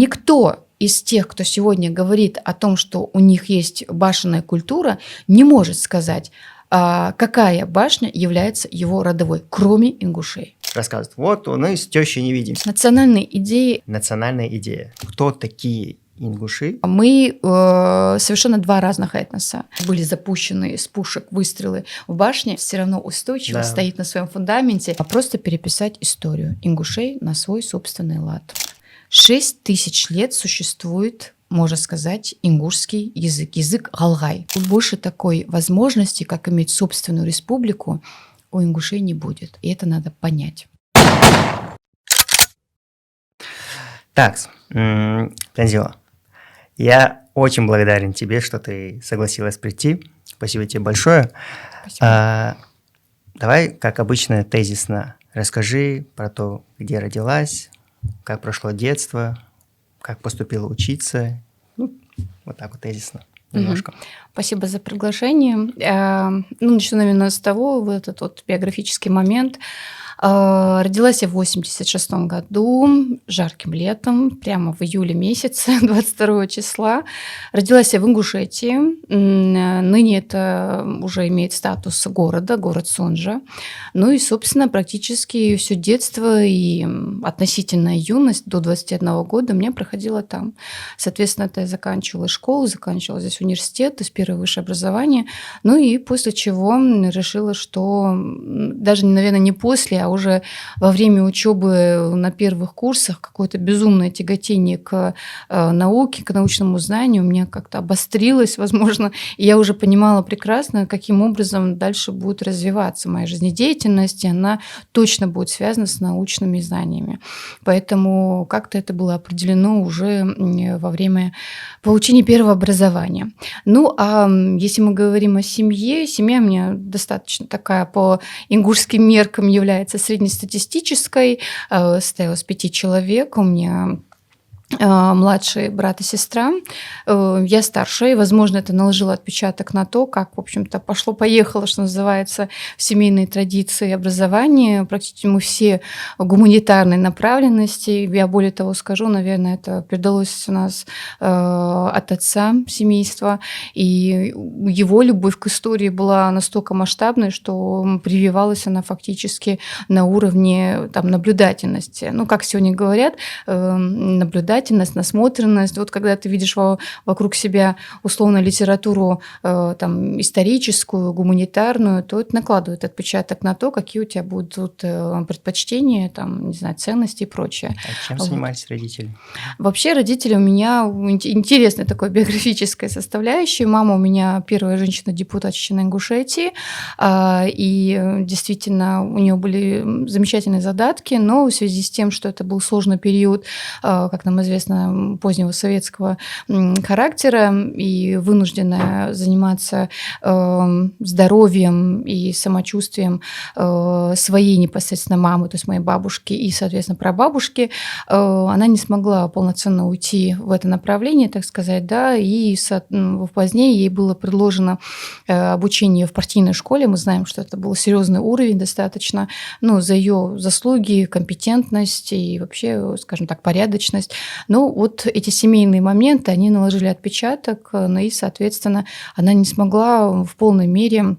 никто из тех, кто сегодня говорит о том, что у них есть башенная культура, не может сказать, какая башня является его родовой, кроме ингушей. Рассказывают, вот мы с тещей не видимся. Национальные идеи. Национальная идея. Кто такие ингуши? Мы совершенно два разных этноса. Были запущены из пушек выстрелы в башне, все равно устойчиво стоит на своем фундаменте. А просто переписать историю ингушей на свой собственный лад. 6000 лет существует, можно сказать, ингушский язык, язык галгай. Больше такой возможности, как иметь собственную республику, у ингушей не будет. И это надо понять. Так, Танзила, я очень благодарен тебе, что ты согласилась прийти. Спасибо тебе большое. Спасибо. Давай, как обычно, тезисно расскажи про то, где родилась, как прошло детство, как поступила учиться. Ну, вот так вот тезисно немножко. Спасибо за приглашение. Начну, наверное, с того, вот этот вот биографический момент. Родилась я в 1986 году, жарким летом, прямо в июле месяце, 22 числа. Родилась я в Ингушетии. Ныне это уже имеет статус города, город Сонжа. Ну и, собственно, практически все детство и относительная юность до 21 года у меня проходила там. Соответственно, это я заканчивала школу, заканчивала здесь университет, то есть первое высшее образование. Ну и после чего решила, что даже, наверное, не после, а уже во время учебы на первых курсах какое-то безумное тяготение к науке, к научному знанию у меня как-то обострилось, возможно, и я уже понимала прекрасно, каким образом дальше будет развиваться моя жизнедеятельность, и она точно будет связана с научными знаниями. Поэтому как-то это было определено уже во время получения первого образования. Ну, а если мы говорим о семье, семья у меня достаточно такая по ингушским меркам является среднестатистической, состояла из 5 человек, у меня младший брат и сестра, я старшая, и, возможно, это наложило отпечаток на то, как, в общем-то, пошло-поехало, что называется, в семейные традиции образования. Практически мы все гуманитарной направленности. Я более того скажу, наверное, это передалось у нас от отца семейства, и его любовь к истории была настолько масштабной, что прививалась она фактически на уровне наблюдательности. Ну, как сегодня говорят, наблюдательность, насмотренность. Вот когда ты видишь вокруг себя условно литературу историческую, гуманитарную, то это накладывает отпечаток на то, какие у тебя будут предпочтения, не знаю, ценности и прочее. А чем занимались родители? Вообще родители у меня интересная такая биографическая составляющая. Мама у меня первая женщина-депутат Чечено-Ингушетии, и действительно у нее были замечательные задатки, но в связи с тем, что это был сложный период, как нам известно, позднего советского характера, и вынужденная заниматься здоровьем и самочувствием своей непосредственно мамы, то есть моей бабушки и, соответственно, прабабушки, она не смогла полноценно уйти в это направление, так сказать, да, и позднее ей было предложено обучение в партийной школе. Мы знаем, что это был серьезный уровень достаточно, за ее заслуги, компетентность и вообще, скажем так, порядочность. Но вот эти семейные моменты, они наложили отпечаток, и, соответственно, она не смогла в полной мере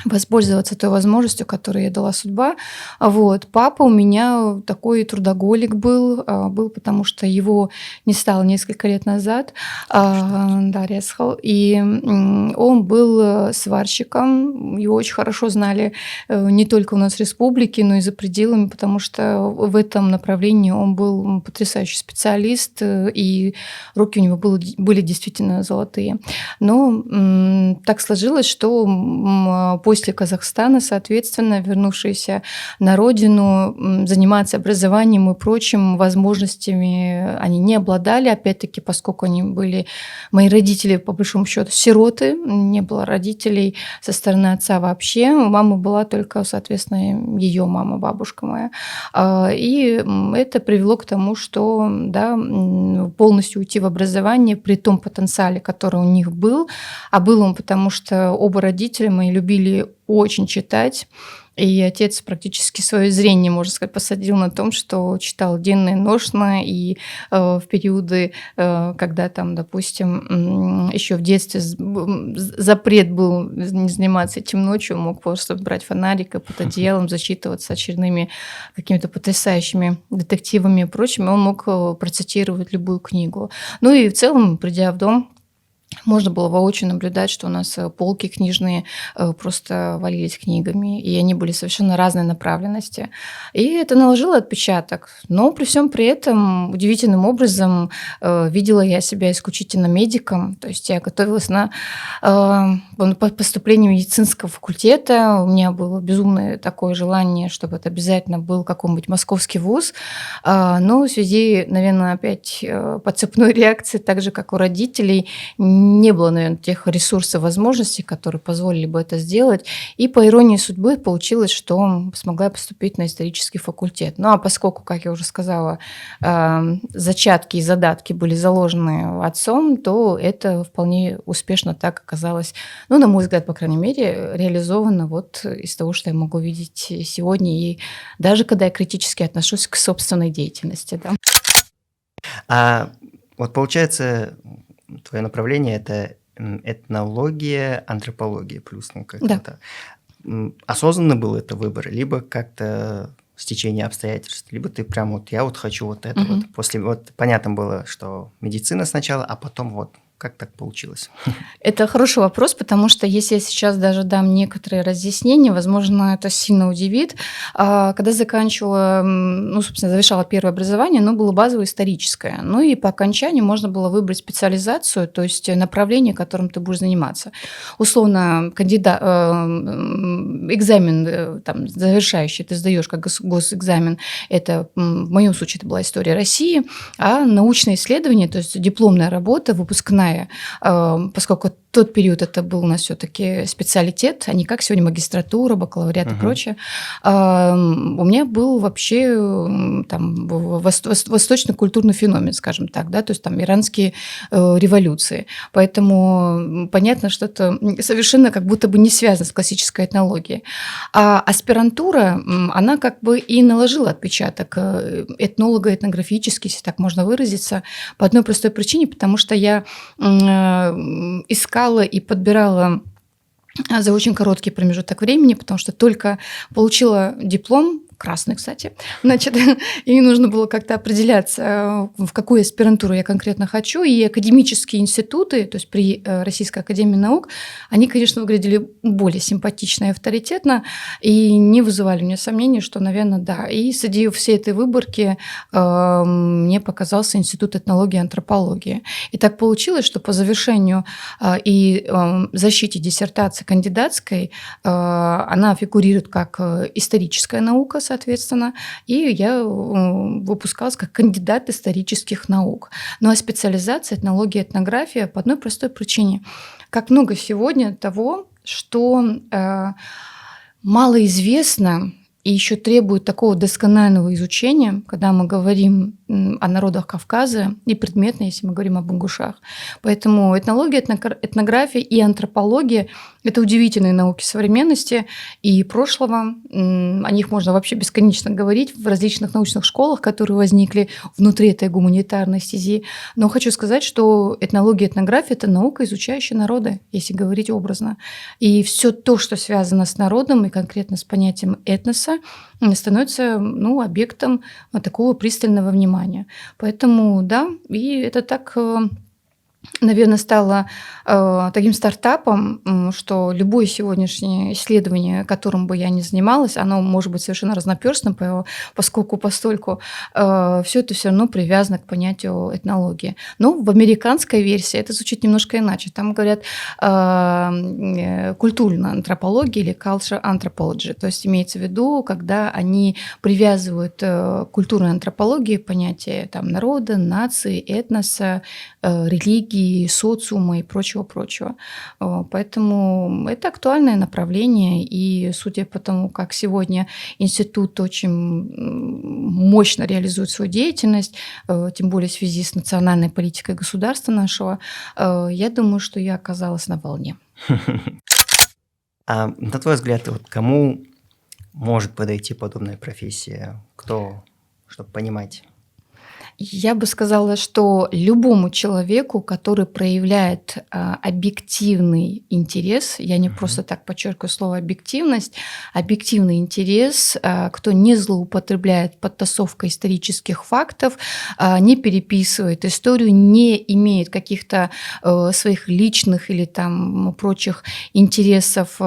воспользоваться той возможностью, которую ей дала судьба. Вот. Папа у меня такой трудоголик был, потому что его не стало несколько лет назад. Резхал. И он был сварщиком. Его очень хорошо знали не только у нас в республике, но и за пределами, потому что в этом направлении он был потрясающий специалист, и руки у него были действительно золотые. Но так сложилось, что после Казахстана, соответственно, вернувшиеся на родину, заниматься образованием и прочим возможностями они не обладали. Опять-таки, поскольку мои родители, по большому счету, сироты, не было родителей со стороны отца вообще. Мама была только, соответственно, ее мама, бабушка моя. И это привело к тому, что полностью уйти в образование при том потенциале, который у них был. А был он потому, что оба родителя мои любили очень читать. И отец практически свое зрение, можно сказать, посадил на том, что читал денно и ношно, и в периоды, когда там, допустим, еще в детстве запрет был не заниматься этим ночью, мог просто брать фонарик и под одеялом зачитываться очередными какими-то потрясающими детективами и прочим, и он мог процитировать любую книгу. Ну и в целом, придя в дом, можно было воочию наблюдать, что у нас полки книжные просто валились книгами, и они были совершенно разной направленности. И это наложило отпечаток. Но при всем при этом удивительным образом видела я себя исключительно медиком. То есть я готовилась на поступление медицинского факультета. У меня было безумное такое желание, чтобы это обязательно был какой-нибудь московский вуз. Но в связи, наверное, опять по цепной реакции, так же, как у родителей, не было, наверное, тех ресурсов, возможностей, которые позволили бы это сделать. И по иронии судьбы получилось, что смогла поступить на исторический факультет. Ну а поскольку, как я уже сказала, зачатки и задатки были заложены отцом, то это вполне успешно так оказалось, ну, на мой взгляд, по крайней мере, реализовано вот из того, что я могу видеть сегодня. И даже когда я критически отношусь к собственной деятельности. Да. А вот получается, твое направление – это этнология, антропология плюс, ну, Да. как-то. Осознанно был это выбор, либо как-то стечение обстоятельств, либо ты прям вот, я вот хочу вот это вот. После, вот понятно было, что медицина сначала, а потом вот, как так получилось? Это хороший вопрос, потому что если я сейчас даже дам некоторые разъяснения, возможно, это сильно удивит. Когда заканчивала, ну, собственно, завершала первое образование, оно было базовое историческое. Ну и по окончанию можно было выбрать специализацию, то есть направление, которым ты будешь заниматься. Условно, экзамен там, завершающий ты сдаешь как госэкзамен, это в моем случае это была история России, а научное исследование, то есть дипломная работа, выпускная, поскольку тот период это был у нас все-таки специалитет, а не как сегодня магистратура, бакалавриат и прочее. У меня был вообще там восточный культурный феномен, скажем так, да, то есть там иранские революции. Поэтому понятно, что это совершенно как будто бы не связано с классической этнологией. А аспирантура, она как бы и наложила отпечаток этнолога, этнографический, если так можно выразиться, по одной простой причине, потому что я искала и подбирала за очень короткий промежуток времени, потому что только получила диплом, красный, кстати, значит, и нужно было как-то определяться, в какую аспирантуру я конкретно хочу, и академические институты, то есть при Российской академии наук, они, конечно, выглядели более симпатично и авторитетно, и не вызывали у меня сомнений, что, наверное, да. И среди всей этой выборки мне показался Институт этнологии и антропологии. И так получилось, что по завершению и защите диссертации кандидатской она фигурирует как историческая наука, соответственно, и я выпускалась как кандидат исторических наук. Ну а специализация этнология и этнография по одной простой причине. Как много сегодня того, что малоизвестно и еще требует такого досконального изучения, когда мы говорим о народах Кавказа, и предметно, если мы говорим об ингушах. Поэтому этнология, этнография и антропология – это удивительные науки современности и прошлого. О них можно вообще бесконечно говорить в различных научных школах, которые возникли внутри этой гуманитарной стези. Но хочу сказать, что этнология, этнография – это наука, изучающая народы, если говорить образно. И все то, что связано с народом и конкретно с понятием этноса, становится объектом такого пристального внимания. Поэтому, да, и это так, наверное, стало таким стартапом, что любое сегодняшнее исследование, которым бы я ни занималась, оно может быть совершенно разнопёрстным, поскольку постольку все это все равно привязано к понятию этнологии. Но в американской версии это звучит немножко иначе. Там говорят культурная антропология или cultural anthropology. То есть имеется в виду, когда они привязывают к культурной антропологии понятие там, народа, нации, этноса, религии, социума и прочего. Поэтому это актуальное направление, и судя по тому, как сегодня институт очень мощно реализует свою деятельность, тем более в связи с национальной политикой государства нашего, я думаю, что я оказалась на волне. А на твой взгляд, вот кому может подойти подобная профессия? Кто, чтобы понимать? Я бы сказала, что любому человеку, который проявляет объективный интерес, я не просто Мгм. так подчеркиваю слово объективность, объективный интерес, кто не злоупотребляет подтасовкой исторических фактов, не переписывает историю, не имеет каких-то своих личных или там прочих интересов,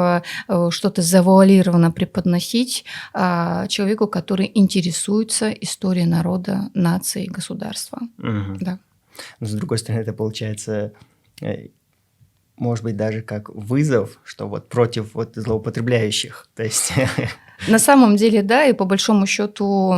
что-то завуалированно преподносить человеку, который интересуется историей народа, нации, государства. Мгм. Да. Но с другой стороны, это получается, э, может быть, даже как вызов, что вот против вот злоупотребляющих. То есть, На самом деле, да, и по большому счету,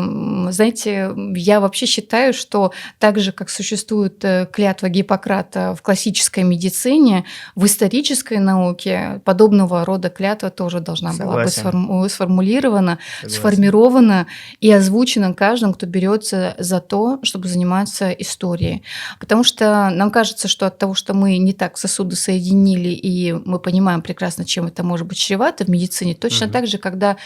знаете, я вообще считаю, что так же, как существует клятва Гиппократа в классической медицине, в исторической науке подобного рода клятва тоже должна была быть согласен, сформулирована, согласен. сформирована и озвучена каждым, кто берется за то, чтобы заниматься историей. Потому что нам кажется, что от того, что мы не так сосуды соединили, и мы понимаем прекрасно, чем это может быть чревато в медицине, точно Мгм. так же, когда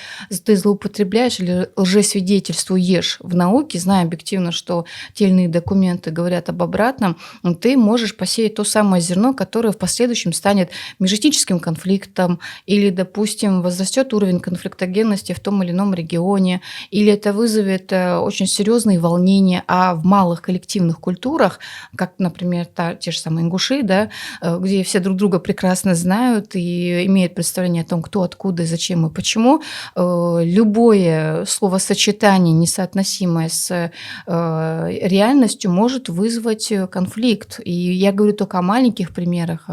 ты злоупотребляешь или лжесвидетельствуешь в науке, зная объективно, что те или иные документы говорят об обратном, ты можешь посеять то самое зерно, которое в последующем станет межэтническим конфликтом или, допустим, возрастет уровень конфликтогенности в том или ином регионе, или это вызовет очень серьезные волнения, а в малых коллективных культурах, как, например, те же самые ингуши, да, где все друг друга прекрасно знают и имеют представление о том, кто, откуда, зачем и почему, любое словосочетание, несоотносимое с реальностью, может вызвать конфликт. И я говорю только о маленьких примерах.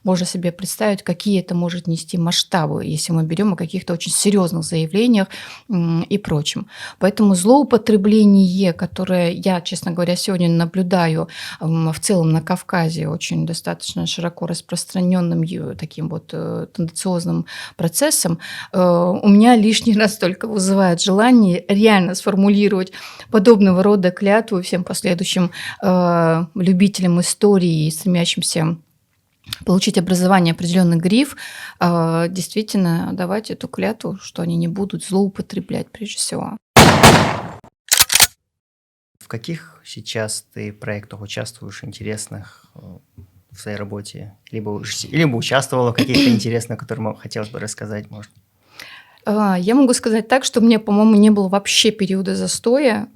Можно себе представить, какие это может нести масштабы, если мы берем о каких-то очень серьезных заявлениях и прочем. Поэтому злоупотребление, которое я, честно говоря, сегодня наблюдаю в целом на Кавказе, очень достаточно широко распространенным таким вот тенденциозным процессом, у меня лишний раз только вызывает желание реально сформулировать подобного рода клятву всем последующим любителям истории и стремящимся получить образование определенный гриф, действительно давать эту клятву, что они не будут злоупотреблять прежде всего. В каких сейчас ты проектах участвуешь интересных в своей работе? Либо участвовала в каких-то интересных, которые хотелось бы рассказать, может? Я могу сказать так, что мне, по-моему, не было вообще периода застоя.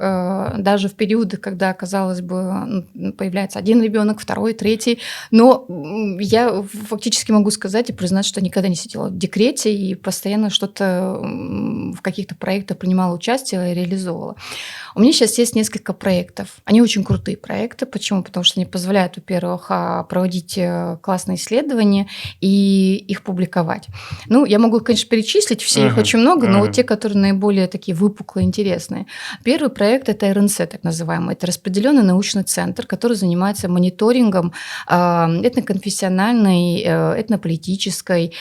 Даже в периоды, когда, казалось бы, появляется один ребенок, второй, третий. Но я фактически могу сказать и признать, что никогда не сидела в декрете и постоянно что-то в каких-то проектах принимала участие и реализовывала. У меня сейчас есть несколько проектов. Они очень крутые проекты. Почему? Потому что они позволяют, во-первых, проводить классные исследования и их публиковать. Ну, я могу, конечно, перечислить, все их Мгм, очень много, но вот те, мгм. которые наиболее такие выпуклые, интересные. Первый проект – это РНЦ, так называемый. Это распределенный научный центр, который занимается мониторингом этноконфессиональной, этнополитической,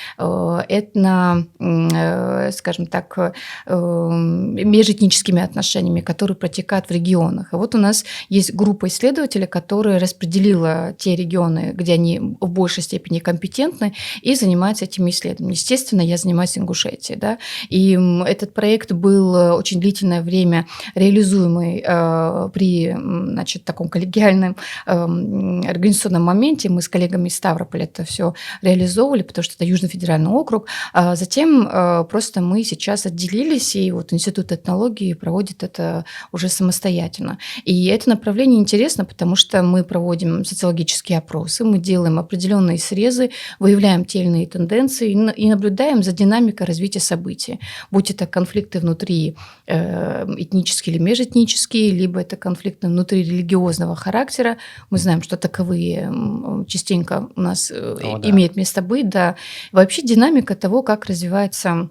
скажем так, межэтническими отношениями, которые протекают в регионах. И вот у нас есть группа исследователей, которая распределила те регионы, где они в большей степени компетентны, и занимаются этими исследованиями. Естественно, я занимаюсь Ингушетией, да, и этот проект был очень длительное время реализуемый при, значит, таком коллегиальном организационном моменте. Мы с коллегами из Ставрополя это все реализовывали, потому что это Южный федеральный округ. Затем просто мы сейчас отделились, и вот Институт этнологии проводит это уже самостоятельно. И это направление интересно, потому что мы проводим социологические опросы, мы делаем определенные срезы, выявляем те или иные тенденции и наблюдаем за динамикой развития событий. Будь это конфликты внутри этнические или межэтнические, либо это конфликты внутри религиозного характера. Мы знаем, что таковые частенько у нас О, да. имеют место быть. Да. Вообще динамика того, как развивается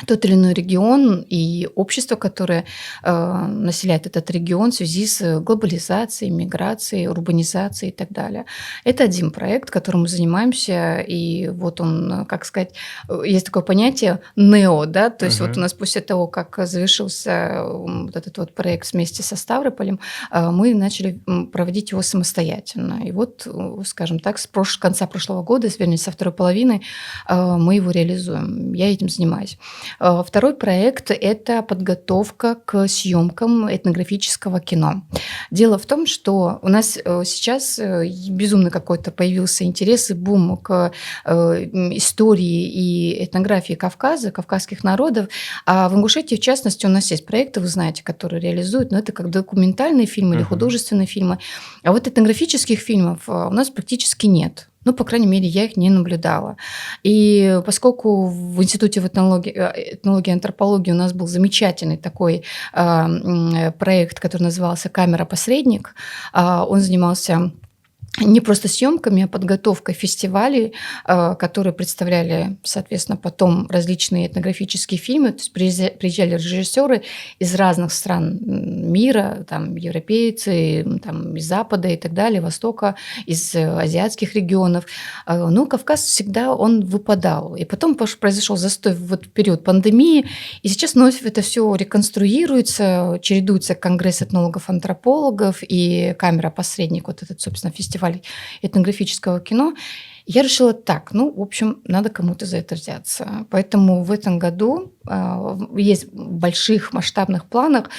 тот или иной регион и общество, которое населяет этот регион в связи с глобализацией, миграцией, урбанизацией и так далее. Это один проект, которым мы занимаемся, и вот он, как сказать, есть такое понятие нео, да, то есть вот у Мгм. нас после того, как завершился вот этот вот проект вместе со Ставрополем, мы начали проводить его самостоятельно. И вот, скажем так, с конца прошлого года, вернее, со второй половины мы его реализуем. Я этим занимаюсь. Второй проект – это подготовка к съемкам этнографического кино. Дело в том, что у нас сейчас безумно какой-то появился интерес и бум к истории и этнографии Кавказа, кавказских народов. А в Ингушетии, в частности, у нас есть проекты, вы знаете, которые реализуют, но это как документальные фильмы или художественные фильмы. А вот этнографических фильмов у нас практически нет. Ну, по крайней мере, я их не наблюдала. И поскольку в Институте этнологии и антропологии у нас был замечательный такой проект, который назывался «Камера-посредник», он занимался не просто съемками, а подготовкой фестивалей, которые представляли, соответственно, потом различные этнографические фильмы. То есть приезжали режиссеры из разных стран мира, там, европейцы, там, из Запада и так далее, Востока, из азиатских регионов. Но Кавказ всегда он выпадал. И потом произошел застой в период пандемии, и сейчас вновь это все реконструируется, чередуется Конгресс этнологов-антропологов и камера-посредник, вот этот, собственно, фестиваль этнографического кино. Я решила так, в общем, надо кому-то за это взяться. Поэтому в этом году есть в больших масштабных планах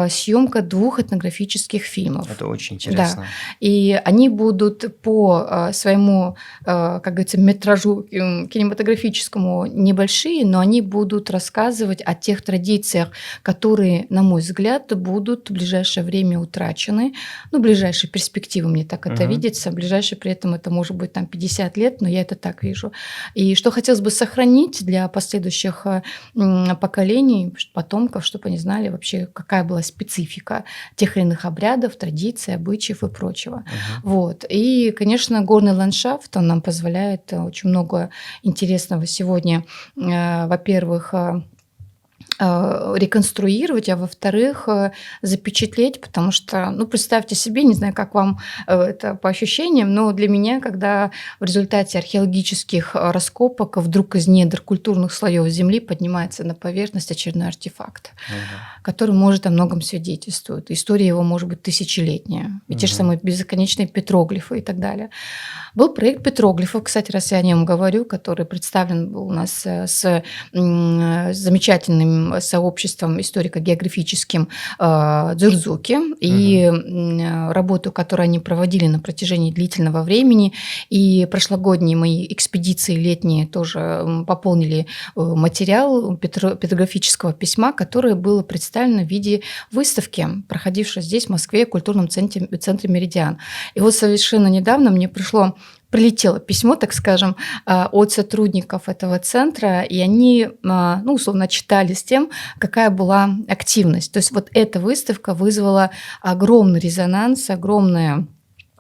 съемка 2 этнографических фильмов. Это очень интересно. Да. И они будут по своему, как говорится, метражу кинематографическому небольшие, но они будут рассказывать о тех традициях, которые, на мой взгляд, будут в ближайшее время утрачены. В ближайшей перспективе мне так это видится. В ближайшей при этом это может быть там 50 лет, но я это так вижу. И что хотелось бы сохранить для последующих поколений, потомков, чтобы они знали вообще, какая была специфика тех или иных обрядов, традиций, обычаев и прочего. Вот. И, конечно, горный ландшафт, он нам позволяет очень много интересного сегодня, во-первых, реконструировать, а во-вторых, запечатлеть, потому что, представьте себе, не знаю, как вам это по ощущениям, но для меня, когда в результате археологических раскопок вдруг из недр культурных слоев земли поднимается на поверхность очередной артефакт, который может о многом свидетельствовать. История его может быть тысячелетняя. И те же самые бесконечные петроглифы и так далее. Был проект петроглифов, кстати, раз я о нем говорю, который представлен был у нас с замечательным сообществом историко-географическим Дзурзуки, и работу, которую они проводили на протяжении длительного времени, и прошлогодние мои экспедиции летние тоже пополнили материал петрографического письма, которое было представлено в виде выставки, проходившей здесь, в Москве, в культурном центре «Меридиан». И вот совершенно недавно мне прилетело письмо, так скажем, от сотрудников этого центра, и они, условно, читали с тем, какая была активность. То есть вот эта выставка вызвала огромный резонанс, огромное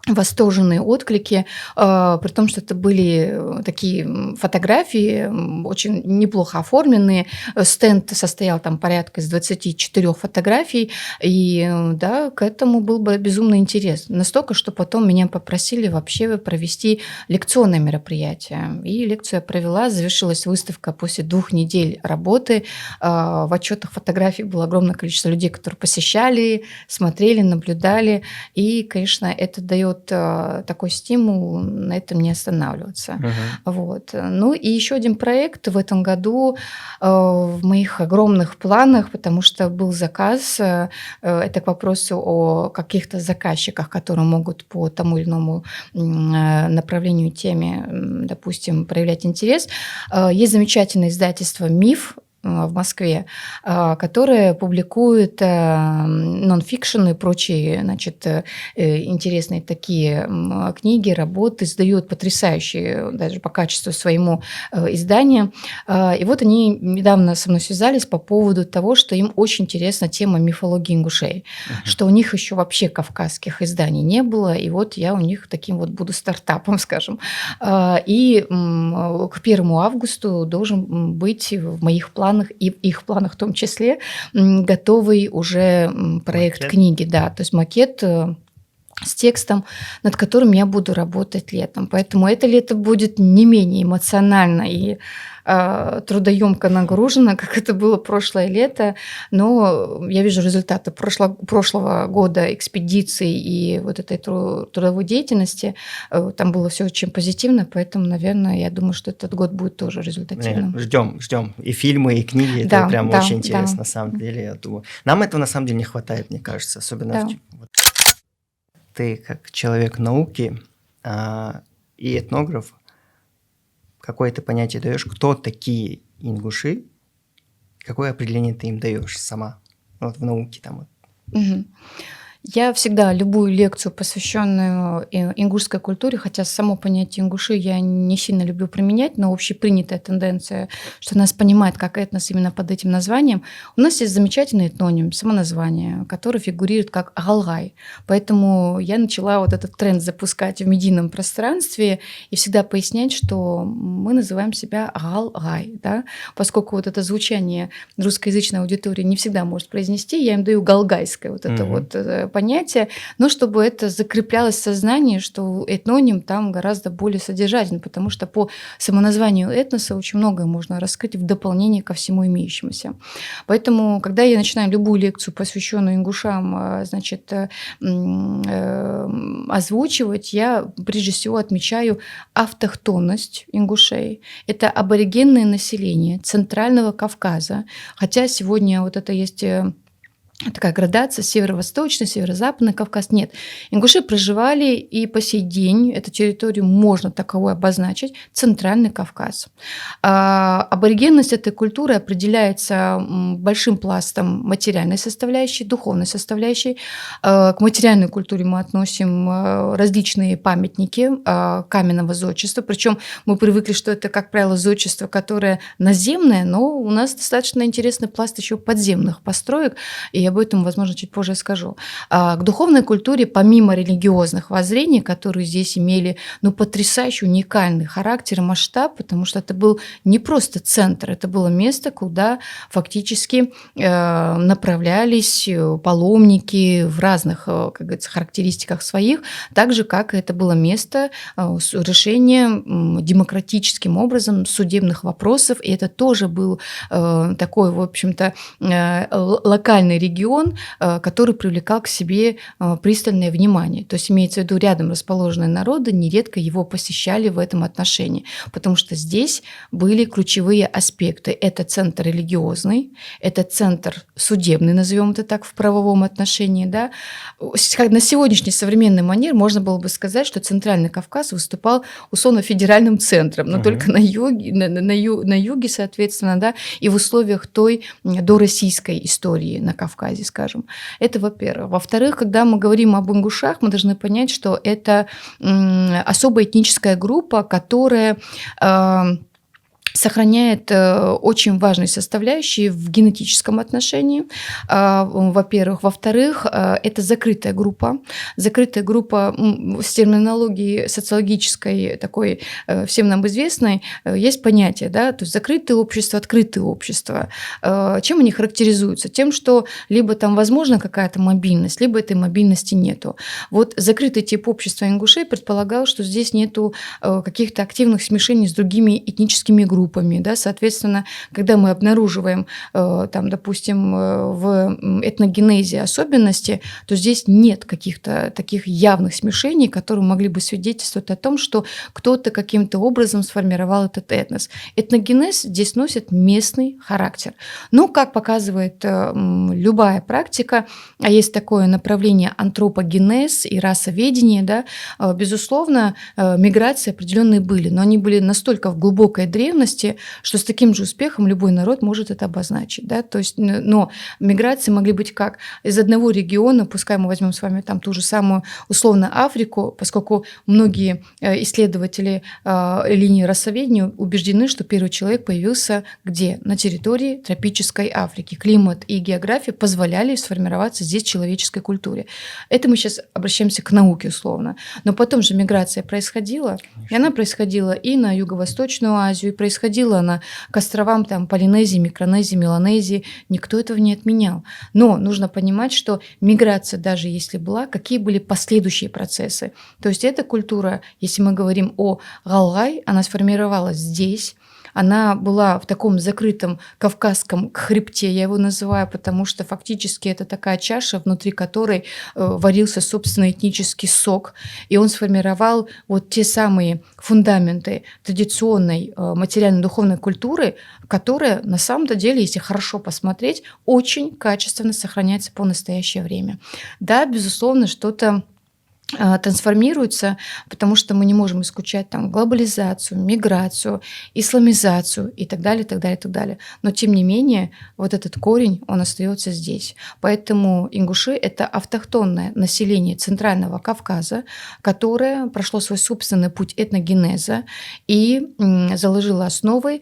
восторженные отклики, при том, что это были такие фотографии, очень неплохо оформленные. Стенд состоял там порядка из 24 фотографий, и да, к этому был бы безумный интерес. Настолько, что потом меня попросили вообще провести лекционное мероприятие. И лекцию я провела, завершилась выставка после 2 недель работы. В отчетах фотографий было огромное количество людей, которые посещали, смотрели, наблюдали. И, конечно, это дает такой стимул на этом не останавливаться. Вот. И еще один проект в этом году в моих огромных планах, потому что был заказ, это к вопросу о каких-то заказчиках, которые могут по тому или иному направлению, теме, допустим, проявлять интерес. Есть замечательное издательство «Миф» в Москве, которая публикует нон-фикшн и прочие, интересные такие книги, работы, издает потрясающие даже по качеству своему издания. И вот они недавно со мной связались по поводу того, что им очень интересна тема мифологии ингушей, что у них еще вообще кавказских изданий не было, и вот я у них таким вот буду стартапом, скажем. И к 1 августу должен быть в моих планах и в их планах в том числе готовый уже проект макет книги. Да, то есть макет с текстом, над которым я буду работать летом. Поэтому это лето будет не менее эмоционально и трудоемко нагружено, как это было прошлое лето. Но я вижу результаты прошлого года экспедиций и вот этой трудовой деятельности. Там было все очень позитивно, поэтому, наверное, я думаю, что этот год будет тоже результативным. Ждем. И фильмы, и книги. Да, Это прям да, очень интересно, да. на самом деле, я думаю. Нам этого, на самом деле, не хватает, мне кажется. Особенно Да. вот ты, как человек науки и этнограф, какое ты понятие даешь, кто такие ингуши, какое определение ты им даешь сама, вот в науке там вот. Мгм. Я всегда любую лекцию, посвященную ингушской культуре, хотя само понятие ингуши я не сильно люблю применять, но общепринятая тенденция, что нас понимает как этнос именно под этим названием. У нас есть замечательный этноним, само название, который фигурирует как Агалгай. Поэтому я начала вот этот тренд запускать в медийном пространстве и всегда пояснять, что мы называем себя Агалгай, да? Поскольку вот это звучание русскоязычной аудитории не всегда может произнести, я им даю галгайское вот это вот понятие, но чтобы это закреплялось в сознании, что этноним там гораздо более содержательный, потому что по самоназванию этноса очень многое можно раскрыть в дополнение ко всему имеющемуся. Поэтому, когда я начинаю любую лекцию, посвященную ингушам, значит, озвучивать, я прежде всего отмечаю автохтонность ингушей. Это аборигенное население Центрального Кавказа, хотя сегодня вот это есть такая градация: северо-восточный, северо-западный Кавказ. Нет, ингуши проживали и по сей день, эту территорию можно таковой обозначить, Центральный Кавказ. Аборигенность этой культуры определяется большим пластом материальной составляющей, духовной составляющей. К материальной культуре мы относим различные памятники каменного зодчества, причем мы привыкли, что это, как правило, зодчество, которое наземное, но у нас достаточно интересный пласт еще подземных построек, и об этом, возможно, чуть позже скажу. К духовной культуре, помимо религиозных воззрений, которые здесь имели потрясающий, уникальный характер и масштаб, потому что это был не просто центр, это было место, куда фактически направлялись паломники в разных, как говорится, характеристиках своих, так же, как это было место решения демократическим образом судебных вопросов, и это тоже был такой, в общем-то, локальный регион, который привлекал к себе пристальное внимание. То есть имеется в виду, рядом расположенные народы нередко его посещали в этом отношении, потому что здесь были ключевые аспекты. Это центр религиозный, это центр судебный, назовем это так, в правовом отношении. Да? На сегодняшний современный манер можно было бы сказать, что Центральный Кавказ выступал условно федеральным центром, но только на юге, соответственно, да, и в условиях той дороссийской истории на Кавказе, скажем. Это во-первых. Во-вторых, когда мы говорим об ингушах, мы должны понять, что это особая этническая группа, которая сохраняет очень важные составляющие в генетическом отношении, во-первых. Во-вторых, это закрытая группа. Закрытая группа с терминологией социологической, такой всем нам известной, есть понятие, да, то есть закрытые общества, открытые общества. Чем они характеризуются? Тем, что либо там возможна какая-то мобильность, либо этой мобильности нету. Вот закрытый тип общества ингушей предполагал, что здесь нету каких-то активных смешений с другими этническими группами. Да? Соответственно, когда мы обнаруживаем, там, допустим, в этногенезе особенности, то здесь нет каких-то таких явных смешений, которые могли бы свидетельствовать о том, что кто-то каким-то образом сформировал этот этнос. Этногенез здесь носит местный характер. Но, как показывает любая практика, а есть такое направление антропогенез и расоведение, да, безусловно, миграции определенные были, но они были настолько в глубокой древности, что с таким же успехом любой народ может это обозначить. Да? То есть, но миграции могли быть как? Из одного региона, пускай мы возьмем с вами там ту же самую условно Африку, поскольку многие исследователи линии расоведения убеждены, что первый человек появился где? На территории тропической Африки. Климат и география позволяли сформироваться здесь человеческой культуре. Это мы сейчас обращаемся к науке условно. Но потом же миграция происходила, и она происходила и на Юго-Восточную Азию, и происходила происходила к островам там, Полинезии, Микронезии, Меланезии, никто этого не отменял. Но нужно понимать, что миграция, даже если была, какие были последующие процессы. То есть эта культура, если мы говорим о Галгай, она сформировалась здесь, она была в таком закрытом кавказском хребте, я его называю, потому что фактически это такая чаша, внутри которой варился собственный этнический сок, и он сформировал вот те самые фундаменты традиционной материально-духовной культуры, которая на самом-то деле, если хорошо посмотреть, очень качественно сохраняется по настоящее время. Да, безусловно, что-то трансформируется, потому что мы не можем исключать там глобализацию, миграцию, исламизацию и так далее, так далее, так далее. Но тем не менее, вот этот корень, он остается здесь. Поэтому ингуши – это автохтонное население Центрального Кавказа, которое прошло свой собственный путь этногенеза и заложило основы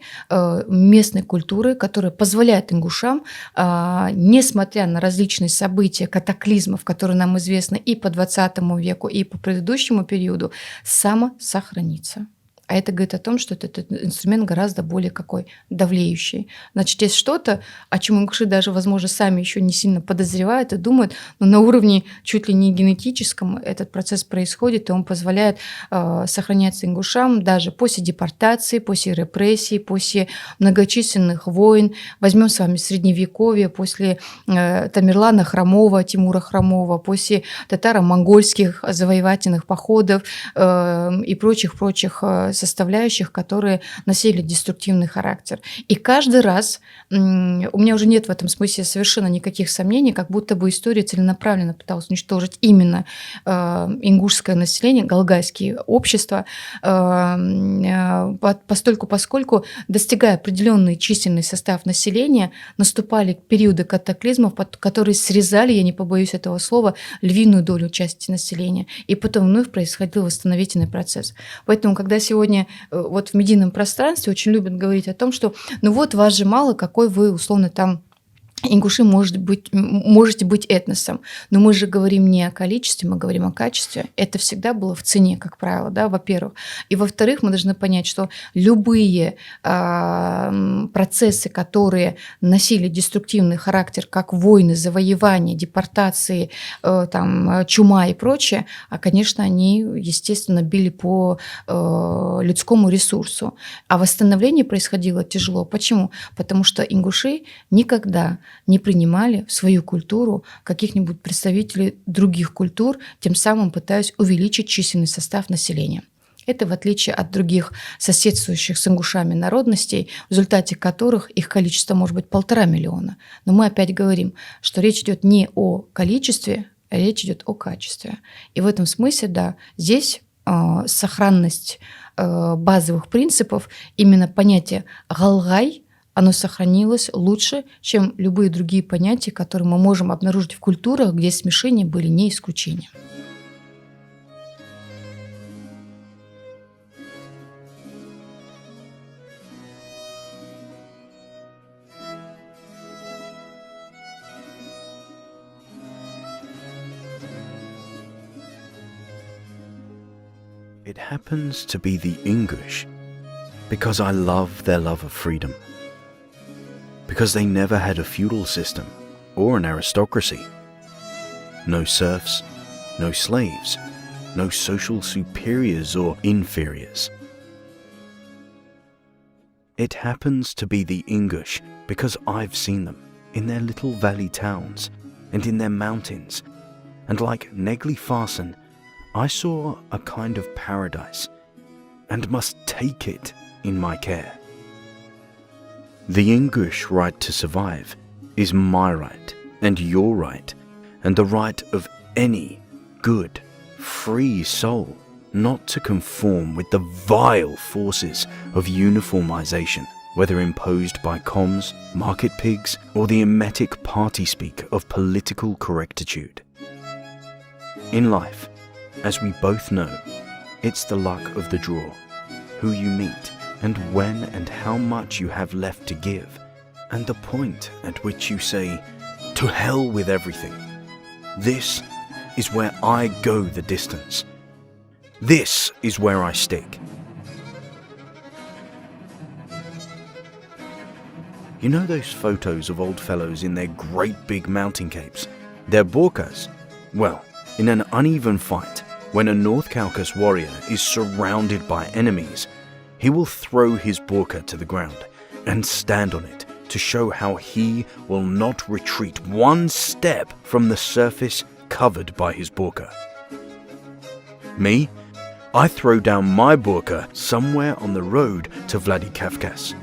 местной культуры, которая позволяет ингушам, несмотря на различные события, катаклизмов, которые нам известны и по 20 веку, и по предыдущему периоду, самосохраниться. А это говорит о том, что этот инструмент гораздо более какой давлеющий. Значит, есть что-то, о чем ингуши даже, возможно, сами еще не сильно подозревают и думают, но на уровне чуть ли не генетическом этот процесс происходит, и он позволяет сохраняться ингушам даже после депортации, после репрессий, после многочисленных войн. Возьмем с вами Средневековье, после Тамерлана Хромова, Тимура Хромова, после татаро-монгольских завоевательных походов и прочих составляющих, которые носили деструктивный характер. И каждый раз у меня уже нет в этом смысле совершенно никаких сомнений, как будто бы история целенаправленно пыталась уничтожить именно ингушское население, галгайские общества, поскольку, достигая определенный численный состав населения, наступали периоды катаклизмов, которые срезали, я не побоюсь этого слова, львиную долю части населения. И потом вновь происходил восстановительный процесс. Поэтому, когда сегодня вот в медийном пространстве очень любят говорить о том, что ну вот вас же мало, какой вы условно там ингуши можете быть этносом. Но мы же говорим не о количестве, мы говорим о качестве. Это всегда было в цене, как правило, да, во-первых. И во-вторых, мы должны понять, что любые процессы, которые носили деструктивный характер, как войны, завоевания, депортации, чума и прочее, конечно, они, естественно, били по людскому ресурсу. А восстановление происходило тяжело. Почему? Потому что ингуши никогда не принимали в свою культуру каких-нибудь представителей других культур, тем самым пытаясь увеличить численный состав населения. Это в отличие от других соседствующих с ингушами народностей, в результате которых их количество может быть 1,5 миллиона. Но мы опять говорим, что речь идет не о количестве, а речь идет о качестве. И в этом смысле, да, здесь сохранность базовых принципов, именно понятие «галгай», оно сохранилось лучше, чем любые другие понятия, которые мы можем обнаружить в культурах, где смешения были не исключением. It happens to be the Ingush because I love their love of freedom. Because they never had a feudal system or an aristocracy. No serfs, no slaves, no social superiors or inferiors. It happens to be the Ingush because I've seen them in their little valley towns and in their mountains, and like Negli Farson, I saw a kind of paradise and must take it in my care. The Ingush right to survive is my right and your right and the right of any good, free soul not to conform with the vile forces of uniformization, whether imposed by comms, market pigs, or the emetic party speak of political correctitude. In life, as we both know, it's the luck of the draw, who you meet, and when and how much you have left to give, and the point at which you say, "To hell with everything. This is where I go the distance. This is where I stick." You know those photos of old fellows in their great big mountain capes? Their burqas? Well, in an uneven fight, when a North Caucasus warrior is surrounded by enemies, he will throw his burqa to the ground and stand on it to show how he will not retreat one step from the surface covered by his burqa. Me? I throw down my burqa somewhere on the road to Vladikavkaz,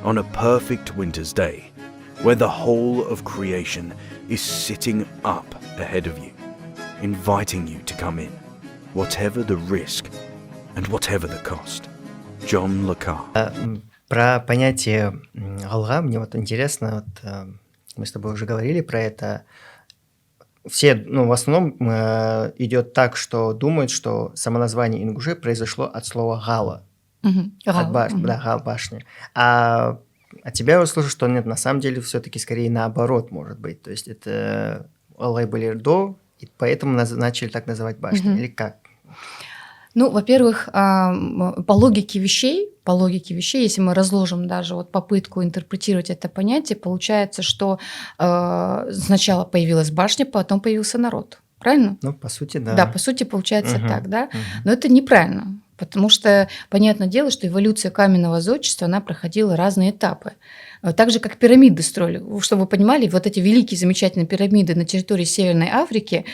on a perfect winter's day, where the whole of creation is sitting up ahead of you, inviting you to come in, whatever the risk and whatever the cost. John Le Carre. Про понятие галга мне вот интересно, мы с тобой уже говорили про это. Все, в основном идет так, что думают, что само название ингушей произошло от слова гала. От башни, да, гал башня. А от тебя я услышал, что нет, на самом деле все-таки скорее наоборот может быть. То есть это алгай были до, и поэтому начали так называть башню. Или как? Ну, во-первых, по логике вещей, если мы разложим даже вот попытку интерпретировать это понятие, получается, что сначала появилась башня, потом появился народ. Правильно? Ну, по сути, да. Да, по сути, получается так, да? Но это неправильно, потому что, понятное дело, что эволюция каменного зодчества, она проходила разные этапы. Так же, как пирамиды строили. Чтобы вы понимали, вот эти великие замечательные пирамиды на территории Северной Африки,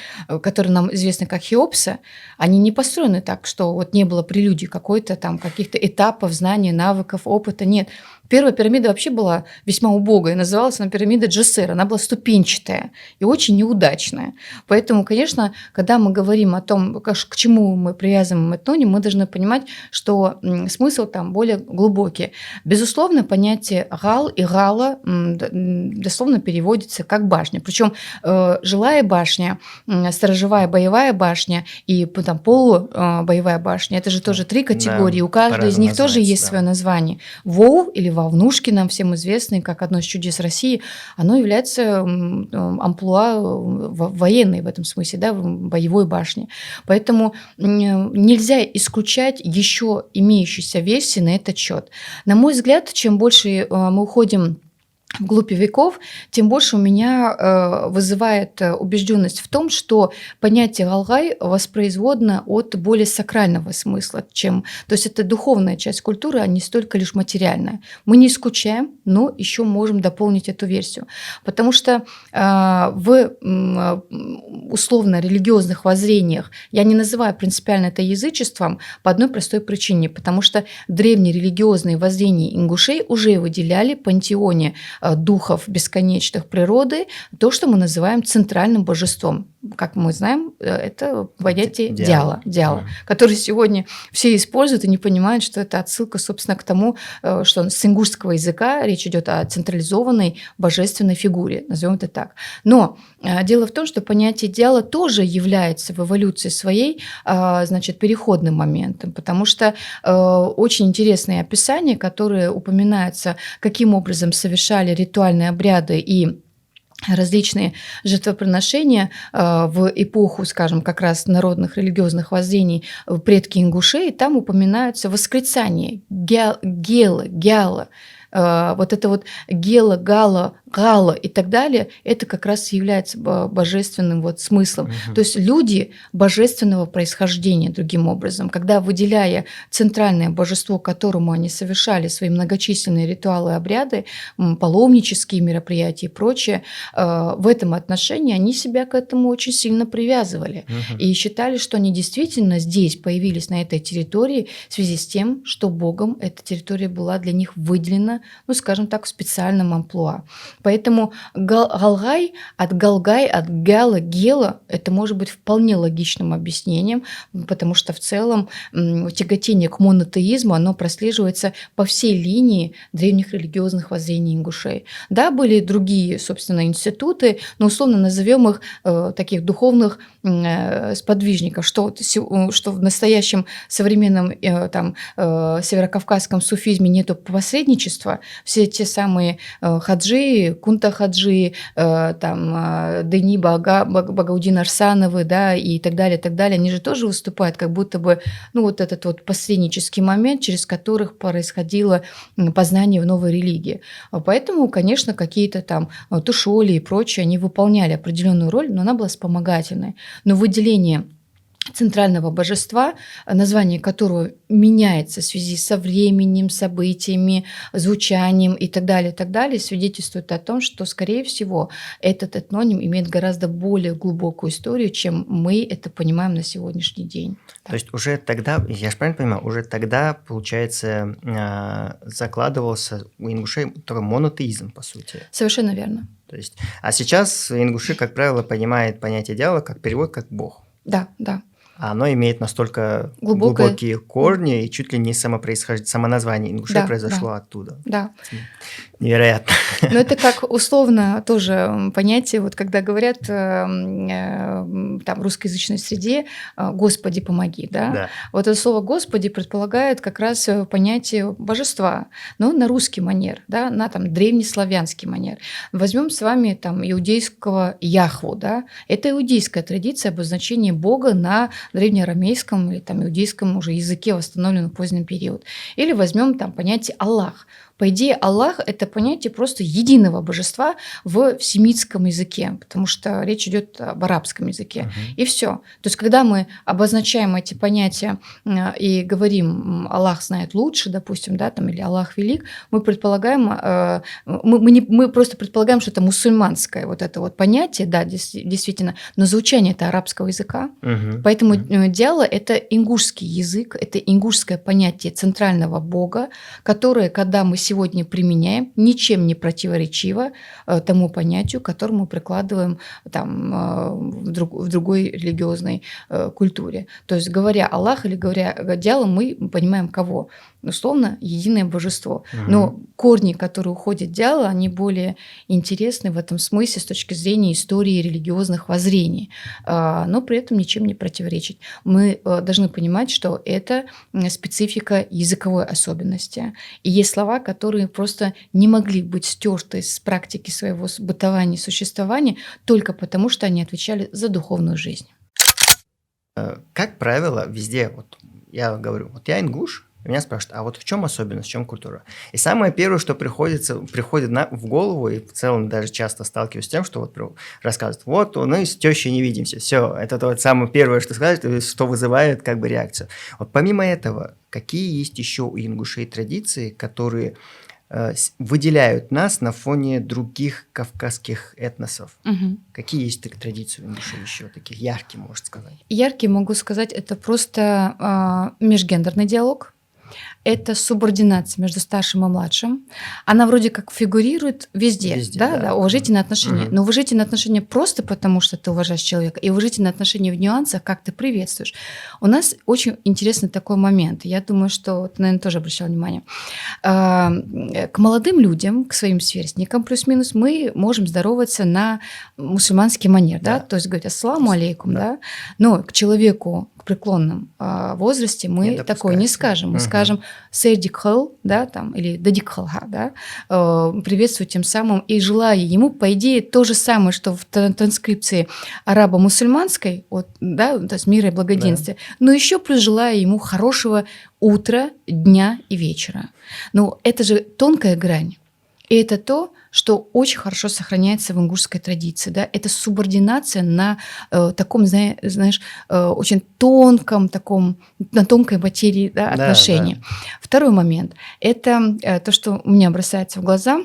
которые нам известны как Хеопса, они не построены так, что вот не было прелюдий какой-то там каких-то этапов, знаний, навыков, опыта. Нет. Первая пирамида вообще была весьма убогая, называлась она пирамида Джосера, она была ступенчатая и очень неудачная. Поэтому, конечно, когда мы говорим о том, к чему мы привязываем этноним, мы должны понимать, что смысл там более глубокий. Безусловно, понятие гал и гала дословно переводится как башня. Причем жилая башня, сторожевая боевая башня и там полубоевая башня, это же тоже три категории, да, у каждой из них тоже есть свое название. Воу или Вовнушки, нам всем известный как одно из чудес России, оно является амплуа военной в этом смысле, да, боевой башни. Поэтому нельзя исключать еще имеющиеся версии на этот счет. На мой взгляд, чем больше мы уходим вглубь веков, тем больше у меня вызывает убежденность в том, что понятие галгай воспроизводно от более сакрального смысла, то есть это духовная часть культуры, а не столько лишь материальная. Мы не исключаем, но еще можем дополнить эту версию, потому что в условно-религиозных воззрениях я не называю принципиально это язычеством по одной простой причине, потому что древние религиозные воззрения ингушей уже выделяли в пантеоне духов бесконечных природы, то, что мы называем центральным божеством. Как мы знаем, это понятие дьяла, которое сегодня все используют и не понимают, что это отсылка, собственно, к тому, что с ингушского языка речь идет о централизованной божественной фигуре, назовем это так. Но дело в том, что понятие дьяла тоже является в эволюции своей, значит, переходным моментом, потому что очень интересные описания, которые упоминаются, каким образом совершали ритуальные обряды и различные жертвоприношения в эпоху, скажем, как раз народных религиозных воззрений предки ингушей, там упоминаются восклицания гела, вот это вот гела, гала и так далее, это как раз является божественным вот смыслом. То есть люди божественного происхождения, другим образом, когда выделяя центральное божество, которому они совершали свои многочисленные ритуалы, обряды, паломнические мероприятия и прочее, в этом отношении они себя к этому очень сильно привязывали и считали, что они действительно здесь появились, на этой территории, в связи с тем, что Богом эта территория была для них выделена, ну, скажем так, в специальном амплуа. Поэтому галгай, от гала, гела, это может быть вполне логичным объяснением, потому что в целом тяготение к монотеизму, оно прослеживается по всей линии древних религиозных воззрений ингушей. Да, были другие, собственно, институты, но условно назовем их таких духовных сподвижников, что в настоящем современном там, северокавказском суфизме нету посредничества, божества. Все те самые хаджи, кунта-хаджи, Дени Багаудин Арсановы, да, и так далее, они же тоже выступают, как будто бы, вот этот вот посреднический момент, через которых происходило познание в новой религии. Поэтому, конечно, какие-то там тушоли и прочее, они выполняли определенную роль, но она была вспомогательной. Но выделение центрального божества, название которого меняется в связи со временем, событиями, звучанием и так далее, свидетельствует о том, что, скорее всего, этот этноним имеет гораздо более глубокую историю, чем мы это понимаем на сегодняшний день. То есть уже тогда, я же правильно понимаю, уже тогда, получается, закладывался у ингушей такой монотеизм, по сути. Совершенно верно. То есть, а сейчас ингуши, как правило, понимают понятие дьявола как перевод, как бог. Да. А оно имеет настолько глубокие корни, и чуть ли не самоназвание ингушей произошло оттуда. Да. Невероятно. Но это как условно тоже понятие, вот когда говорят там в русскоязычной среде «Господи, помоги», да? Вот это слово «Господи» предполагает как раз понятие божества, но на русский манер, да, на там древнеславянский манер. Возьмем с вами там иудейского Яхву, да? Это иудейская традиция обозначения Бога на древнеарамейском или там иудейском уже языке, восстановленном в поздний период. Или возьмем там понятие Аллах. По идее, Аллах – это понятие просто единого божества в семитском языке, потому что речь идет об арабском языке. И все. То есть, когда мы обозначаем эти понятия и говорим «Аллах знает лучше», допустим, да, там, или «Аллах велик», мы предполагаем, мы просто предполагаем, что это мусульманское вот это вот понятие, да, действительно, но звучание – это арабского языка. Поэтому дьяла – это ингушский язык, это ингушское понятие центрального бога, которое, когда мы сегодня применяем, ничем не противоречиво тому понятию, которое мы прикладываем там, в другой религиозной культуре. То есть, говоря Аллах или говоря дьяла, мы понимаем кого? Условно, единое божество. Но корни, которые уходят в дьяла, они более интересны в этом смысле с точки зрения истории религиозных воззрений, но при этом ничем не противоречить. Мы должны понимать, что это специфика языковой особенности. И есть слова, которые просто не могли быть стерты с практики своего бытования и существования только потому, что они отвечали за духовную жизнь. Как правило, везде, вот я говорю, вот я ингуш, и меня спрашивают, а вот в чем особенность, в чем культура? И самое первое, что приходит в голову, и в целом даже часто сталкиваюсь с тем, что вот рассказывают, вот мы с тещей не видимся, все, это вот самое первое, что сказать, что вызывает как бы реакцию. Вот помимо этого, какие есть еще у ингушей традиции, которые выделяют нас на фоне других кавказских этносов? Какие есть традиции у ингушей еще, таких яркие, можно сказать? Яркие, могу сказать, это просто межгендерный диалог. Это субординация между старшим и младшим. Она вроде как фигурирует везде, да, уважительные отношения. Но уважительные отношения просто потому, что ты уважаешь человека, и уважительные отношения в нюансах, как ты приветствуешь. У нас очень интересный такой момент. Я думаю, что ты, наверное, тоже обращал внимание. К молодым людям, к своим сверстникам, плюс-минус, мы можем здороваться на мусульманский манер, да? То есть говорить «ассаламу алейкум», да? Но к человеку в преклонном возрасте мы такое не скажем. Мы скажем «сейдикхал», да, там, или «дадикхалха», да, приветствую тем самым и желаю ему, по идее, то же самое, что в транскрипции арабо-мусульманской, вот, да, то есть мира и благоденствия, но еще плюс желаю ему хорошего утра, дня и вечера. Но это же тонкая грань. И это то, что очень хорошо сохраняется в ингушской традиции. Да? Это субординация на таком, знаешь, очень тонком, на тонкой материи, да, отношений. Да. Второй момент – это то, что у меня бросается в глаза,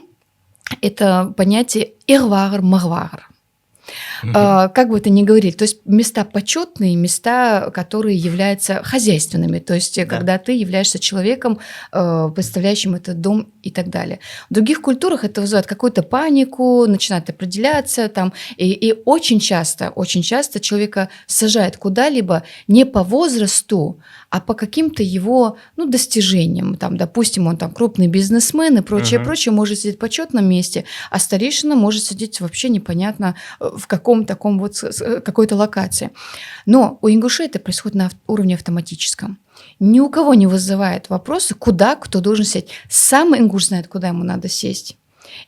это понятие «ирвагар-магвагар». Как бы это ни говорили, то есть места почетные, места, которые являются хозяйственными, то есть когда ты являешься человеком, представляющим этот дом и так далее. В других культурах это вызывает какую-то панику, начинает определяться там, и очень часто человека сажают куда-либо не по возрасту, а по каким-то его достижениям. Там, допустим, он там крупный бизнесмен и прочее, может сидеть в почетном месте, а старейшина может сидеть вообще непонятно в каком таком вот какой-то локации. Но у ингушей это происходит на уровне автоматическом. ни у кого не вызывает вопроса, куда кто должен сесть. Сам ингуш знает, куда ему надо сесть.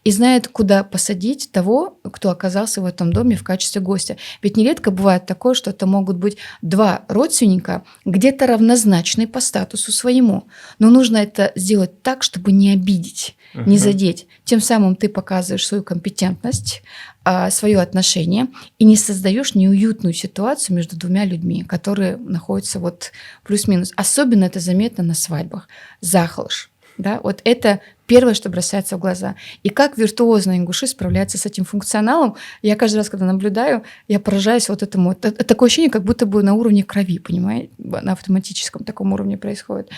И знает, куда посадить того, кто оказался в этом доме в качестве гостя. Ведь нередко бывает такое, что это могут быть два родственника, где-то равнозначные по статусу своему. Но нужно это сделать так, чтобы не обидеть, не задеть. Тем самым ты показываешь свою компетентность, свое отношение и не создаешь неуютную ситуацию между двумя людьми, которые находятся вот плюс-минус. Особенно это заметно на свадьбах. Захлыш. Да, вот это первое, что бросается в глаза. И как виртуозно ингуши справляются с этим функционалом. Я каждый раз, когда наблюдаю, я поражаюсь вот этому. Это такое ощущение, как будто бы на уровне крови, понимаете, на автоматическом таком уровне происходит.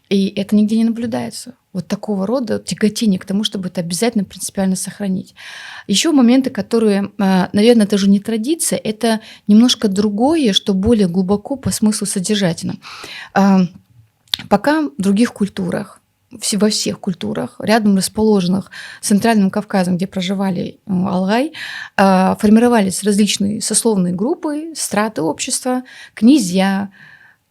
И это нигде не наблюдается. Вот такого рода тяготение к тому, чтобы это обязательно принципиально сохранить. Еще моменты, которые, наверное, это же не традиция, это немножко другое, что более глубоко по смыслу содержательно. Пока в других культурах, во всех культурах, рядом расположенных с Центральным Кавказом, где проживали алгай, формировались различные сословные группы, страты общества, князья,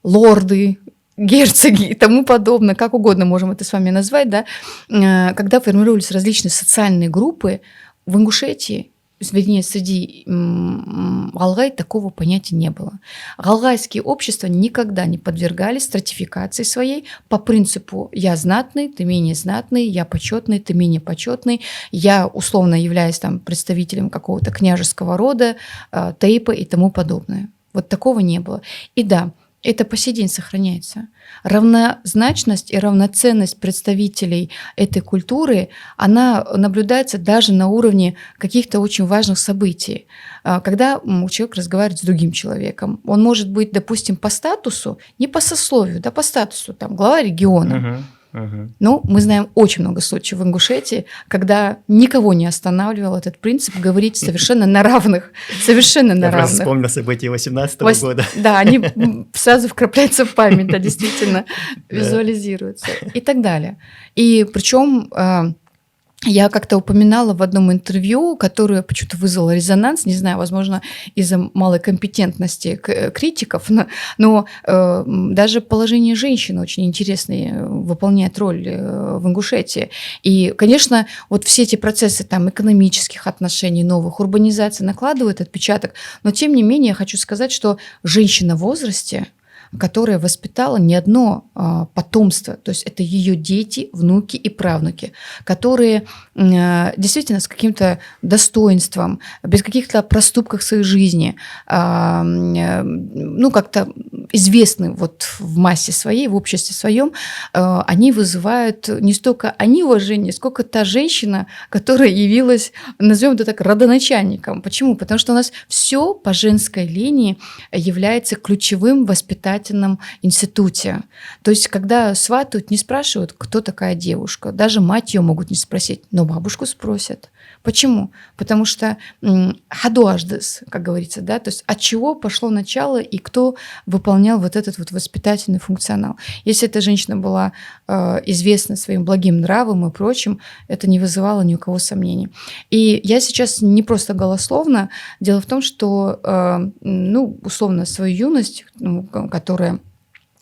лорды, герцоги и тому подобное, как угодно можем это с вами назвать, да, когда формировались различные социальные группы, в Ингушетии, вернее, среди алгай такого понятия не было. Алгайские общества никогда не подвергались стратификации своей по принципу «я знатный, ты менее знатный, я почетный, ты менее почетный, я условно являюсь там представителем какого-то княжеского рода, тейпа и тому подобное». Вот такого не было. И да, это по сей день сохраняется. Равнозначность и равноценность представителей этой культуры, она наблюдается даже на уровне каких-то очень важных событий. Когда человек разговаривает с другим человеком, он может быть, допустим, по статусу, не по сословию, да, по статусу, там, глава региона. Но мы знаем очень много случаев в Ингушетии, когда никого не останавливал этот принцип говорить совершенно на равных. Совершенно на Я просто равных. вспомнил события 18-го года. Да, они сразу вкрапляются в память, да, действительно, визуализируются и так далее. И причем я как-то упоминала в одном интервью, которое почему-то вызвало резонанс, не знаю, возможно, из-за малой компетентности критиков, но даже положение женщины очень интересное выполняет роль в Ингушетии. И, конечно, вот все эти процессы там, экономических отношений, новых, урбанизации накладывают отпечаток, но тем не менее я хочу сказать, что женщина в возрасте, которая воспитала не одно потомство, то есть это ее дети, внуки и правнуки, которые действительно с каким-то достоинством, без каких-то проступков в своей жизни, ну как-то известны вот в массе своей, в обществе своем, они вызывают не столько они уважение, сколько та женщина, которая явилась, назовем это так, родоначальником. Почему? Потому что у нас все по женской линии является ключевым воспитательным институте. То есть, когда сватают, не спрашивают, кто такая девушка. Даже мать ее могут не спросить, но бабушку спросят. Почему? Потому что хадуаждес, как говорится, да, то есть от чего пошло начало и кто выполнял вот этот вот воспитательный функционал. Если эта женщина была известна своим благим нравом и прочим, это не вызывало ни у кого сомнений. И я сейчас не просто голословно. Дело в том, что, ну, условно, свою юность, которая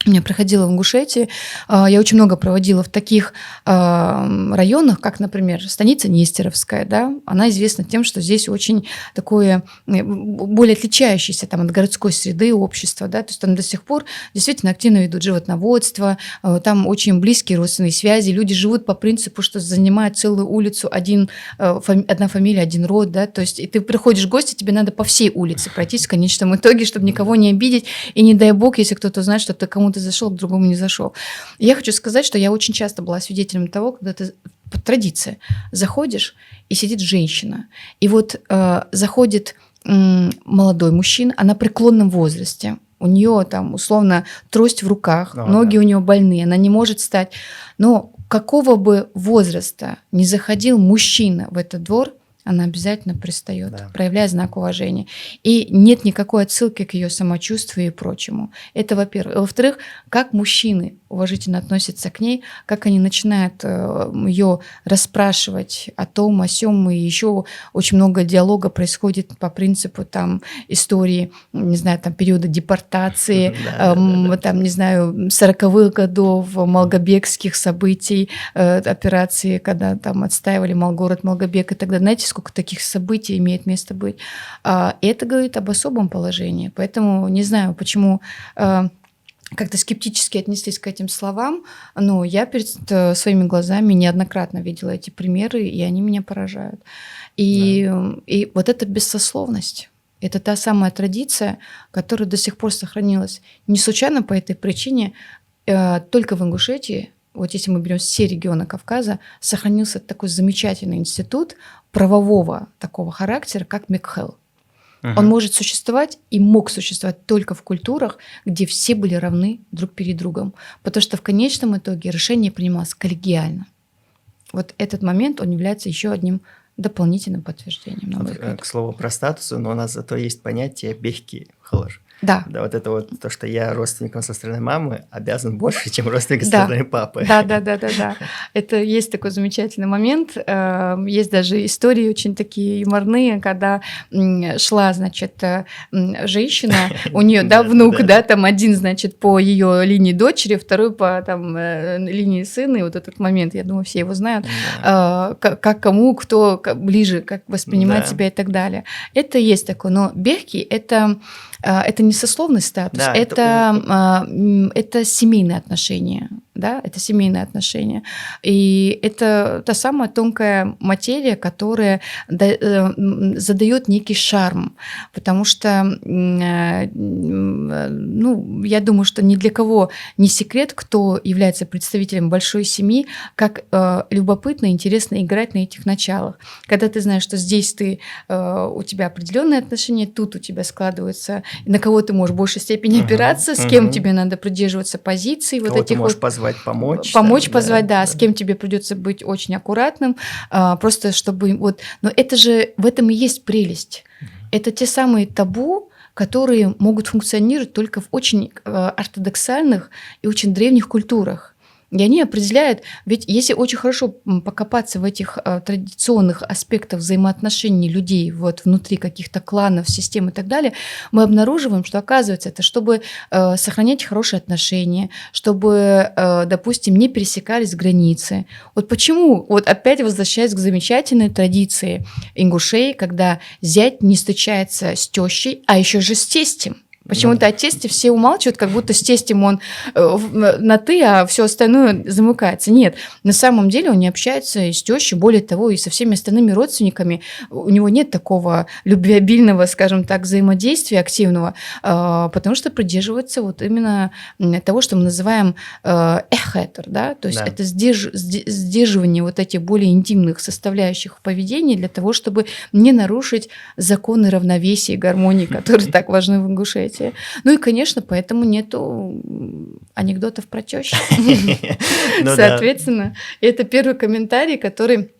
у меня проходила в Ингушетии, я очень много проводила в таких районах, как, например, станица Нестеровская, да, она известна тем, что здесь очень такое, более отличающееся там, от городской среды общества, да, то есть там до сих пор действительно активно ведут животноводство, там очень близкие родственные связи, люди живут по принципу, что занимают целую улицу одна фамилия, один род, да, то есть и ты приходишь в гости, тебе надо по всей улице пройтись в конечном итоге, чтобы никого не обидеть, и не дай бог, если кто-то знает, что ты кому-то зашел, к другому не зашел. Я хочу сказать, что я очень часто была свидетелем того, когда ты по традиции заходишь, и сидит женщина. И вот заходит молодой мужчина, она в преклонном возрасте. У нее там условно трость в руках, ноги у нее больные, она не может встать. Но какого бы возраста ни заходил мужчина в этот двор, она обязательно пристает, Да. проявляя знак уважения. И нет никакой отсылки к ее самочувствию и прочему. Это во-первых. Во-вторых, как мужчины уважительно относятся к ней, как они начинают ее расспрашивать о том, о сём, и еще очень много диалога происходит по принципу там истории, не знаю, там периода депортации, там, не знаю, 40-х годов, малгобекских событий, операции, когда там отстаивали Малгород, Малгобек и так далее. Знаете, сколько таких событий имеет место быть? И это говорит об особом положении. Поэтому не знаю, почему как-то скептически отнеслись к этим словам, но я перед своими глазами неоднократно видела эти примеры, и они меня поражают. И вот эта бессословность, это та самая традиция, которая до сих пор сохранилась. Не случайно по этой причине только в Ингушетии, вот если мы берем все регионы Кавказа, сохранился такой замечательный институт правового такого характера, как Мекхел. Он может существовать и мог существовать только в культурах, где все были равны друг перед другом. Потому что в конечном итоге решение принималось коллегиально. Вот этот момент, он является еще одним дополнительным подтверждением, на мой взгляд. К слову про статусы, но у нас зато есть понятие бехки халаш. Да. Да, вот это вот то, что я родственником со стороны мамы обязан больше, чем родственник со стороны папы. Да. Это есть такой замечательный момент. Есть даже истории очень такие юморные, когда шла, значит, женщина, у нее, внук, там один, значит, по ее линии дочери, второй по там линии сына, и вот этот момент, я думаю, все его знают, как кому, кто ближе, как воспринимать себя и так далее. Это есть такое, но бехки это не сословный статус, это семейные отношения. Да, это семейные отношения. И это та самая тонкая материя, которая задает некий шарм. Потому что, я думаю, что ни для кого не секрет, кто является представителем большой семьи, как любопытно и интересно играть на этих началах. Когда ты знаешь, что здесь у тебя определенные отношения, тут у тебя складываются, на кого ты можешь в большей степени опираться, с кем тебе надо придерживаться позиций. Вот этих можешь позвать помочь. Позвать, с кем тебе придется быть очень аккуратным, просто чтобы Но это же в этом и есть прелесть. Это те самые табу, которые могут функционировать только в очень ортодоксальных и очень древних культурах. И они определяют, ведь если очень хорошо покопаться в этих традиционных аспектах взаимоотношений людей вот внутри каких-то кланов, систем и так далее, мы обнаруживаем, что оказывается, это чтобы сохранять хорошие отношения, чтобы, допустим, не пересекались границы. Вот почему, вот опять возвращаясь к замечательной традиции ингушей, когда зять не встречается с тещей, а еще же с тестем. Почему-то о тесте все умалчивают, как будто с тестем он на «ты», а все остальное замыкается. Нет, на самом деле он не общается и с тещей, более того, и со всеми остальными родственниками. У него нет такого любвеобильного, скажем так, взаимодействия активного, потому что придерживается вот именно того, что мы называем эхетер, да, то есть это сдерживание вот этих более интимных составляющих в поведении для того, чтобы не нарушить законы равновесия и гармонии, которые так важны в Ингушетии. Ну и, конечно, поэтому нету анекдотов про тещу. Соответственно, это первый комментарий, который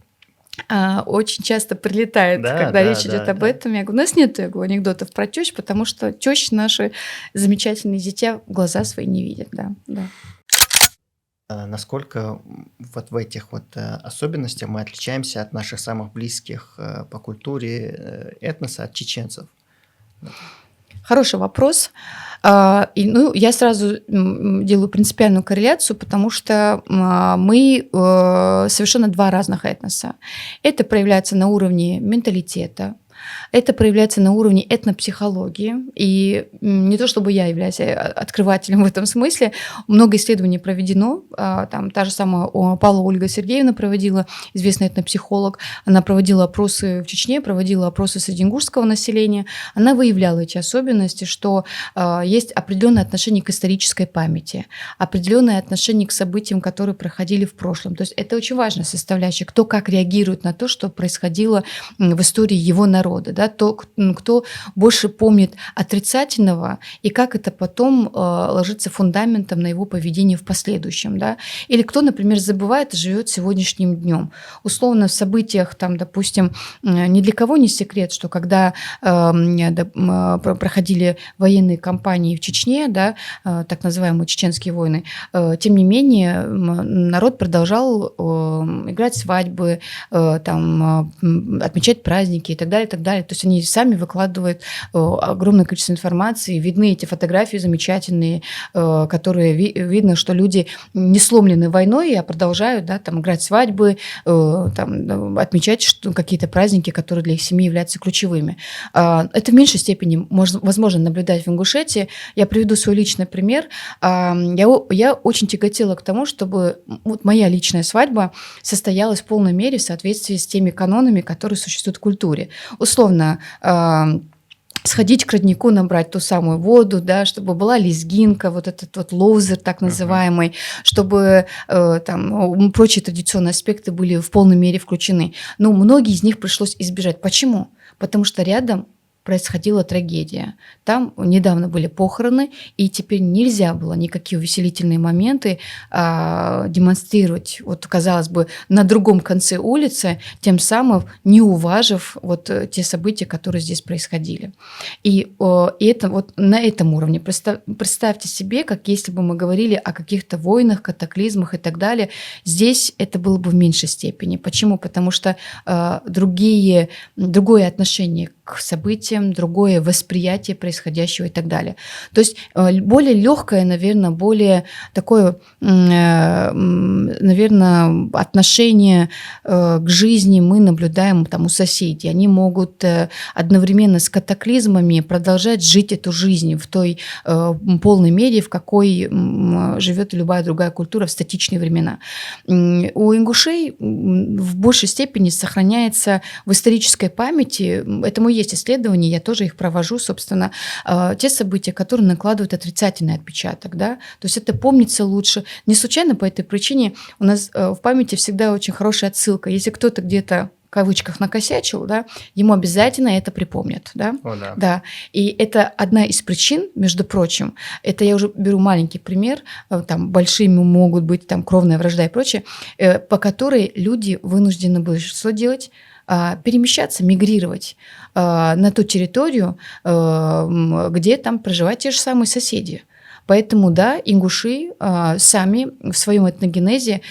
очень часто прилетает, когда речь идет об этом. Я говорю, у нас нет анекдотов про тещу, потому что тещи наши замечательные дитя глаза свои не видят. Да. Насколько вот в этих вот особенностях мы отличаемся от наших самых близких по культуре этноса, от чеченцев? Хороший вопрос. Я сразу делаю принципиальную корреляцию, потому что мы совершенно два разных этноса. Это проявляется на уровне менталитета, это проявляется на уровне этнопсихологии. И не то чтобы я являюсь открывателем в этом смысле, много исследований проведено. Там та же самая Павлова Ольга Сергеевна проводила, известный этнопсихолог. Она проводила опросы в Чечне, проводила опросы среди ингушского населения. Она выявляла эти особенности, что есть определенное отношение к исторической памяти, определенное отношение к событиям, которые проходили в прошлом. То есть это очень важная составляющая, кто как реагирует на то, что происходило в истории его народа. народа, да, кто больше помнит отрицательного и как это потом ложится фундаментом на его поведение в последующем, да, или кто, например, забывает и живет сегодняшним днем. Условно в событиях, там, допустим, ни для кого не секрет, что когда проходили военные кампании в Чечне, да, так называемые чеченские войны, тем не менее народ продолжал играть свадьбы, там, отмечать праздники и так далее, и так далее. То есть они сами выкладывают огромное количество информации, видны эти фотографии замечательные, которые видно, что люди не сломлены войной, а продолжают, да, там, играть свадьбы, там, отмечать какие-то праздники, которые для их семьи являются ключевыми. Это в меньшей степени возможно наблюдать в Ингушетии. Я приведу свой личный пример. Я очень тяготела к тому, чтобы вот моя личная свадьба состоялась в полной мере в соответствии с теми канонами, которые существуют в культуре. Условно, сходить к роднику, набрать ту самую воду, да, чтобы была лезгинка, вот этот вот лоузер так называемый, чтобы там прочие традиционные аспекты были в полной мере включены. Но многие из них пришлось избежать. Почему? Потому что рядом происходила трагедия. Там недавно были похороны, и теперь нельзя было никакие увеселительные моменты демонстрировать, вот, казалось бы, на другом конце улицы, тем самым не уважив вот те события, которые здесь происходили. И это вот на этом уровне. Представьте себе, как если бы мы говорили о каких-то войнах, катаклизмах и так далее. Здесь это было бы в меньшей степени. Почему? Потому что другое отношение к событиям, другое восприятие происходящего и так далее. То есть более легкое, наверное, более такое, наверное, отношение к жизни мы наблюдаем там у соседей. Они могут одновременно с катаклизмами продолжать жить эту жизнь в той полной мере, в какой живет любая другая культура в статичные времена. У ингушей в большей степени сохраняется в исторической памяти, этому есть исследования, я тоже их провожу, собственно, те события, которые накладывают отрицательный отпечаток, да, то есть это помнится лучше. Не случайно по этой причине у нас в памяти всегда очень хорошая отсылка. Если кто-то где-то в кавычках накосячил, да, ему обязательно это припомнят, да? О, да. Да. И это одна из причин, между прочим, это я уже беру маленький пример, там большими могут быть там кровная вражда и прочее, по которой люди вынуждены были что делать? Перемещаться, мигрировать на ту территорию, где там проживают те же самые соседи. Поэтому, да, ингуши сами в своем этногенезе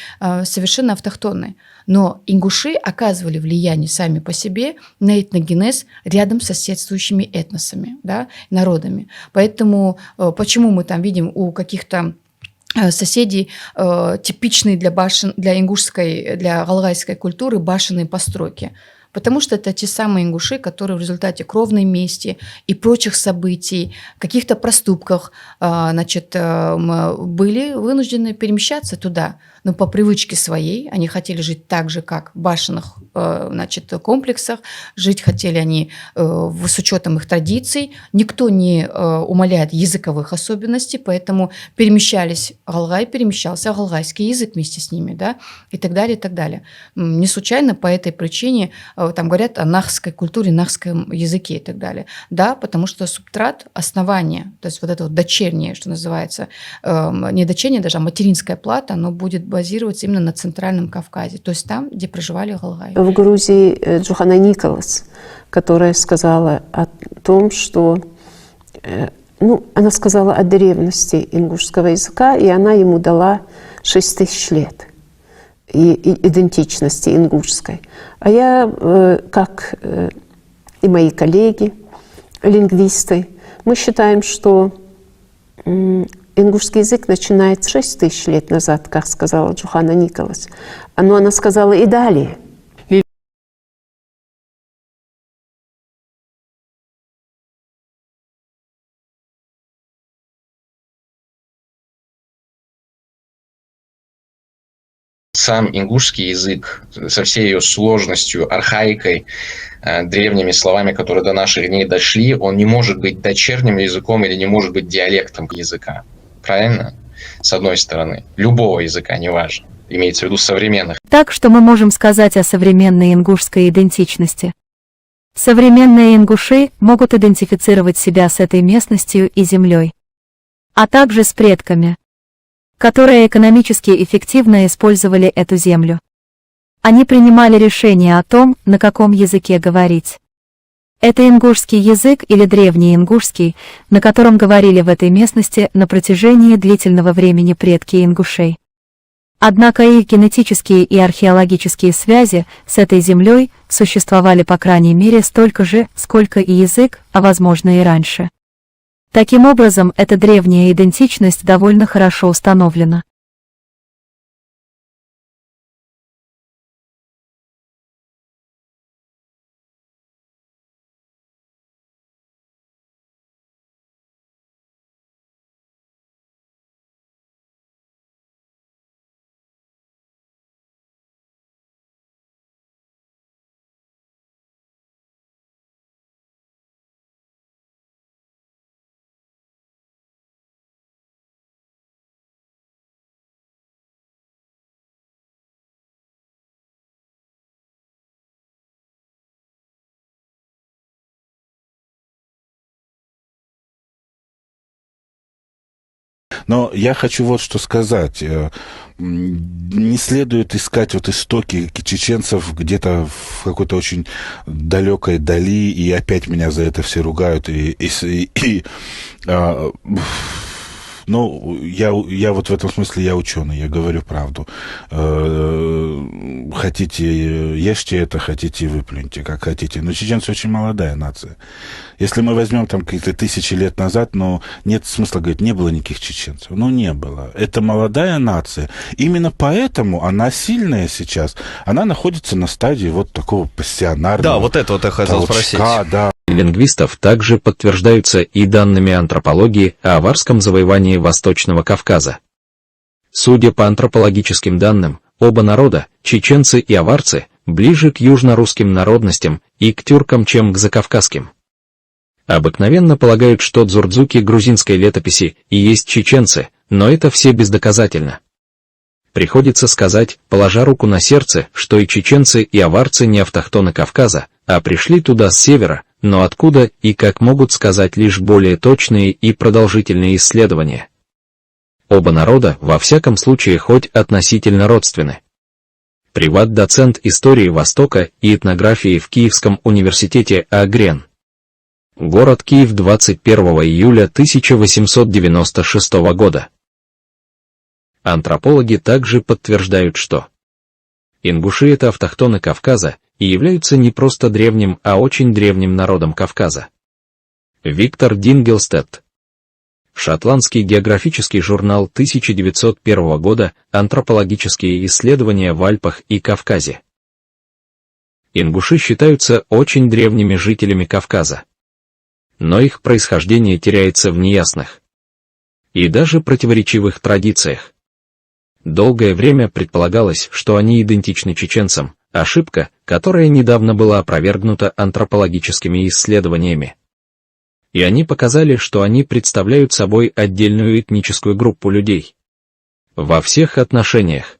совершенно автохтонны. Но ингуши оказывали влияние сами по себе на этногенез рядом с соседствующими этносами, да, народами. Поэтому почему мы там видим у каких-то соседей типичные для ингушской, для галгайской культуры башенные постройки? Потому что это те самые ингуши, которые в результате кровной мести и прочих событий, каких-то проступках, значит, были вынуждены перемещаться туда. Но по привычке своей они хотели жить так же, как в башенных, значит, комплексах. Жить хотели они с учетом их традиций. Никто не умаляет языковых особенностей, поэтому перемещался галгайский язык вместе с ними, да, и так далее, и так далее. Не случайно по этой причине там говорят о нахской культуре, нахском языке и так далее. Да, потому что субстрат, основание, то есть вот это вот дочернее, что называется, не дочернее даже, а материнская плата, оно будет базироваться именно на Центральном Кавказе, то есть там, где проживали галгаи. В Грузии Джохана Николас, которая сказала о том, что она сказала о древности ингушского языка, и она ему дала 6000 лет и идентичности ингушской. А я, как и мои коллеги, лингвисты, мы считаем, что ингушский язык начинается 6000 лет назад, как сказала Джохана Николас. Но она сказала и далее. Сам ингушский язык со всей ее сложностью, архаикой, древними словами, которые до наших дней дошли, он не может быть дочерним языком или не может быть диалектом языка. Правильно? С одной стороны. Любого языка, неважно. Имеется в виду современных. Так что мы можем сказать о современной ингушской идентичности. Современные ингуши могут идентифицировать себя с этой местностью и землей, а также с предками, которые экономически эффективно использовали эту землю. Они принимали решение о том, на каком языке говорить. Это ингушский язык или древний ингушский, на котором говорили в этой местности на протяжении длительного времени предки ингушей. Однако их генетические и археологические связи с этой землей существовали по крайней мере столько же, сколько и язык, а возможно и раньше. Таким образом, эта древняя идентичность довольно хорошо установлена. Но я хочу вот что сказать. Не следует искать вот истоки чеченцев где-то в какой-то очень далекой дали, и опять меня за это все ругают. Ну, я вот в этом смысле я ученый, я говорю правду. Хотите, ешьте это, хотите, выплюньте, как хотите. Но чеченцы очень молодая нация. Если мы возьмем там какие-то тысячи лет назад, ну, нет смысла говорить, не было никаких чеченцев. Ну, не было. Это молодая нация. Именно поэтому она сильная сейчас. Она находится на стадии вот такого пассионарного Да, вот это вот я хотел спросить. Да. Лингвистов также подтверждаются и данными антропологии о аварском завоевании Восточного Кавказа. Судя по антропологическим данным, оба народа, чеченцы и аварцы, ближе к южно-русским народностям и к тюркам, чем к закавказским. Обыкновенно полагают, что дзурдзуки грузинской летописи и есть чеченцы, но это все бездоказательно. Приходится сказать, положа руку на сердце, что и чеченцы, и аварцы не автохтоны Кавказа, а пришли туда с севера, но откуда и как могут сказать лишь более точные и продолжительные исследования. Оба народа, во всяком случае, хоть относительно родственны. Приват-доцент истории Востока и этнографии в Киевском университете Агрен. Город Киев, 21 июля 1896 года. Антропологи также подтверждают, что ингуши — это автохтоны Кавказа и являются не просто древним, а очень древним народом Кавказа. Виктор Дингелстедт. Шотландский географический журнал 1901 года «Антропологические исследования в Альпах и Кавказе». Ингуши считаются очень древними жителями Кавказа. Но их происхождение теряется в неясных и даже противоречивых традициях. Долгое время предполагалось, что они идентичны чеченцам, ошибка, которая недавно была опровергнута антропологическими исследованиями. И они показали, что они представляют собой отдельную этническую группу людей. Во всех отношениях.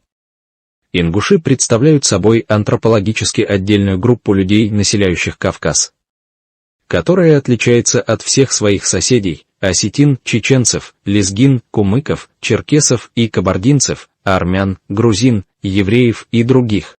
Ингуши представляют собой антропологически отдельную группу людей, населяющих Кавказ, которая отличается от всех своих соседей, осетин, чеченцев, лезгин, кумыков, черкесов и кабардинцев, армян, грузин, евреев и других.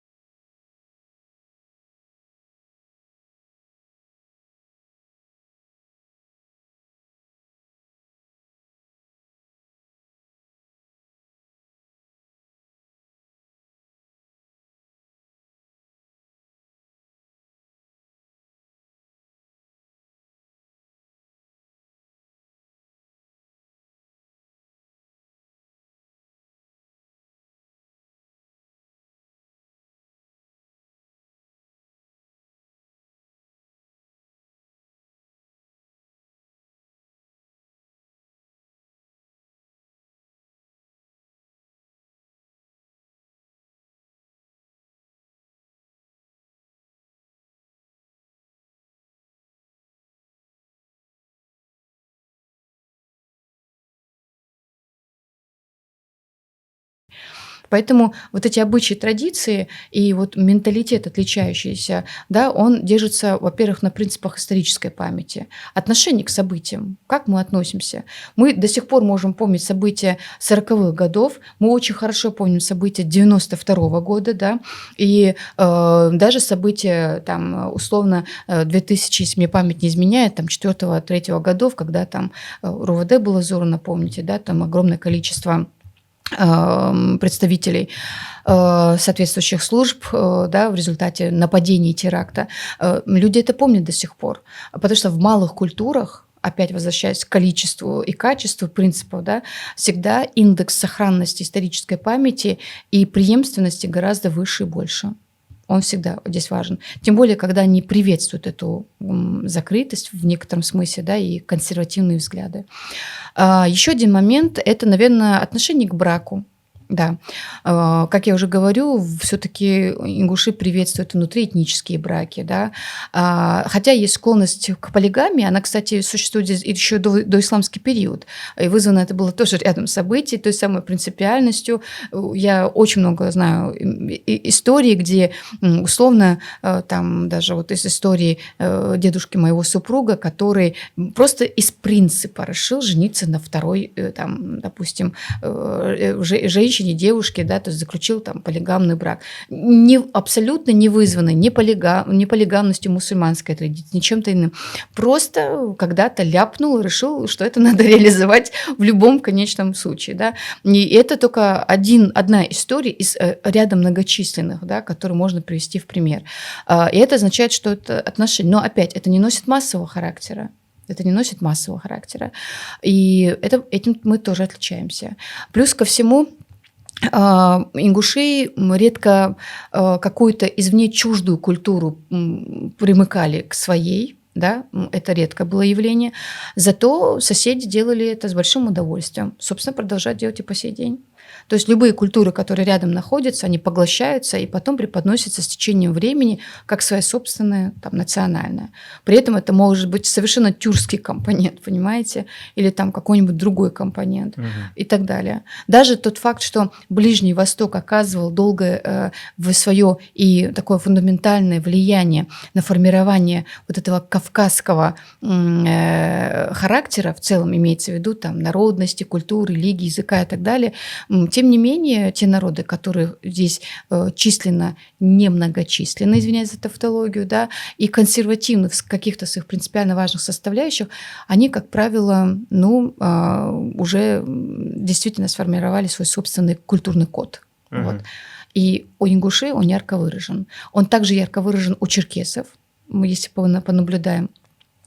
Поэтому вот эти обычаи, традиции и вот менталитет отличающийся, да, он держится, во-первых, на принципах исторической памяти, отношение к событиям, как мы относимся. Мы до сих пор можем помнить события 40-х годов, мы очень хорошо помним события 92-го года, да, и даже события, там, условно, 2000, если мне память не изменяет, там, 4-3 годов, когда там РУВД было взорвано, помните, да, там огромное количество представителей соответствующих служб, да, в результате нападений и теракта. Люди это помнят до сих пор, потому что в малых культурах, опять возвращаясь к количеству и качеству принципов, да, всегда индекс сохранности исторической памяти и преемственности гораздо выше и больше. Он всегда здесь важен. Тем более, когда они приветствуют эту закрытость в некотором смысле, да, и консервативные взгляды. Еще один момент – это, наверное, отношение к браку. Да, как я уже говорю, все-таки ингуши приветствуют внутриэтнические браки, да, хотя есть склонность к полигамии, она, кстати, существует здесь еще до исламский период, и вызвано это было тоже рядом событий, той самой принципиальностью. Я очень много знаю историй, где условно, там даже вот из истории дедушки моего супруга, который просто из принципа решил жениться на второй, там, допустим, женщине, девушке, да, то есть заключил там полигамный брак. Абсолютно не вызванный ни полигамностью мусульманской традиции, ни чем-то иным. Просто когда-то ляпнул и решил, что это надо реализовать в любом конечном случае. Да. И это только одна история из ряда многочисленных, да, которые можно привести в пример. И это означает, что это отношения. Но опять, это не носит массового характера. Это не носит массового характера. И этим мы тоже отличаемся. Плюс ко всему, ингуши редко какую-то извне чуждую культуру примыкали к своей, да, это редко было явление, зато соседи делали это с большим удовольствием, собственно, продолжают делать и по сей день. То есть любые культуры, которые рядом находятся, они поглощаются и потом преподносятся с течением времени как своя собственная, там, национальная. При этом это может быть совершенно тюркский компонент, понимаете, или там какой-нибудь другой компонент и так далее. Даже тот факт, что Ближний Восток оказывал долгое свое и такое фундаментальное влияние на формирование вот этого кавказского характера, в целом имеется в виду там народности, культуры, религии, языка и так далее. Тем не менее, те народы, которые здесь численно немногочисленны, извиняюсь за тавтологию, да, и консервативны в каких-то своих принципиально важных составляющих, они, как правило, уже действительно сформировали свой собственный культурный код. Вот. И у ингушей он ярко выражен. Он также ярко выражен у черкесов, если понаблюдаем.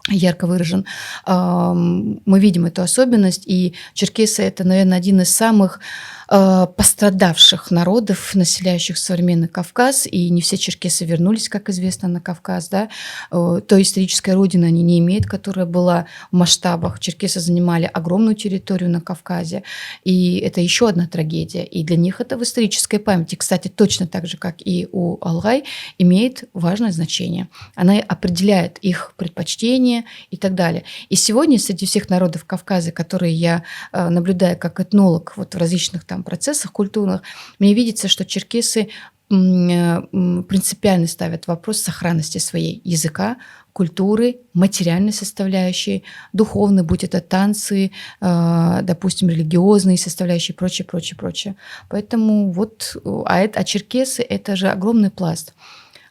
Ярко выражен. Мы видим эту особенность, и черкесы – это, наверное, один из самых пострадавших народов, населяющих современный Кавказ, и не все черкесы вернулись, как известно, на Кавказ, да. Той исторической родины они не имеют, которая была в масштабах. Черкесы занимали огромную территорию на Кавказе, и это еще одна трагедия. И для них это в исторической памяти, кстати, точно так же, как и у Алгай, имеет важное значение. Она определяет их предпочтения и так далее. И сегодня среди всех народов Кавказа, которые я наблюдаю как этнолог вот в различных там процессах культурных, мне видится, что черкесы принципиально ставят вопрос сохранности своей языка, культуры, материальной составляющей, духовной, будь это танцы, допустим, религиозные составляющие, прочее, прочее, прочее. Поэтому вот, а черкесы – это же огромный пласт.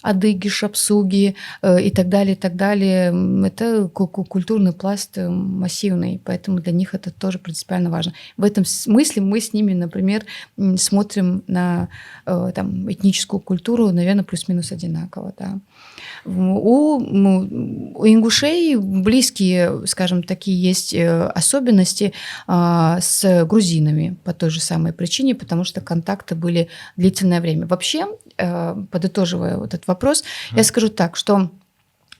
Адыги, шапсуги и так далее, это культурный пласт массивный, поэтому для них это тоже принципиально важно. В этом смысле мы с ними, например, смотрим на там, этническую культуру, наверное, плюс-минус одинаково. Да. У ингушей близкие, скажем, такие есть особенности с грузинами по той же самой причине, потому что контакты были длительное время. Вообще, подытоживая вот этот вопрос, я скажу так, что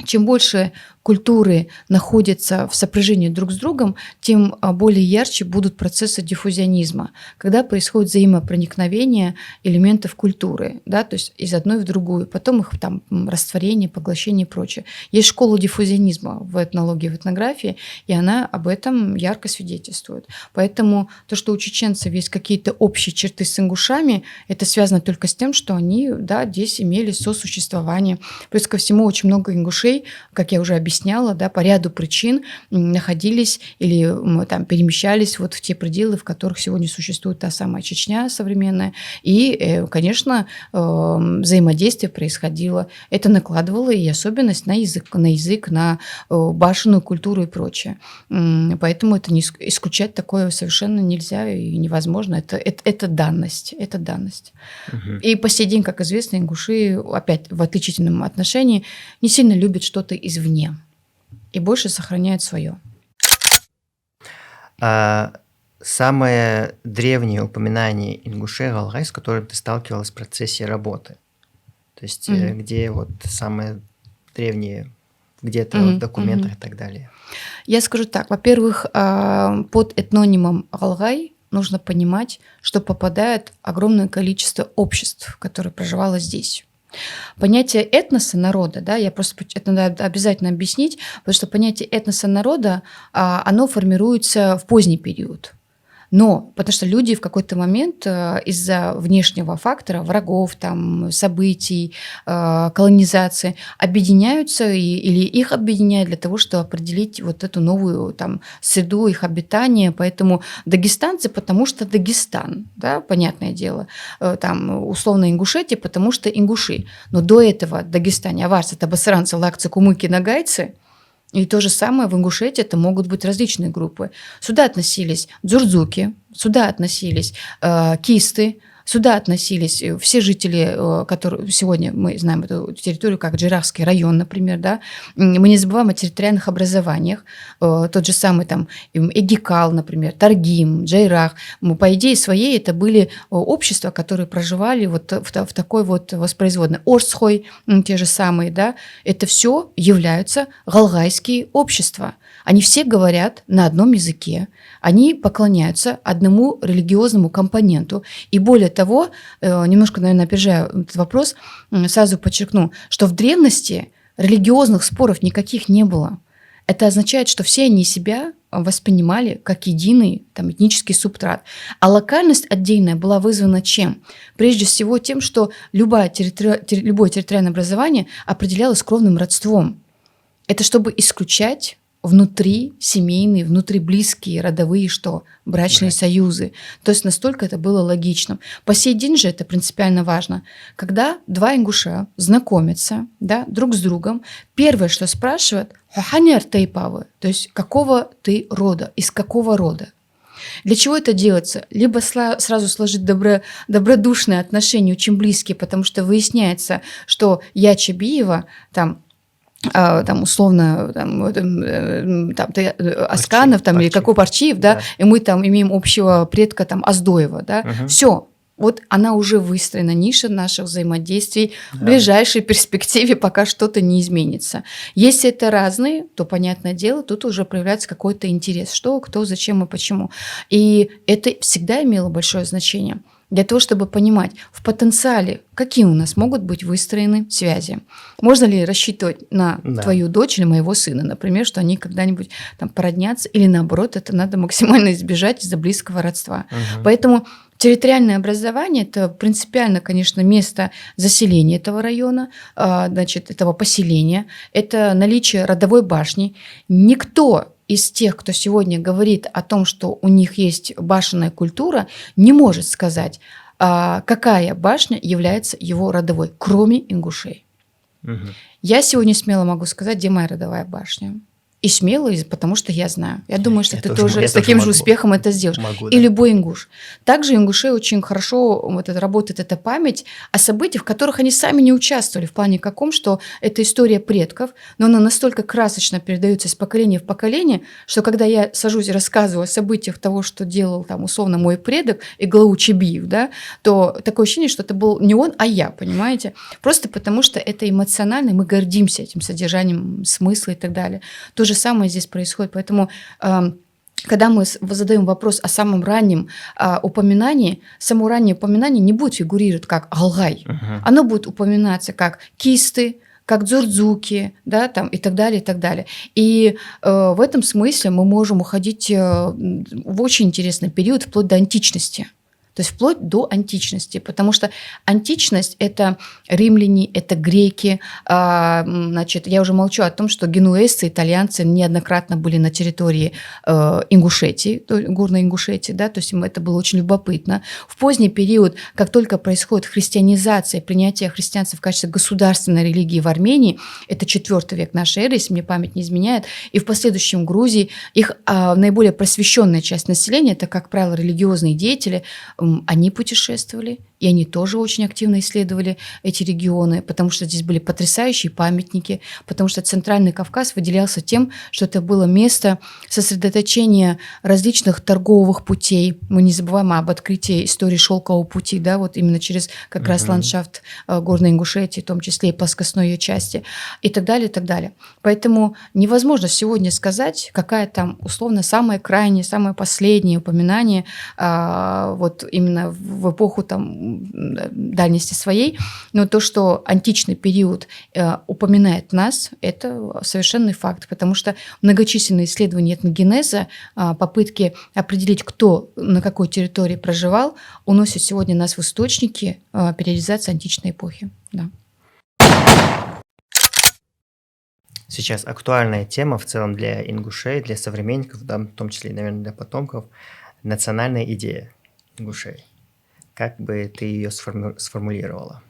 чем больше культуры находятся в сопряжении друг с другом, тем более ярче будут процессы диффузионизма, когда происходит взаимопроникновение элементов культуры, да, то есть из одной в другую, потом их там растворение, поглощение и прочее. Есть школа диффузионизма в этнологии, в этнографии, и она об этом ярко свидетельствует. Поэтому то, что у чеченцев есть какие-то общие черты с ингушами, это связано только с тем, что они, да, здесь имели сосуществование. Плюс ко всему очень много ингушей, как я уже объясняла, да, по ряду причин находились или там перемещались вот в те пределы, в которых сегодня существует та самая Чечня современная. И, конечно, взаимодействие происходило. Это накладывало и особенность на язык, на башенную культуру и прочее. Поэтому это не исключать такое совершенно нельзя и невозможно. Это данность. Это данность. И по сей день, как известно, ингуши, опять в отличительном отношении, не сильно любят что-то извне и больше сохраняют свое. Самое древнее упоминание ингушей галгай, с которым ты сталкивалась в процессе работы? То есть где вот самое древнее, где-то в документах и так далее? Я скажу так. Во-первых, под этнонимом галгай нужно понимать, что попадает огромное количество обществ, которые проживало здесь. Понятие этноса народа, да, я просто это надо обязательно объяснить, потому что понятие этноса народа, оно формируется в поздний период. Но потому что люди в какой-то момент из-за внешнего фактора, врагов, там, событий, колонизации, объединяются или их объединяют для того, чтобы определить вот эту новую там, среду их обитания. Поэтому дагестанцы, потому что Дагестан, да, понятное дело, там, условно Ингушетия, потому что ингуши. Но до этого в Дагестане аварцы, табасаранцы, лакцы, кумыки, нагайцы. И то же самое в Ингушетии, это могут быть различные группы. Сюда относились дзурдзуки, сюда относились кисты, сюда относились все жители, которые сегодня мы знаем эту территорию как Джейрахский район, например, да. Мы не забываем о территориальных образованиях. Тот же самый там Эгикал, например, Таргим, Джейрах. По идее своей это были общества, которые проживали вот в такой вот воспроизводной. Орсхой, те же самые, да. Это все являются галгайские общества. Они все говорят на одном языке, они поклоняются одному религиозному компоненту. И более того, немножко, наверное, опережая этот вопрос, сразу подчеркну, что в древности религиозных споров никаких не было. Это означает, что все они себя воспринимали как единый там, этнический субстрат. А локальность отдельная была вызвана чем? Прежде всего тем, что любое территориальное образование определялось кровным родством. Это чтобы исключать внутри семейные, внутри близкие, родовые что? Брачные союзы. То есть настолько это было логичным. По сей день же это принципиально важно. Когда два ингуша знакомятся, да, друг с другом, первое, что спрашивают, то есть какого ты рода, из какого рода. Для чего это делается? Либо сразу сложить добродушные отношения, очень близкие, потому что выясняется, что я Чебиева, там условно, ты Асканов, там, или какой Парчиев, да, и мы там имеем общего предка, там, Аздоева, да, все. Вот она уже выстроена, ниша наших взаимодействий в ближайшей перспективе, пока что-то не изменится. Если это разные, то, понятное дело, тут уже проявляется какой-то интерес, что, кто, зачем и почему. И это всегда имело большое значение. Для того, чтобы понимать в потенциале, какие у нас могут быть выстроены связи. Можно ли рассчитывать на твою дочь или моего сына, например, что они когда-нибудь там породнятся, или наоборот, это надо максимально избежать из-за близкого родства. Поэтому территориальное образование – это принципиально, конечно, место заселения этого района, значит, этого поселения, это наличие родовой башни. Никто из тех, кто сегодня говорит о том, что у них есть башенная культура, не может сказать, какая башня является его родовой, кроме ингушей. Я сегодня смело могу сказать, где моя родовая башня. И смело, потому что я знаю. Я думаю, что Я ты тоже- тоже я с тоже таким же могу. успехом это сделаешь. Могу, И да. любой ингуш. Также ингушей очень хорошо вот это, работает эта память о событиях, в которых они сами не участвовали, в плане каком, что это история предков, но она настолько красочно передается из поколения в поколение, что когда я сажусь и рассказываю о событиях того, что делал там условно мой предок Иглау Чебиев, да, то такое ощущение, что это был не он, а я, понимаете? Просто потому что это эмоционально, и мы гордимся этим содержанием смысла и так далее. То же самое здесь происходит. Поэтому когда мы задаем вопрос о самом раннем упоминании, само раннее упоминание не будет фигурировать как алгай. Оно будет упоминаться как кисты, как дзурдзуки, да, там, и так далее, и так далее. И в этом смысле мы можем уходить в очень интересный период, вплоть до античности. То есть вплоть до античности, потому что античность – это римляне, это греки. Значит, я уже молчу о том, что генуэзцы, итальянцы неоднократно были на территории Ингушетии, горной Ингушетии, да, то есть им это было очень любопытно. В поздний период, как только происходит христианизация, принятие христианства в качестве государственной религии в Армении, это 4 век нашей эры, если мне память не изменяет, и в последующем Грузии, их наиболее просвещенная часть населения, это, как правило, религиозные деятели, они путешествовали, и они тоже очень активно исследовали эти регионы, потому что здесь были потрясающие памятники, потому что Центральный Кавказ выделялся тем, что это было место сосредоточения различных торговых путей. Мы не забываем об открытии истории шелкового пути, да, вот именно через как раз ландшафт Горной Ингушетии, в том числе и плоскостной ее части, и так далее, и так далее. Поэтому невозможно сегодня сказать, какая там условно самое крайнее, самое последнее упоминание вот именно в эпоху там дальности своей, но то, что античный период упоминает нас, это совершенный факт, потому что многочисленные исследования этногенеза, попытки определить, кто на какой территории проживал, уносят сегодня нас в источники периодизации античной эпохи. Да. Сейчас актуальная тема в целом для ингушей, для современников, да, в том числе, наверное, для потомков, национальная идея ингушей. Как бы ты ее сформулировала?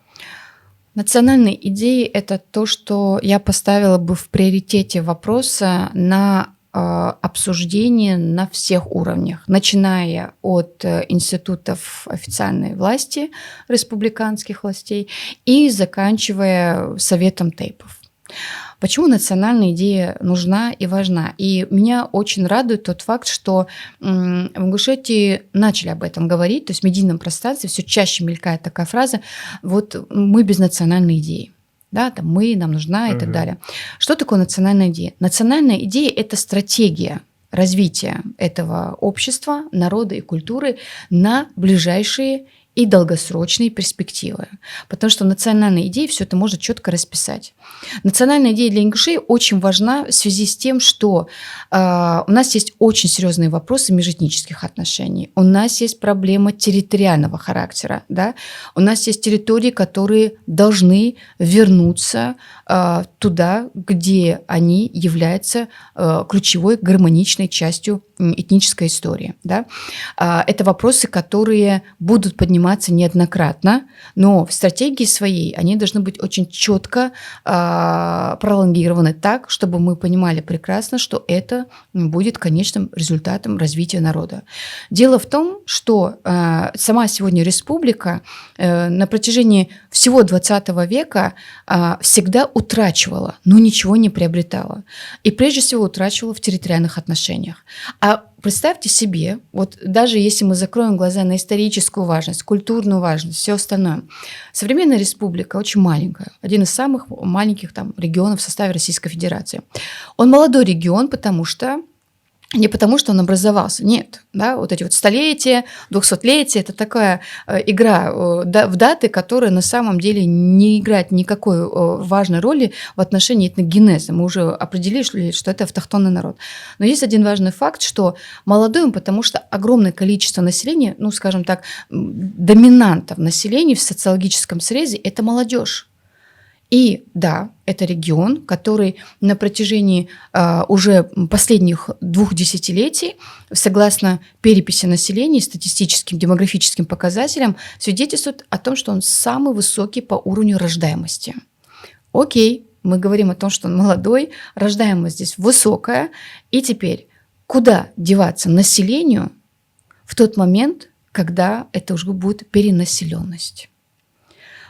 Национальные идеи – это то, что я поставила бы в приоритете вопроса на обсуждение на всех уровнях, начиная от институтов официальной власти, республиканских властей, и заканчивая Советом тейпов. Почему национальная идея нужна и важна? И меня очень радует тот факт, что в Ингушетии начали об этом говорить, то есть в медийном пространстве все чаще мелькает такая фраза «вот мы без национальной идеи». Да, там мы, нам нужна и так далее. Что такое национальная идея? Национальная идея – это стратегия развития этого общества, народа и культуры на ближайшие и долгосрочные перспективы. Потому что национальная идея все это можно четко расписать. Национальная идея для ингушей очень важна в связи с тем, что у нас есть очень серьезные вопросы межэтнических отношений. У нас есть проблема территориального характера. Да? У нас есть территории, которые должны вернуться туда, где они являются ключевой гармоничной частью этнической истории. Да? Это вопросы, которые будут подниматься неоднократно, но в стратегии своей они должны быть очень четко пролонгированы так, чтобы мы понимали прекрасно, что это будет конечным результатом развития народа. Дело в том, что сама сегодня республика на протяжении всего 20 века всегда утрачивала, но ничего не приобретала. И прежде всего утрачивала в территориальных отношениях. А представьте себе, вот даже если мы закроем глаза на историческую важность, культурную важность, все остальное, современная республика очень маленькая, один из самых маленьких там регионов в составе Российской Федерации. Он молодой регион, не потому, что он образовался, нет. Да, вот эти вот столетия, 200-летия – это такая игра в даты, которая на самом деле не играет никакой важной роли в отношении этногенеза. Мы уже определили, что это автохтонный народ. Но есть один важный факт, что молодой он, потому что огромное количество населения, ну, скажем так, доминантов населения в социологическом срезе – это молодежь. И да, это регион, который на протяжении уже последних 2 десятилетий, согласно переписи населения, статистическим, демографическим показателям, свидетельствует о том, что он самый высокий по уровню рождаемости. Окей, мы говорим о том, что он молодой, рождаемость здесь высокая, и теперь куда деваться населению в тот момент, когда это уже будет перенаселенность?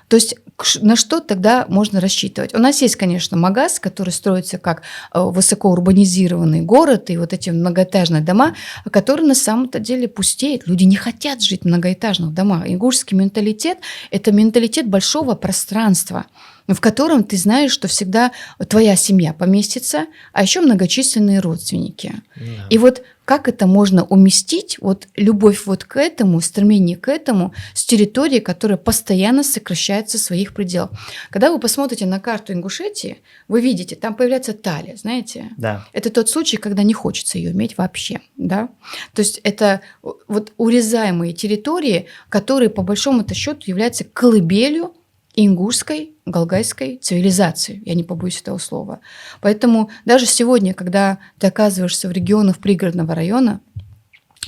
То есть на что тогда можно рассчитывать? У нас есть, конечно, Магаз, который строится как высокоурбанизированный город, и вот эти многоэтажные дома, которые на самом-то деле пустеют. Люди не хотят жить в многоэтажных домах. Ингушский менталитет – это менталитет большого пространства, в котором ты знаешь, что всегда твоя семья поместится, а еще многочисленные родственники. Да. И вот как это можно уместить, вот любовь вот к этому, стремление к этому, с территории, которая постоянно сокращается в своих пределах. Когда вы посмотрите на карту Ингушетии, вы видите, там появляется талия, знаете? Да. Это тот случай, когда не хочется ее иметь вообще, да? То есть это вот урезаемые территории, которые по большому-то счету являются колыбелью ингушской, галгайской цивилизации, я не побоюсь этого слова. Поэтому даже сегодня, когда ты оказываешься в регионах пригородного района,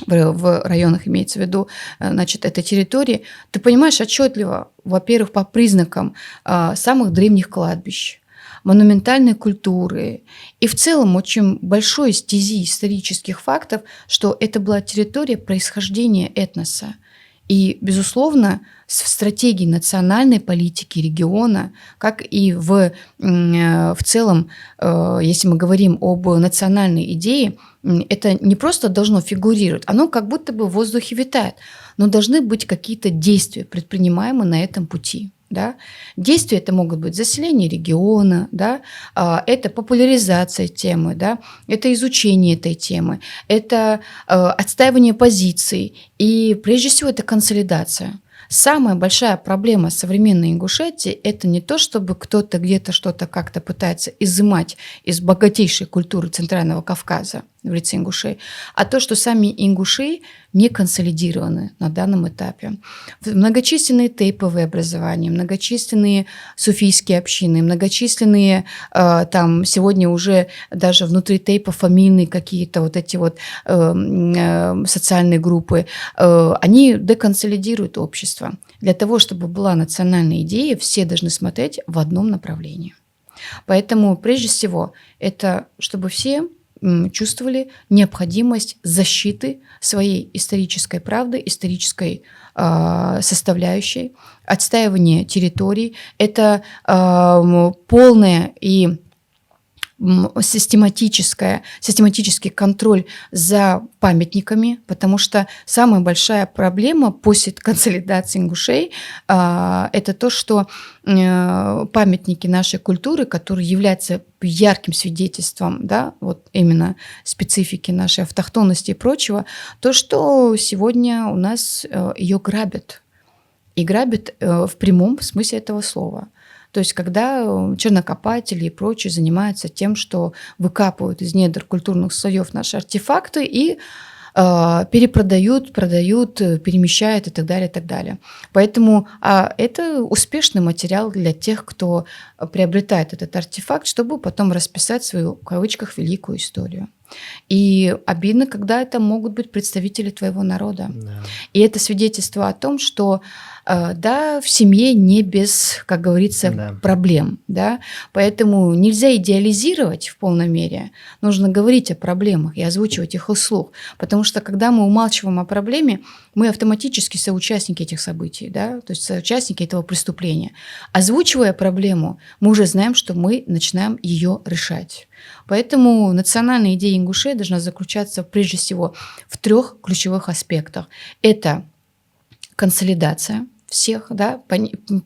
в районах имеется в виду, значит, этой территории, ты понимаешь отчетливо, во-первых, по признакам самых древних кладбищ, монументальной культуры и в целом очень большой стези исторических фактов, что это была территория происхождения этноса. И, безусловно, в стратегии национальной политики региона, как и в целом, если мы говорим об национальной идее, это не просто должно фигурировать, оно как будто бы в воздухе витает, но должны быть какие-то действия, предпринимаемые на этом пути. Да? Действия это могут быть заселение региона, да? Это популяризация темы, да? Это изучение этой темы, это отстаивание позиций и прежде всего это консолидация. Самая большая проблема современной Ингушетии – это не то, чтобы кто-то где-то что-то как-то пытается изымать из богатейшей культуры Центрального Кавказа в лице ингушей, а то, что сами ингуши не консолидированы на данном этапе. Многочисленные тейповые образования, многочисленные суфийские общины, многочисленные там сегодня уже даже внутри тейпа фамильные какие-то вот эти вот социальные группы, они деконсолидируют общество. Для того, чтобы была национальная идея, все должны смотреть в одном направлении. Поэтому прежде всего это чтобы все чувствовали необходимость защиты своей исторической правды, исторической составляющей, отстаивания территорий. Это полное и систематический контроль за памятниками, потому что самая большая проблема после консолидации ингушей это то, что памятники нашей культуры, которые являются ярким свидетельством, да, вот именно специфики нашей автохтонности и прочего, то, что сегодня у нас ее грабят. И грабят в прямом смысле этого слова. То есть когда чернокопатели и прочие занимаются тем, что выкапывают из недр культурных слоев наши артефакты и перепродают, продают, перемещают и так далее, и так далее. Поэтому это успешный материал для тех, кто приобретает этот артефакт, чтобы потом расписать свою, в кавычках, великую историю. И обидно, когда это могут быть представители твоего народа. Да. И это свидетельство о том, что да, в семье не без, как говорится, проблем. Да? Поэтому нельзя идеализировать в полной мере. Нужно говорить о проблемах и озвучивать их вслух. Потому что когда мы умалчиваем о проблеме, мы автоматически соучастники этих событий, да? То есть соучастники этого преступления. Озвучивая проблему, мы уже знаем, что мы начинаем ее решать. Поэтому национальная идея ингушей должна заключаться прежде всего в 3 ключевых аспектах. Это консолидация всех, да,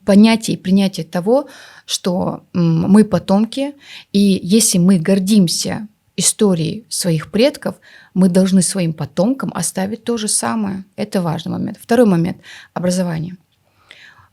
понятие и принятие того, что мы потомки, и если мы гордимся историей своих предков, мы должны своим потомкам оставить то же самое. Это важный момент. Второй момент – образование.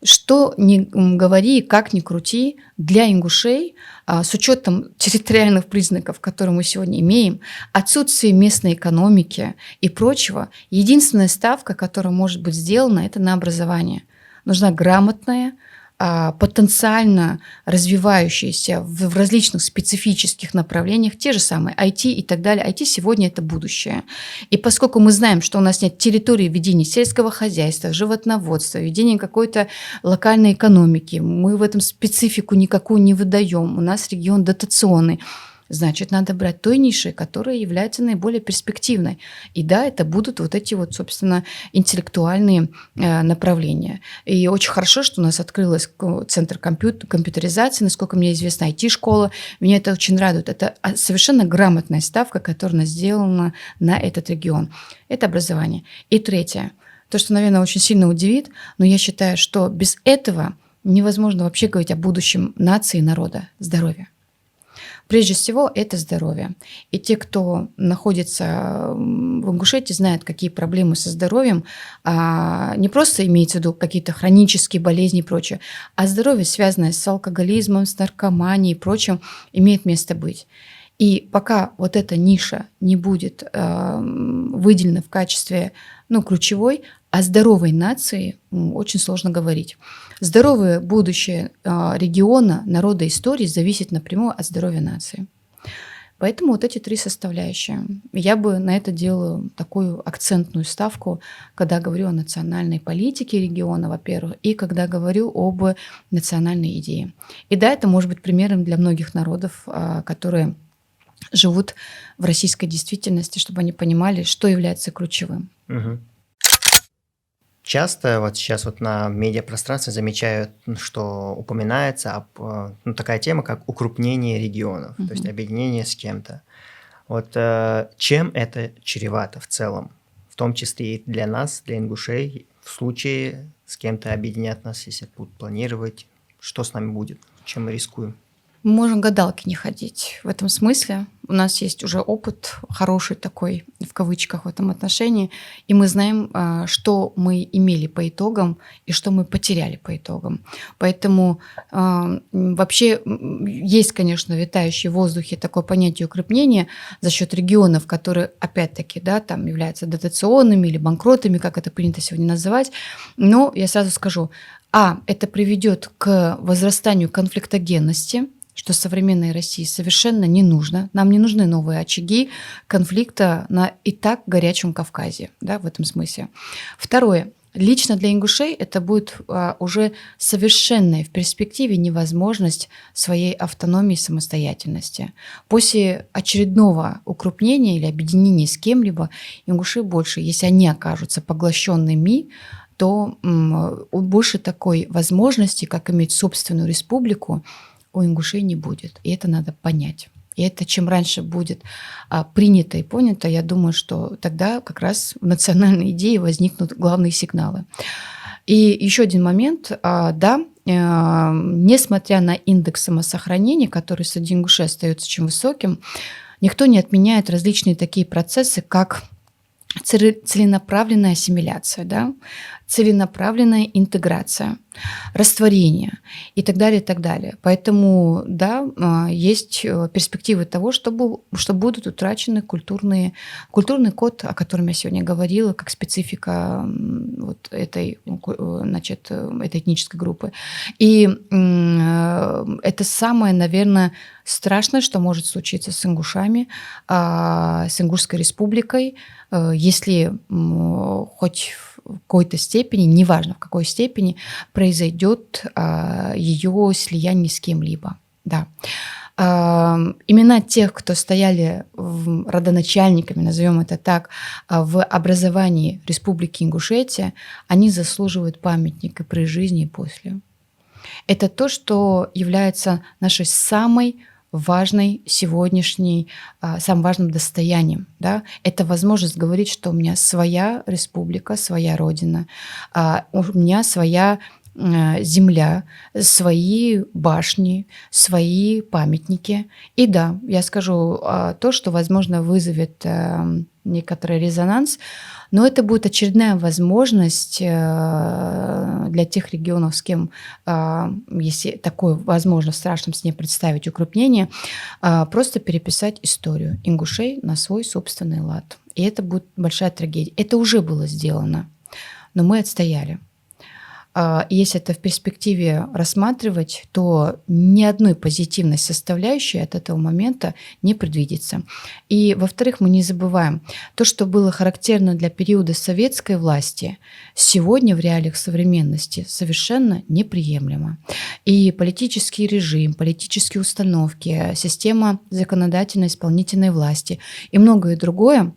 Что ни говори, как ни крути, для ингушей, с учетом территориальных признаков, которые мы сегодня имеем, отсутствие местной экономики и прочего, единственная ставка, которая может быть сделана, это на образование. Нужна грамотная, потенциально развивающиеся в различных специфических направлениях, те же самые IT и так далее. IT сегодня – это будущее. И поскольку мы знаем, что у нас нет территории ведения сельского хозяйства, животноводства, ведения какой-то локальной экономики, мы в этом специфику никакую не выдаем, у нас регион дотационный, значит, надо брать той ниши, которая является наиболее перспективной. И да, это будут вот эти вот, собственно, интеллектуальные направления. И очень хорошо, что у нас открылся центр компьютеризации, насколько мне известно, IT-школа. Меня это очень радует. Это совершенно грамотная ставка, которая сделана на этот регион. Это образование. И третье, то, что, наверное, очень сильно удивит, но я считаю, что без этого невозможно вообще говорить о будущем нации и народа. Здоровье. Прежде всего, это здоровье. И те, кто находится в Ингушетии, знают, какие проблемы со здоровьем. Не просто имеется в виду какие-то хронические болезни и прочее, а здоровье, связанное с алкоголизмом, с наркоманией и прочим, имеет место быть. И пока вот эта ниша не будет выделена в качестве ключевой, о здоровой нации очень сложно говорить. Здоровое будущее региона, народа, истории зависит напрямую от здоровья нации. Поэтому вот эти три составляющие. Я бы на это делала такую акцентную ставку, когда говорю о национальной политике региона, во-первых, и когда говорю об национальной идее. И да, это может быть примером для многих народов, которые живут в российской действительности, чтобы они понимали, что является ключевым. Угу. Часто вот сейчас вот на медиапространстве замечают, что упоминается такая тема, как укрупнение регионов, то есть объединение с кем-то. Вот чем это чревато в целом, в том числе и для нас, для ингушей, в случае с кем-то объединят нас, если будут планировать, что с нами будет, чем мы рискуем? Мы можем гадалки не ходить в этом смысле. У нас есть уже опыт хороший такой, в кавычках, в этом отношении, и мы знаем, что мы имели по итогам и что мы потеряли по итогам. Поэтому вообще есть, конечно, витающее в воздухе такое понятие укрепления за счет регионов, которые, опять-таки, да, там являются дотационными или банкротами, как это принято сегодня называть. Но я сразу скажу, это приведет к возрастанию конфликтогенности, что современной России совершенно не нужно. Нам не нужны новые очаги конфликта на и так горячем Кавказе, да, в этом смысле. Второе. Лично для ингушей это будет уже совершенная в перспективе невозможность своей автономии и самостоятельности. После очередного укрупнения или объединения с кем-либо ингуши больше, если они окажутся поглощенными, то больше такой возможности, как иметь собственную республику, у ингушей не будет. И это надо понять. И это чем раньше будет принято и понято, я думаю, что тогда как раз в национальной идее возникнут главные сигналы. И еще один момент. Несмотря на индекс самосохранения, который среди ингушей остается очень высоким, никто не отменяет различные такие процессы, как целенаправленная ассимиляция, да? Целенаправленная интеграция, растворение и так далее, и так далее. Поэтому, да, есть перспективы того, что будут утрачены культурный код, о котором я сегодня говорила, как специфика вот этой этнической группы. И это самое, наверное, страшное, что может случиться с ингушами, с Ингушской республикой, если хоть в какой-то степени, неважно в какой степени, произойдет ее слияние с кем-либо. Да. Имена тех, кто стояли родоначальниками, назовем это так, в образовании Республики Ингушетия, они заслуживают памятника при жизни и после. Это то, что является нашей самой важной сегодняшней, самым важным достоянием. Да? Это возможность говорить, что у меня своя республика, своя родина, у меня своя земля, свои башни, свои памятники. И да, я скажу то, что, возможно, вызовет некоторый резонанс, но это будет очередная возможность для тех регионов, с кем, если такое возможно в страшном сне представить укрупнение, просто переписать историю ингушей на свой собственный лад. И это будет большая трагедия. Это уже было сделано, но мы отстояли. И если это в перспективе рассматривать, то ни одной позитивной составляющей от этого момента не предвидится. И, во-вторых, мы не забываем, то, что было характерно для периода советской власти, сегодня в реалиях современности совершенно неприемлемо. И политический режим, политические установки, система законодательной, исполнительной власти и многое другое,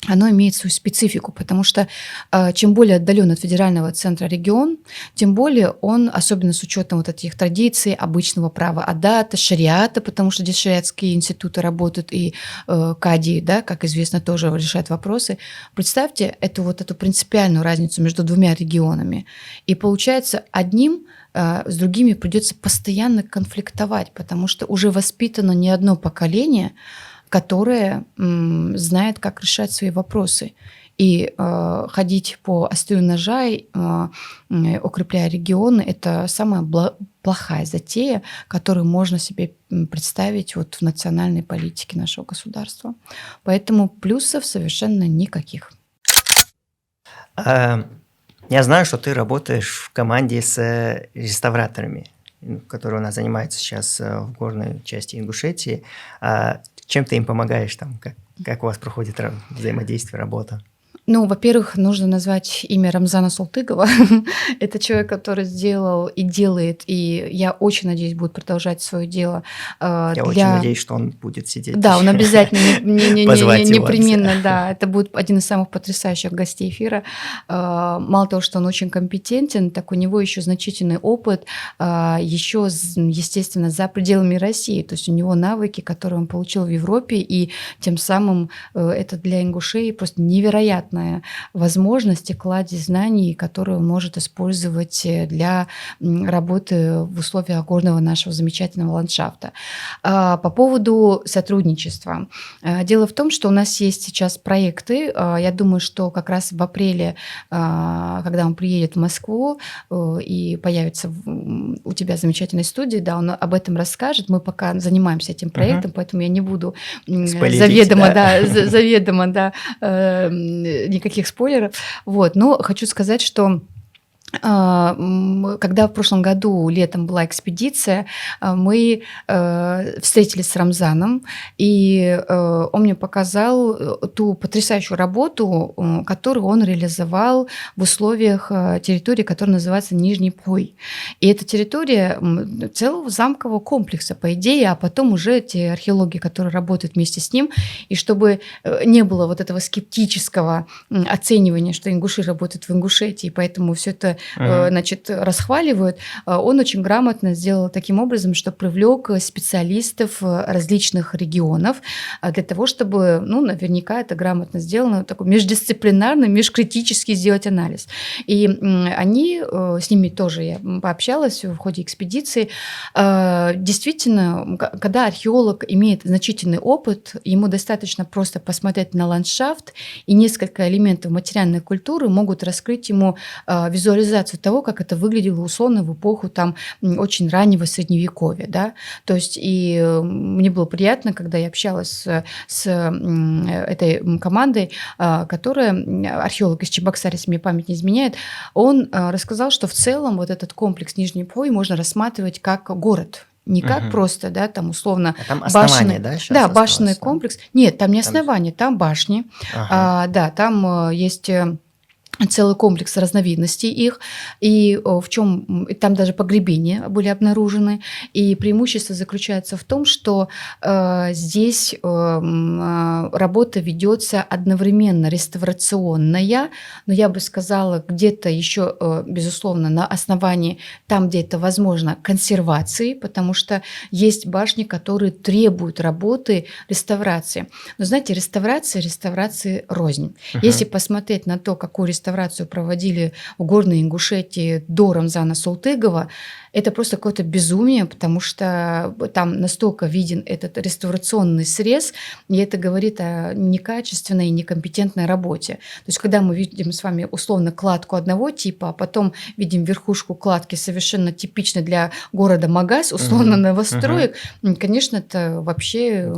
оно имеет свою специфику, потому что чем более отдален от федерального центра регион, тем более он, особенно с учетом вот этих традиций обычного права адата, шариата, потому что здесь шариатские институты работают, и кади, да, как известно, тоже решают вопросы. Представьте эту принципиальную разницу между двумя регионами. И получается, одним с другими придется постоянно конфликтовать, потому что уже воспитано не одно поколение, которая знает, как решать свои вопросы. И ходить по острию ножа, укрепляя регионы, это самая плохая затея, которую можно себе представить вот в национальной политике нашего государства. Поэтому плюсов совершенно никаких. Я знаю, что ты работаешь в команде с реставраторами, которые у нас занимаются сейчас в горной части Ингушетии. Чем ты им помогаешь там? Как у вас проходит взаимодействие, работа? Ну, во-первых, нужно назвать имя Рамзана Султыгова. Это человек, который сделал и делает, и я очень надеюсь, будет продолжать свое дело. Я очень надеюсь, что он будет сидеть. Да, он обязательно непременно, вас. да, это будет один из самых потрясающих гостей эфира. Мало того, что он очень компетентен, так у него еще значительный опыт, еще, естественно, за пределами России. То есть у него навыки, которые он получил в Европе, и тем самым это для ингушей просто невероятная возможность и кладезь знаний, которые он может использовать для работы в условиях горного нашего замечательного ландшафта. По поводу сотрудничества. Дело в том, что у нас есть сейчас проекты. Я думаю, что как раз в апреле, когда он приедет в Москву и появится у тебя замечательной студии, да, он об этом расскажет. Мы пока занимаемся этим проектом, поэтому я не буду заведомо никаких спойлеров. Вот. Но хочу сказать, что когда в прошлом году летом была экспедиция, мы встретились с Рамзаном, и он мне показал ту потрясающую работу, которую он реализовал в условиях территории, которая называется Нижний Пхой. И это территория целого замкового комплекса, по идее, а потом уже те археологи, которые работают вместе с ним, и чтобы не было вот этого скептического оценивания, что ингуши работают в Ингушетии, поэтому все это значит, расхваливают, он очень грамотно сделал таким образом, что привлек специалистов различных регионов для того, чтобы, ну, наверняка это грамотно сделано, такой междисциплинарный, межкритический сделать анализ. И они, с ними тоже я пообщалась в ходе экспедиции, действительно, когда археолог имеет значительный опыт, ему достаточно просто посмотреть на ландшафт, и несколько элементов материальной культуры могут раскрыть ему визуализацию того, как это выглядело условно в эпоху там очень раннего средневековья, да, то есть и мне было приятно, когда я общалась с этой командой, которая, археолог из Чебоксара, если мне память не изменяет, он рассказал, что в целом вот этот комплекс Нижний Пхой можно рассматривать как город. Не как просто, да, там условно там основание, да, сейчас осталось, башенный комплекс. Нет, там не основание, там башни. Да, там есть целый комплекс разновидностей их, и в чем там даже погребения были обнаружены, и преимущество заключается в том, что здесь работа ведется одновременно реставрационная, но я бы сказала, где-то еще, безусловно, на основании там, где это возможно, консервации, потому что есть башни, которые требуют работы реставрации. Но знаете, реставрации рознь. Если посмотреть на то, какую реставрацию проводили в горной Ингушетии до Рамзана Султыгова, это просто какое-то безумие, потому что там настолько виден этот реставрационный срез, и это говорит о некачественной и некомпетентной работе. То есть, когда мы видим с вами условно кладку одного типа, а потом видим верхушку кладки совершенно типичной для города Магаз, условно новостроек, конечно, это вообще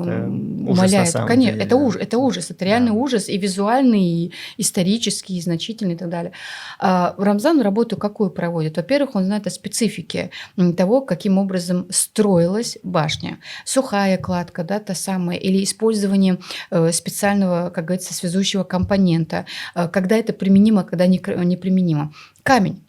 умаляет. на самом Конечно, деле, это да. ужас, это ужас, это реальный Да. ужас, и визуальный, и исторический, и значительный, и так далее. Рамзан работу какую проводит? Во-первых, он знает о специфике того, каким образом строилась башня. Сухая кладка, да, та самая, или использование специального, как говорится, связующего компонента, когда это применимо, когда неприменимо. Камень.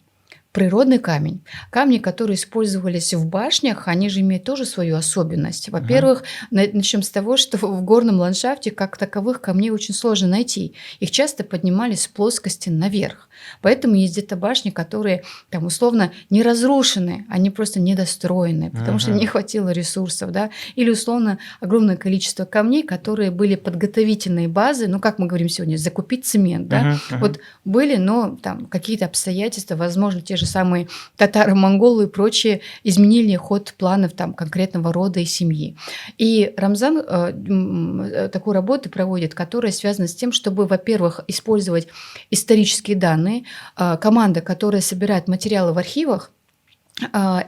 Природный камень. Камни, которые использовались в башнях, они же имеют тоже свою особенность. Во-первых, начнем с того, что в горном ландшафте как таковых камней очень сложно найти. Их часто поднимали с плоскости наверх. Поэтому есть где-то башни, которые там условно не разрушены, они просто недостроены, потому что не хватило ресурсов, да, или условно огромное количество камней, которые были подготовительной базы, ну как мы говорим сегодня, закупить цемент, да, вот были, но там какие-то обстоятельства, возможно, те же самые татары, монголы и прочие изменили ход планов там конкретного рода и семьи. И Рамзан такую работу проводит, которая связана с тем, чтобы, во-первых, использовать исторические данные. Команда, которая собирает материалы в архивах,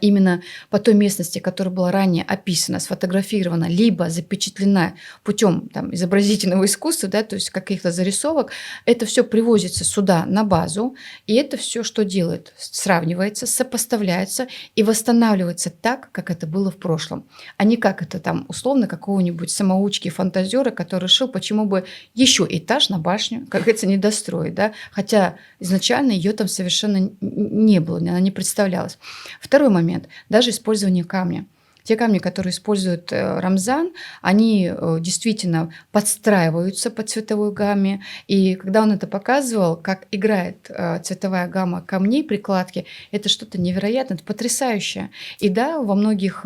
именно по той местности, которая была ранее описана, сфотографирована, либо запечатлена путем там, изобразительного искусства, да, то есть каких-то зарисовок, это все привозится сюда на базу, и это все что делает? Сравнивается, сопоставляется и восстанавливается так, как это было в прошлом, а не как это там условно какого-нибудь самоучки, фантазера, который решил, почему бы еще этаж на башню, как говорится, не достроить, да? Хотя изначально ее там совершенно не было, она не представлялась. Второй момент. Даже использование камня. Те камни, которые использует Рамзан, они действительно подстраиваются по цветовой гамме. И когда он это показывал, как играет цветовая гамма камней при кладке, это что-то невероятное, это потрясающее. И да, во многих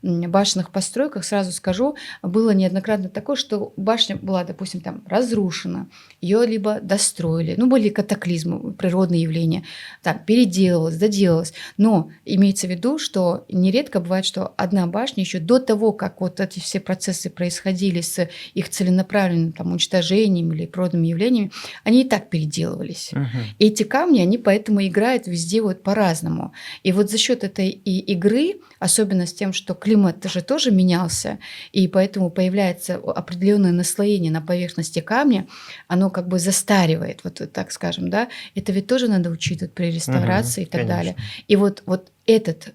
башенных постройках, сразу скажу, было неоднократно такое, что башня была, допустим, там разрушена, ее либо достроили, ну, были катаклизмы, природные явления, там, переделывалось, доделалось. Но имеется в виду, что нередко бывает, что одна башня еще до того, как вот эти все процессы происходили с их целенаправленным там, уничтожением или природными явлениями, они и так переделывались. И эти камни, они поэтому играют везде вот по-разному. И вот за счет этой игры, особенно с тем, что климат же тоже менялся, и поэтому появляется определенное наслоение на поверхности камня, оно как бы застаривает, вот так скажем, да, это ведь тоже надо учитывать при реставрации и так конечно. далее. И вот этот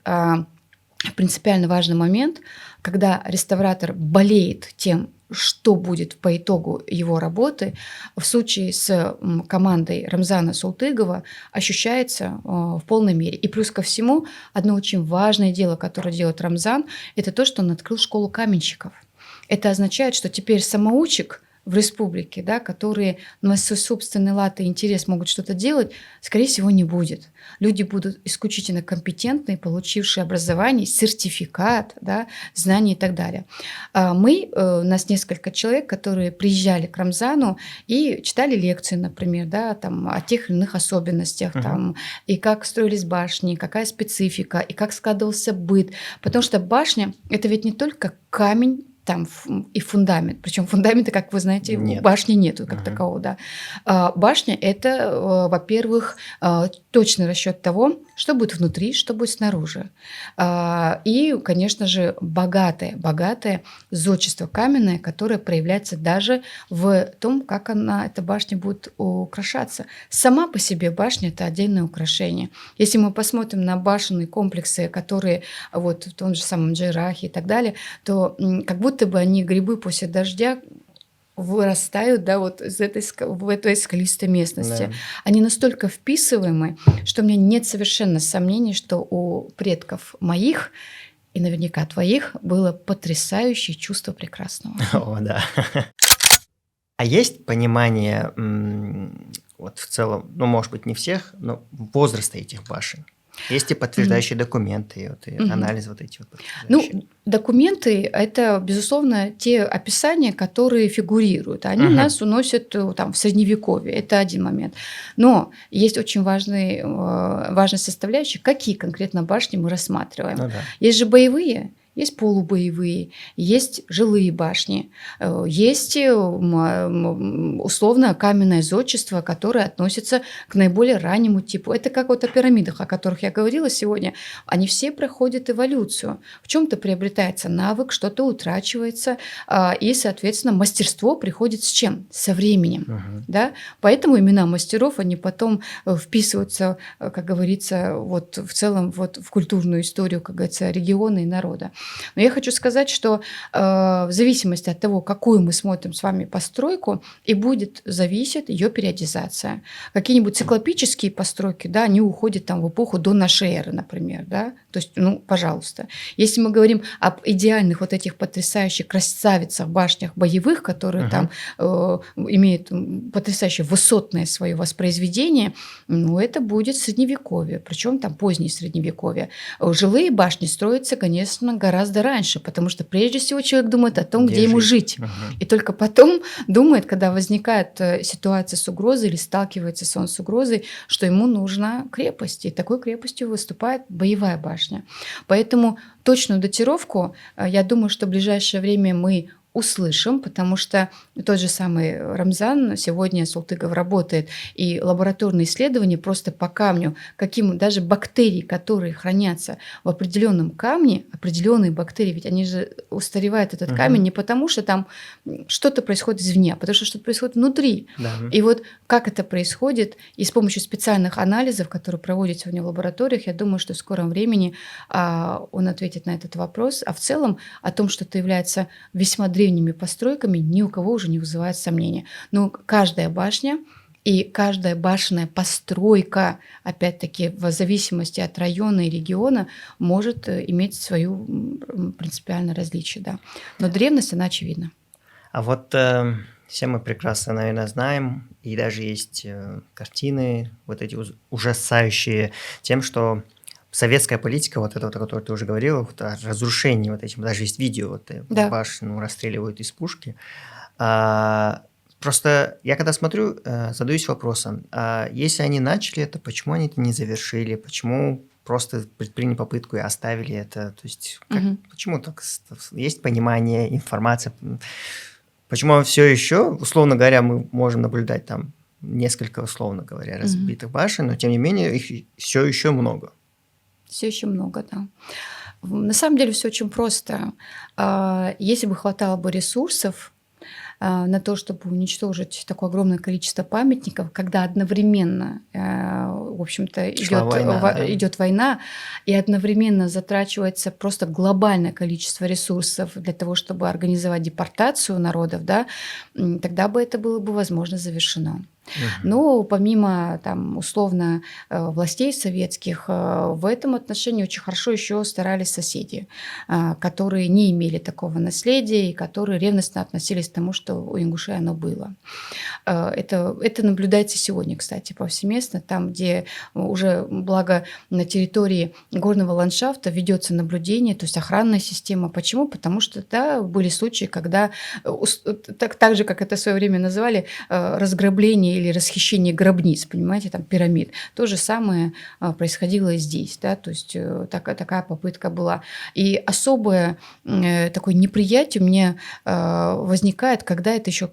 принципиально важный момент, когда реставратор болеет тем, что будет по итогу его работы, в случае с командой Рамзана Султыгова ощущается в полной мере. И плюс ко всему, одно очень важное дело, которое делает Рамзан, это то, что он открыл школу каменщиков. Это означает, что теперь самоучек в республике, да, которые на свой собственный лад и интерес могут что-то делать, скорее всего, не будет. Люди будут исключительно компетентные, получившие образование, сертификат, да, знания и так далее. У нас несколько человек, которые приезжали к Рамзану и читали лекции, например, да, там, о тех или иных особенностях, там, и как строились башни, какая специфика, и как складывался быт. Потому что башня – это ведь не только камень, там и фундамент. Причем фундамента, как вы знаете, нет. Башни нету как такового. Да. Башня – это, во-первых, точный расчет того, что будет внутри, что будет снаружи. И, конечно же, богатое зодчество каменное, которое проявляется даже в том, как эта башня будет украшаться. Сама по себе башня – это отдельное украшение. Если мы посмотрим на башенные комплексы, которые вот в том же самом Джейрахе и так далее, то как будто бы они грибы после дождя вырастают, да, вот в этой скалистой местности. Да. Они настолько вписываемы, что у меня нет совершенно сомнений, что у предков моих и наверняка твоих было потрясающее чувство прекрасного. О, да. А есть понимание, вот в целом, ну, может быть, не всех, но возраста этих башен? Есть и подтверждающие документы, и анализ вот эти вот подтверждающие. Ну, документы – это, безусловно, те описания, которые фигурируют. Они нас уносят там, в Средневековье. Это один момент. Но есть очень важная составляющая, какие конкретно башни мы рассматриваем. Ну, да. Есть же боевые, Есть полубоевые, есть жилые башни, есть условно каменное зодчество, которое относится к наиболее раннему типу. Это как вот о пирамидах, о которых я говорила сегодня. Они все проходят эволюцию. В чем-то приобретается навык, что-то утрачивается, и, соответственно, мастерство приходит с чем? Со временем. Да? Поэтому имена мастеров, они потом вписываются, как говорится, вот в целом вот в культурную историю, как говорится, региона и народа. Но я хочу сказать, что в зависимости от того, какую мы смотрим с вами постройку, и будет зависеть ее периодизация. Какие-нибудь циклопические постройки, да, они уходят там в эпоху до нашей эры, например, да, то есть, ну, пожалуйста. Если мы говорим об идеальных вот этих потрясающих красавицах, башнях боевых, которые там имеют потрясающе высотное свое воспроизведение, ну, это будет средневековье, причем там позднее средневековье. Жилые башни строятся, конечно, гораздо раньше, потому что прежде всего человек думает о том, где ему жить. И только потом думает, когда возникает ситуация с угрозой или сталкивается он с угрозой, что ему нужна крепость. И такой крепостью выступает боевая башня. Поэтому точную датировку, я думаю, что в ближайшее время мы услышим, потому что тот же самый Рамзан сегодня Султыгов работает, и лабораторные исследования просто по камню, каким даже бактерии, которые хранятся в определенном камне, определенные бактерии, ведь они же устаревают этот камень не потому, что там что-то происходит извне, а потому что что-то происходит внутри. Да. И вот как это происходит, и с помощью специальных анализов, которые проводят сегодня в лабораториях, я думаю, что в скором времени он ответит на этот вопрос. А в целом о том, что это является весьма древними постройками, ни у кого уже не вызывает сомнения. Но каждая башня и каждая башенная постройка, опять-таки, в зависимости от района и региона, может иметь свою принципиальное различие. Да. Но древность, она очевидна. А вот все мы прекрасно, наверное, знаем, и даже есть картины, вот эти ужасающие тем, что советская политика, вот это, вот, о которой ты уже говорила, вот, о разрушении вот этим, даже есть видео, вот, Да. башню расстреливают из пушки. Просто я когда смотрю, задаюсь вопросом, если они начали это, почему они это не завершили, почему просто предприняли попытку и оставили это, то есть почему так, есть понимание, информация, почему все еще, условно говоря, мы можем наблюдать там несколько, условно говоря, разбитых башен, но тем не менее их все еще много. Все еще много, да. На самом деле все очень просто. Если бы хватало бы ресурсов на то, чтобы уничтожить такое огромное количество памятников, когда одновременно, в общем-то, идет война, и одновременно затрачивается просто глобальное количество ресурсов для того, чтобы организовать депортацию народов, да, тогда бы это было бы, возможно, завершено. Но помимо там, условно властей советских, в этом отношении очень хорошо еще старались соседи, которые не имели такого наследия и которые ревностно относились к тому, что у ингушей оно было. Это наблюдается сегодня, кстати, повсеместно, там, где уже, благо, на территории горного ландшафта ведется наблюдение, то есть охранная система. Почему? Потому что, да, были случаи, когда, так же, как это в свое время называли, разграбление или расхищение гробниц, понимаете, там пирамид. То же самое происходило и здесь, да, то есть такая попытка была. И особое такое неприятие у меня возникает, когда это еще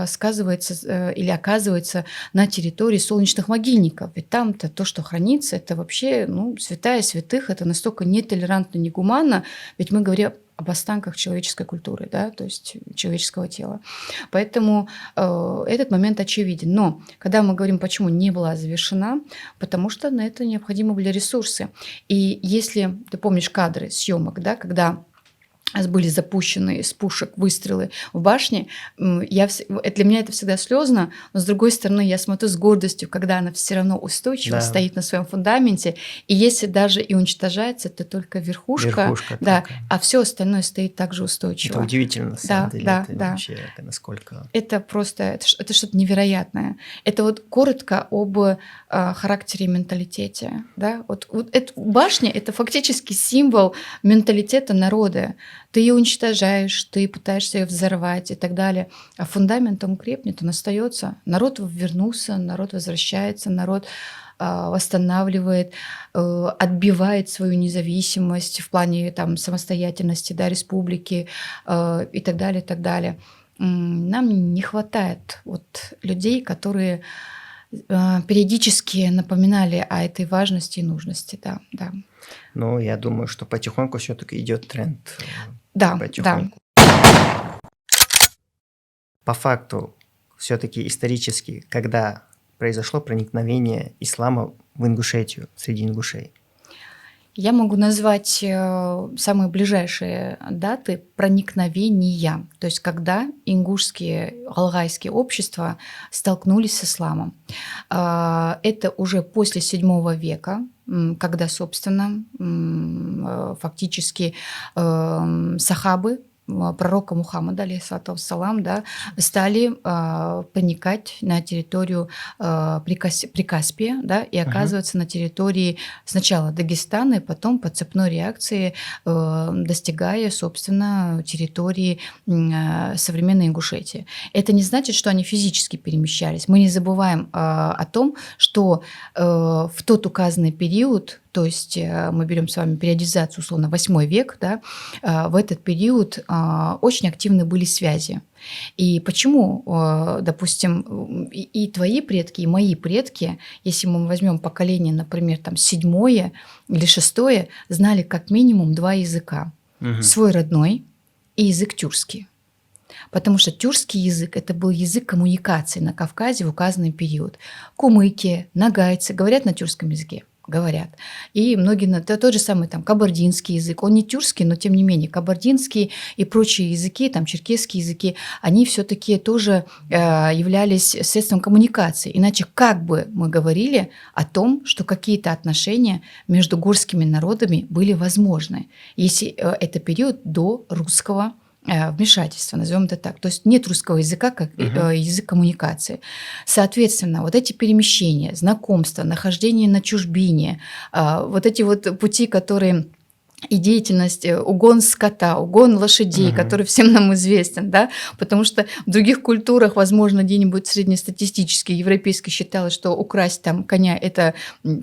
сказывается или оказывается на территории солнечных могильников. Ведь там-то то, что хранится, это вообще, ну, святая святых, это настолько нетолерантно, негуманно, ведь мы говорим об останках человеческой культуры, да, то есть человеческого тела. Поэтому этот момент очевиден. Но когда мы говорим, почему не была завершена, потому что на это необходимы были ресурсы. И если ты помнишь кадры съемок, да, когда были запущены из пушек выстрелы в башне, для меня это всегда слезно, но с другой стороны я смотрю с гордостью, когда она все равно устойчиво стоит на своем фундаменте, и если даже и уничтожается, то только верхушка да, а все остальное стоит также устойчиво. Это удивительно, на самом деле. Вообще, это насколько... Это просто, это что-то невероятное. Это вот коротко об характере и менталитете. Да? Вот башня – это фактически символ менталитета народа. Ты ее уничтожаешь, ты пытаешься ее взорвать и так далее. А фундамент, он крепнет, он остается. Народ вернулся, народ возвращается, народ восстанавливает, отбивает свою независимость в плане там, самостоятельности, да, республики и так далее, и так далее. Нам не хватает вот людей, которые периодически напоминали о этой важности и нужности, да, да. Ну, я думаю, что потихоньку все-таки идет тренд. Да, да. Потихоньку. По факту, все-таки исторически, когда произошло проникновение ислама в Ингушетию, среди ингушей? Я могу назвать самые ближайшие даты проникновения, то есть когда ингушские, алгайские общества столкнулись с исламом. Это уже после VII века, когда, собственно, фактически сахабы пророка Мухаммада, алейхиссалату вассалам, да, стали проникать на территорию Прикаспия, да, и оказываться на территории сначала Дагестана, и потом по цепной реакции достигая, собственно, территории современной Ингушетии. Это не значит, что они физически перемещались. Мы не забываем о том, что в тот указанный период, то есть мы берем с вами периодизацию, условно, 8 век, да, в этот период очень активны были связи. И почему, допустим, и твои предки, и мои предки, если мы возьмем поколение, например, там 7 или 6, знали как минимум 2 языка. Свой родной и язык тюркский. Потому что тюркский язык – это был язык коммуникации на Кавказе в указанный период. Кумыки, нагайцы говорят на тюркском языке. Говорят. И многие, это тот же самый там кабардинский язык, он не тюркский, но тем не менее кабардинский и прочие языки, там черкесские языки, они все-таки тоже являлись средством коммуникации. Иначе как бы мы говорили о том, что какие-то отношения между горскими народами были возможны, если это период до русского вмешательства, назовем это так. То есть нет русского языка как язык коммуникации. Соответственно, вот эти перемещения, знакомства, нахождение на чужбине, вот эти вот пути, которые и деятельность, угон скота, угон лошадей, который всем нам известен, да, потому что в других культурах, возможно, где-нибудь среднестатистически, европейски считалось, что украсть там коня – это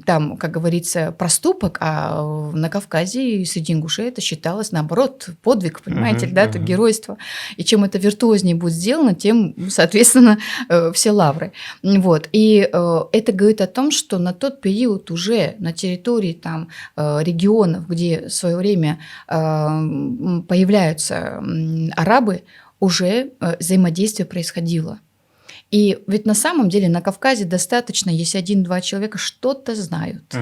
там, как говорится, проступок, а на Кавказе и среди ингушей это считалось, наоборот, подвиг, понимаете, да, это геройство. И чем это виртуознее будет сделано, тем, соответственно, все лавры. Вот. И это говорит о том, что на тот период уже на территории там регионов, где в свое время появляются арабы, уже взаимодействие происходило. И ведь на самом деле на Кавказе достаточно, если 1-2 человека что-то знают.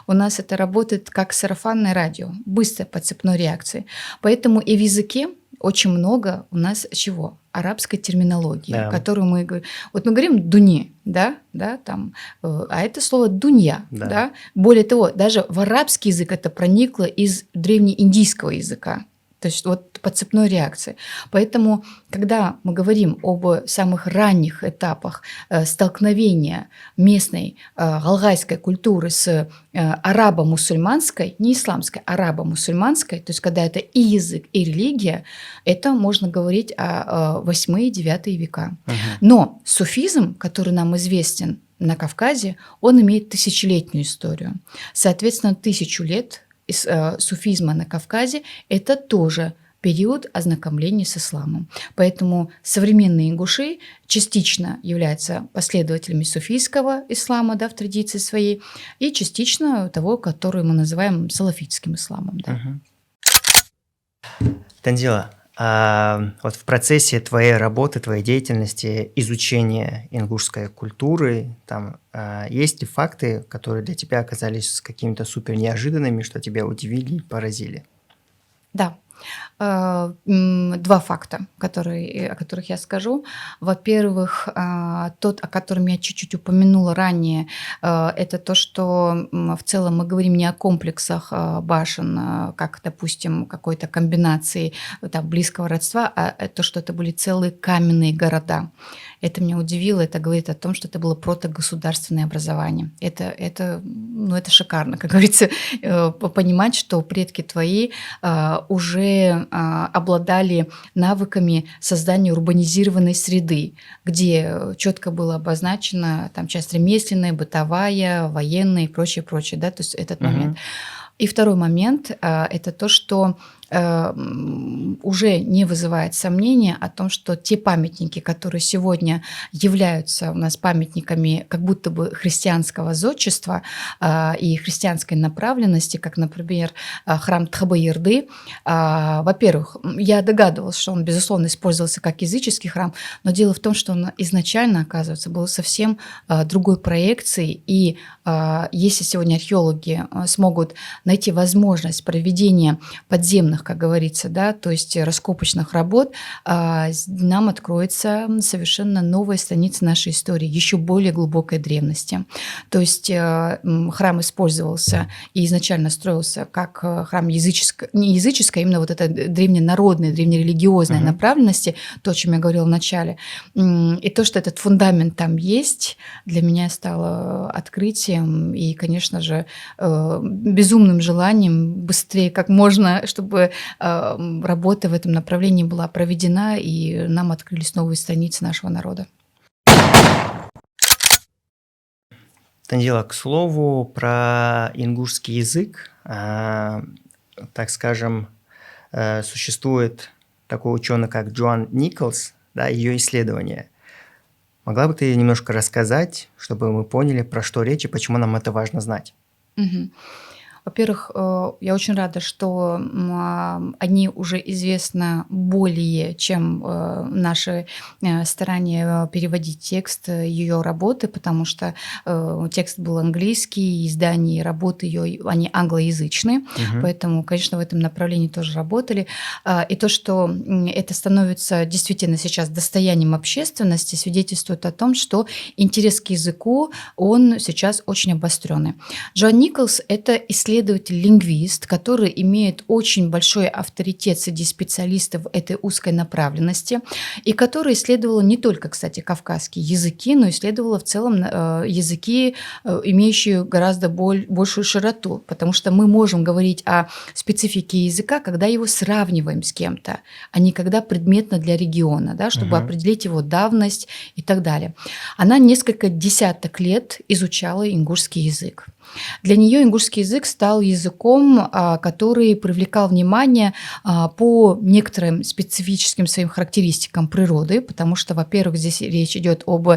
У нас это работает как сарафанное радио, быстро по цепной реакции. Поэтому и в языке очень много у нас чего? Арабской терминологии, которую мы говорим. Вот мы говорим «дуни», да, там, а это слово «дунья». Да. Более того, даже в арабский язык это проникло из древнеиндийского языка. То есть вот по цепной реакции. Поэтому, когда мы говорим об самых ранних этапах столкновения местной алгайской культуры с арабо-мусульманской, не исламской, арабо-мусульманской, то есть когда это и язык, и религия, это можно говорить о 8-9 века. Но суфизм, который нам известен на Кавказе, он имеет тысячелетнюю историю. Соответственно, 1000 лет из суфизма на Кавказе – это тоже период ознакомления с исламом. Поэтому современные ингуши частично являются последователями суфийского ислама, да, в традиции своей, и частично того, который мы называем салафитским исламом. Да. Танзила, вот в процессе твоей работы, твоей деятельности, изучения ингушской культуры, там есть ли факты, которые для тебя оказались какими-то супер неожиданными, что тебя удивили и поразили? Да. 2 факта, о которых я скажу. Во-первых, тот, о котором я чуть-чуть упомянула ранее, это то, что в целом мы говорим не о комплексах башен, как, допустим, какой-то комбинации там, близкого родства, а то, что это были целые каменные города. Это меня удивило, это говорит о том, что это было протогосударственное образование. Это шикарно, как говорится, понимать, что предки твои уже которые обладали навыками создания урбанизированной среды, где четко было обозначено там часть ремесленная, бытовая, военная и прочее, прочее, да, то есть этот момент. И второй момент – это то, что уже не вызывает сомнения о том, что те памятники, которые сегодня являются у нас памятниками как будто бы христианского зодчества и христианской направленности, как, например, храм Тхабаирды, во-первых, я догадывалась, что он, безусловно, использовался как языческий храм, но дело в том, что он изначально, оказывается, был совсем другой проекцией, и если сегодня археологи смогут найти возможность проведения подземных, как говорится, да, то есть раскопочных работ, нам откроется совершенно новая страница нашей истории, еще более глубокой древности. То есть храм использовался и изначально строился как храм языческий, не языческий, а именно вот это древненародной, древнерелигиозной направленности, то, о чем я говорила в начале. И то, что этот фундамент там есть, для меня стало открытием и, конечно же, безумным желанием быстрее, как можно, чтобы работа в этом направлении была проведена, и нам открылись новые страницы нашего народа. Танзила, к слову, про ингушский язык, так скажем, существует такой ученый, как Джоан Николс, да, ее исследования. Могла бы ты немножко рассказать, чтобы мы поняли, про что речь и почему нам это важно знать? Во-первых, я очень рада, что они уже известны более, чем наши старания переводить текст ее работы, потому что текст был английский, издания и работы ее, они англоязычные, поэтому, конечно, в этом направлении тоже работали. И то, что это становится действительно сейчас достоянием общественности, свидетельствует о том, что интерес к языку, он сейчас очень обостренный. Джоан Николс – это исследователь-лингвист, который имеет очень большой авторитет среди специалистов этой узкой направленности, и который исследовала не только, кстати, кавказские языки, но исследовала в целом языки, имеющие гораздо большую широту, потому что мы можем говорить о специфике языка, когда его сравниваем с кем-то, а не когда предметно для региона, да, чтобы определить его давность и так далее. Она несколько десяток лет изучала ингушский язык. Для нее ингушский язык стал языком, который привлекал внимание по некоторым специфическим своим характеристикам природы, потому что, во-первых, здесь речь идет об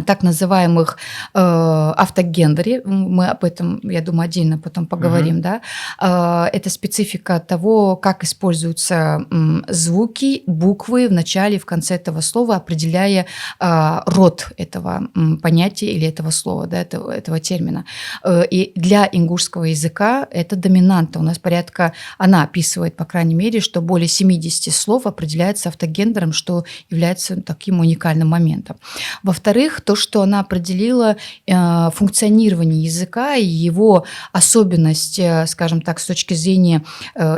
так называемых автогендере, мы об этом, я думаю, отдельно потом поговорим, да, это специфика того, как используются звуки, буквы в начале и в конце этого слова, определяя род этого понятия или этого слова, да, этого термина. И для ингушского языка это доминанта. У нас порядка, она описывает, по крайней мере, что более 70 слов определяется автогендером, что является таким уникальным моментом. Во-вторых, то, что она определила функционирование языка и его особенность, скажем так, с точки зрения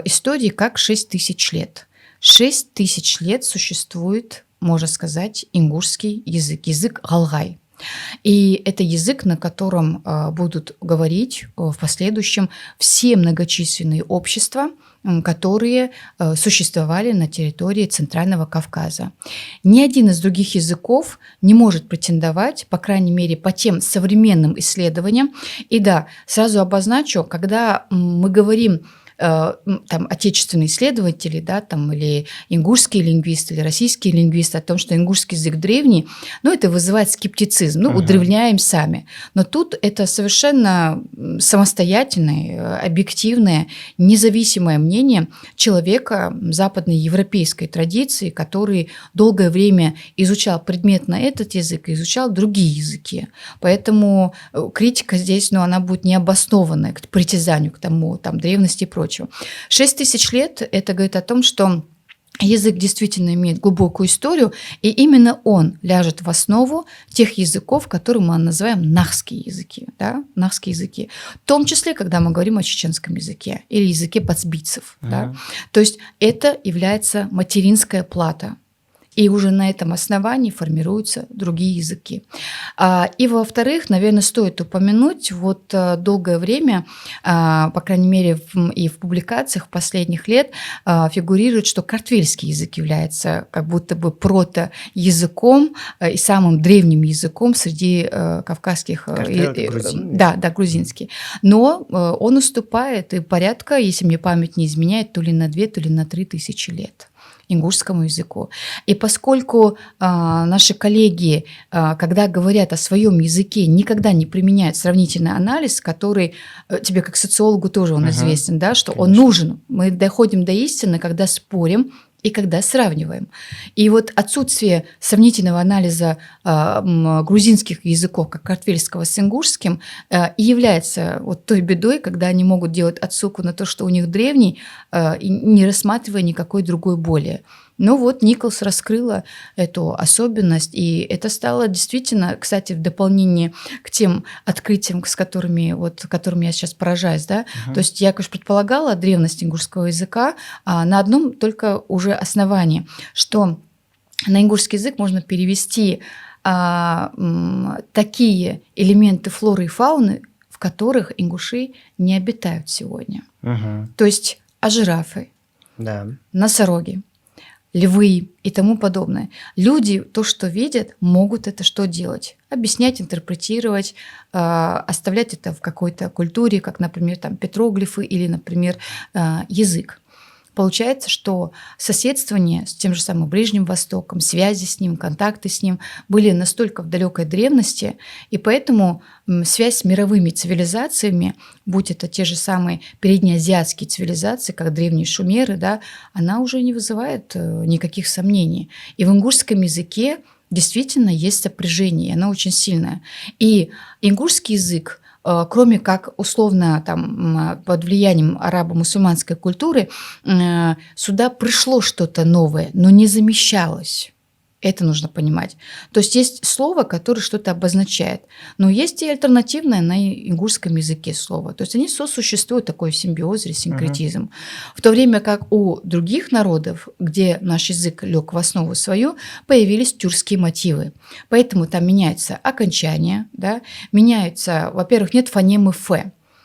истории, как 6000 лет. 6000 лет существует, можно сказать, ингушский язык, язык галгай. И это язык, на котором будут говорить в последующем все многочисленные общества, которые существовали на территории Центрального Кавказа. Ни один из других языков не может претендовать, по крайней мере, по тем современным исследованиям. И да, сразу обозначу, когда мы говорим там, отечественные исследователи, да, там, или ингушские лингвисты, или российские лингвисты о том, что ингушский язык древний, ну, это вызывает скептицизм, удревняем сами. Но тут это совершенно самостоятельное, объективное, независимое мнение человека западной европейской традиции, который долгое время изучал предметно этот язык и изучал другие языки. Поэтому критика здесь, она будет необоснованная к притязанию к тому, там, древности и прочего. 6000 лет – это говорит о том, что язык действительно имеет глубокую историю, и именно он ляжет в основу тех языков, которые мы называем нахские языки. Да? Нахские языки. В том числе, когда мы говорим о чеченском языке или языке подсбийцев. Да? То есть это является материнская плата. И уже на этом основании формируются другие языки. И во-вторых, наверное, стоит упомянуть, вот долгое время, по крайней мере, и в публикациях последних лет фигурирует, что картвельский язык является как будто бы прото-языком и самым древним языком среди кавказских... Картвель — это грузин? Да, грузинский. Но он уступает и порядка, если мне память не изменяет, то ли на 2, то ли на 3 тысячи лет ингушскому языку. И поскольку наши коллеги, когда говорят о своем языке, никогда не применяют сравнительный анализ, который тебе как социологу тоже он известен, да, что он нужен. Мы доходим до истины, когда спорим и когда сравниваем. И вот отсутствие сравнительного анализа грузинских языков, как картвельского с ингушским, и является вот той бедой, когда они могут делать отсылку на то, что у них древний, и не рассматривая никакой другой более. Но вот Николс раскрыла эту особенность, и это стало действительно, кстати, в дополнение к тем открытиям, которыми я сейчас поражаюсь, да, то есть я, конечно, предполагала древность ингушского языка на одном только уже основании, что на ингушский язык можно перевести такие элементы флоры и фауны, в которых ингуши не обитают сегодня. То есть жирафы, Да. носороги, львы и тому подобное. Люди то, что видят, могут это что делать? Объяснять, интерпретировать, оставлять это в какой-то культуре, как, например, там, петроглифы или, например, язык. Получается, что соседствование с тем же самым Ближним Востоком, связи с ним, контакты с ним были настолько в далекой древности, и поэтому связь с мировыми цивилизациями, будь это те же самые переднеазиатские цивилизации, как древние шумеры, да, она уже не вызывает никаких сомнений. И в ингушском языке действительно есть сопряжение, и оно очень сильное. И ингушский язык, кроме как условно там, под влиянием арабо-мусульманской культуры, сюда пришло что-то новое, но не замещалось. Это нужно понимать. То есть есть слово, которое что-то обозначает, но есть и альтернативное на ингушском языке слово. То есть они сосуществуют, такой симбиоз или синкретизм. В то время как у других народов, где наш язык лег в основу свою, появились тюркские мотивы. Поэтому там меняется окончание, да, меняется, во-первых, нет фонемы «ф».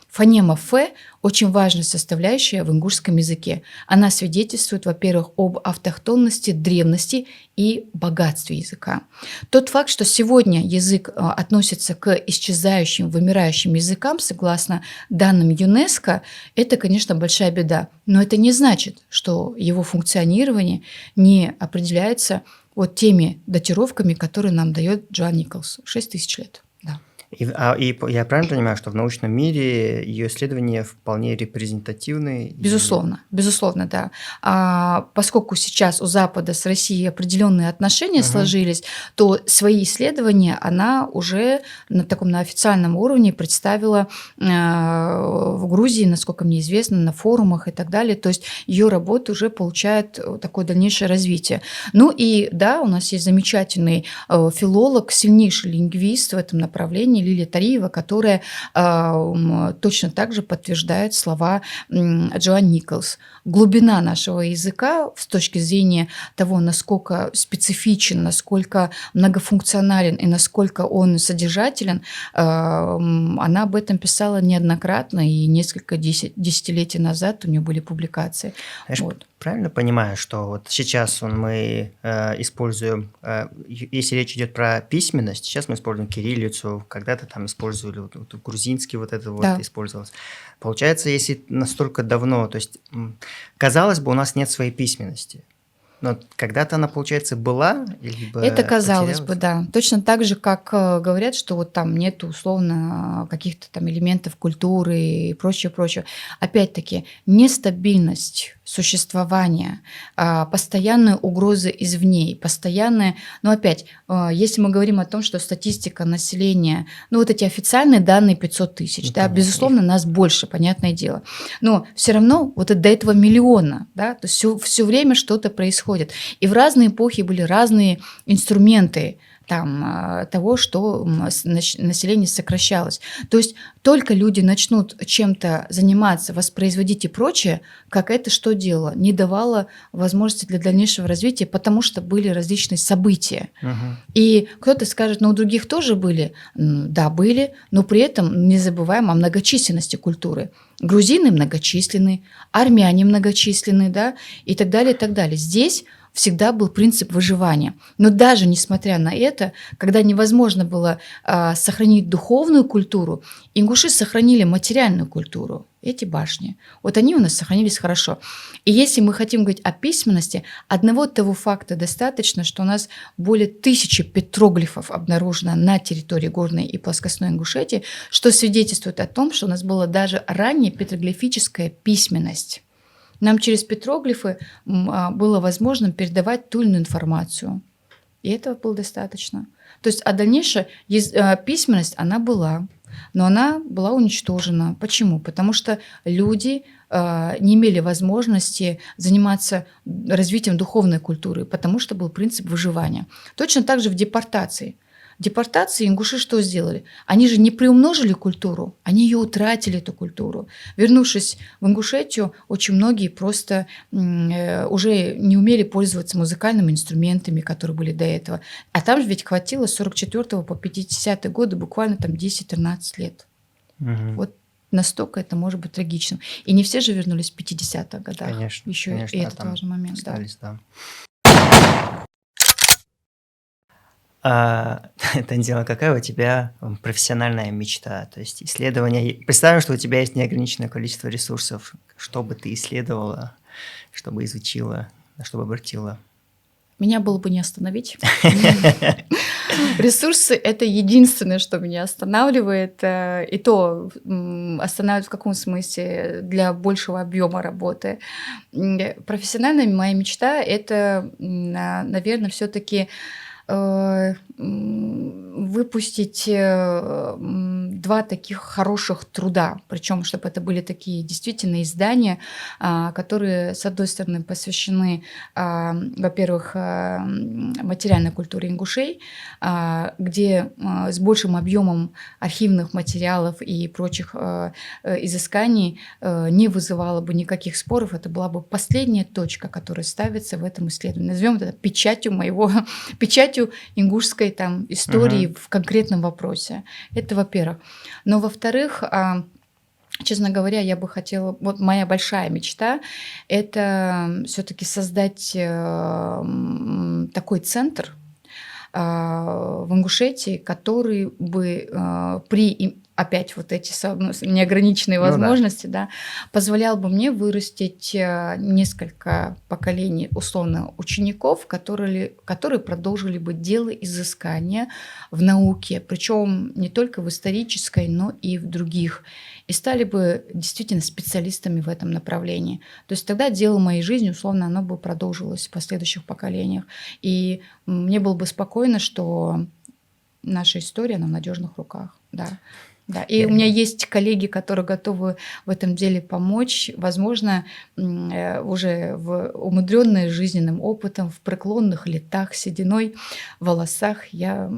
Фонема «ф» очень важная составляющая в ингушском языке. Она свидетельствует, во-первых, об автохтонности, древности и богатстве языка. Тот факт, что сегодня язык относится к исчезающим, вымирающим языкам, согласно данным ЮНЕСКО, это, конечно, большая беда. Но это не значит, что его функционирование не определяется вот теми датировками, которые нам дает Джоан Николс. 6000 лет. Да. И я правильно понимаю, что в научном мире ее исследования вполне репрезентативны? Безусловно, да. Поскольку сейчас у Запада с Россией определенные отношения сложились, то свои исследования она уже на официальном уровне представила в Грузии, насколько мне известно, на форумах и так далее. То есть ее работы уже получают такое дальнейшее развитие. Ну и да, у нас есть замечательный филолог, сильнейший лингвист в этом направлении, Лилия Тариева, которая точно так же подтверждает слова Джоан Николс. Глубина нашего языка с точки зрения того, насколько специфичен, насколько многофункционален и насколько он содержателен, она об этом писала неоднократно, и несколько десятилетий назад у нее были публикации. Знаешь, правильно понимаю, что вот сейчас мы используем, если речь идет про письменность, сейчас мы используем кириллицу, когда-то там использовали грузинский Да. использовался. Получается, если настолько давно, то есть казалось бы, у нас нет своей письменности, но когда-то она, получается, была, либо Это казалось бы, потерялась? да. Точно так же, как говорят, что вот там нет условно каких-то там элементов культуры и прочее. Опять-таки, нестабильность существования, постоянные угрозы извне, постоянные... Но опять, если мы говорим о том, что статистика населения, вот эти официальные данные 500 тысяч, да, безусловно, нас больше, понятное дело. Но все равно вот до этого миллиона, да, то есть все время что-то происходит. И в разные эпохи были разные инструменты того, что население сокращалось. То есть только люди начнут чем-то заниматься, воспроизводить и прочее, как это что делало? Не давало возможности для дальнейшего развития, потому что были различные события. И кто-то скажет, у других тоже были. Да, были, но при этом не забываем о многочисленности культуры. Грузины многочисленны, армяне многочисленны, да, и так далее, и так далее. Здесь всегда был принцип выживания. Но даже несмотря на это, когда невозможно было сохранить духовную культуру, ингуши сохранили материальную культуру. Эти башни. Вот они у нас сохранились хорошо. И если мы хотим говорить о письменности, одного того факта достаточно, что у нас более 1000 петроглифов обнаружено на территории горной и плоскостной Ингушетии, что свидетельствует о том, что у нас была даже ранняя петроглифическая письменность. Нам через петроглифы было возможно передавать ту или иную информацию. И этого было достаточно. То есть, а дальнейшая письменность, она была, но она была уничтожена. Почему? Потому что люди не имели возможности заниматься развитием духовной культуры, потому что был принцип выживания. Точно так же в депортации. В депортации ингуши что сделали? Они же не приумножили культуру, они ее утратили, эту культуру. Вернувшись в Ингушетию, очень многие просто уже не умели пользоваться музыкальными инструментами, которые были до этого. А там же ведь хватило с 44 по 50 годы, буквально там 10-13 лет. Вот настолько это может быть трагичным. И не все же вернулись в 50-х годах. Конечно. Еще конечно, и этот важный момент. остались, да. Танзила, какая у тебя профессиональная мечта? То есть исследование. Представим, что у тебя есть неограниченное количество ресурсов. Что бы ты исследовала, что бы изучила, на что бы обратила? Меня было бы не остановить. Ресурсы – это единственное, что меня останавливает. И то останавливает в каком смысле? Для большего объема работы. Профессиональная моя мечта – это, наверное, все-таки выпустить 2 таких хороших труда, причем чтобы это были такие действительно издания, которые, с одной стороны, посвящены, во-первых, материальной культуре ингушей, где с большим объемом архивных материалов и прочих изысканий не вызывало бы никаких споров. Это была бы последняя точка, которая ставится в этом исследовании. Назовем это печатью ингушской истории в конкретном вопросе. Это во-первых. Но во-вторых, честно говоря, я бы хотела, вот моя большая мечта, это все-таки создать такой центр в Ингушетии, который бы при опять вот эти неограниченные возможности, да, позволял бы мне вырастить несколько поколений условно учеников, которые продолжили бы дело изыскания в науке, причем не только в исторической, но и в других, и стали бы действительно специалистами в этом направлении. То есть тогда дело моей жизни, условно, оно бы продолжилось в последующих поколениях. И мне было бы спокойно, что наша история, она в надежных руках, да. Да, и у меня есть коллеги, которые готовы в этом деле помочь. Возможно, уже умудренные жизненным опытом, в преклонных летах, сединой, волосах, я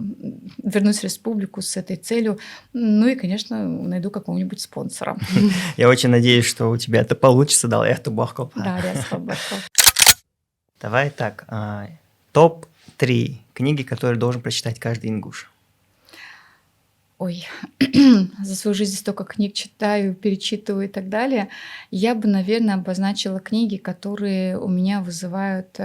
вернусь в республику с этой целью. Ну и, конечно, найду какого-нибудь спонсора. Я очень надеюсь, что у тебя это получится, да, это бахкал. Да, бахкал. Давай так, топ-3 книги, которые должен прочитать каждый ингуш. Ой, за свою жизнь столько книг читаю, перечитываю и так далее. Я бы, наверное, обозначила книги, которые у меня вызывают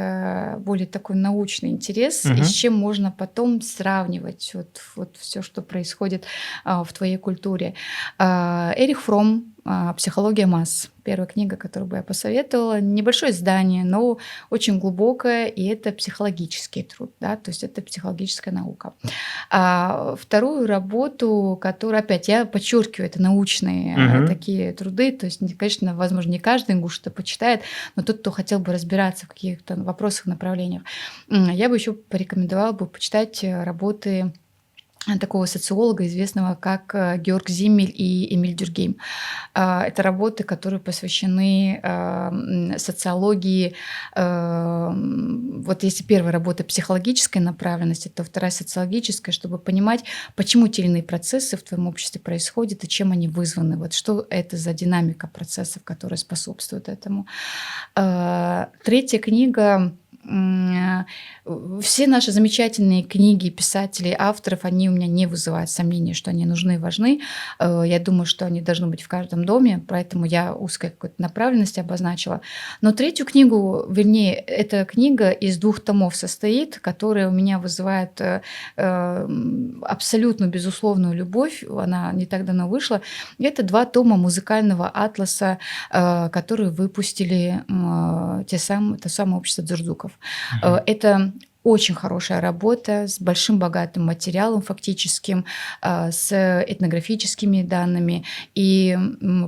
более такой научный интерес, и с чем можно потом сравнивать вот все, что происходит в твоей культуре. Эрих Фромм «Психология масс». Первая книга, которую бы я посоветовала. Небольшое издание, но очень глубокое, и это психологический труд, да, то есть это психологическая наука. Вторую работу, которую, опять, я подчеркиваю, это научные такие труды, то есть, конечно, возможно, не каждый ингуш это почитает, но тот, кто хотел бы разбираться в каких-то вопросах, направлениях, я бы еще порекомендовала бы почитать работы такого социолога, известного как Георг Зиммель и Эмиль Дюркгейм. Это работы, которые посвящены социологии. Вот если первая работа психологической направленности, то вторая социологическая, чтобы понимать, почему те или иные процессы в твоем обществе происходят и чем они вызваны. Вот что это за динамика процессов, которые способствуют этому. Третья книга. Все наши замечательные книги писателей, авторов, они у меня не вызывают сомнений, что они нужны и важны. Я думаю, что они должны быть в каждом доме, поэтому я узкой какой-то направленности обозначила. Но третью книгу, вернее, эта книга из 2 томов состоит, которая у меня вызывает абсолютно безусловную любовь. Она не так давно вышла. Это 2 тома музыкального атласа, которые выпустили то самое общество Дзурдуков. Это очень хорошая работа с большим богатым материалом фактическим, с этнографическими данными. И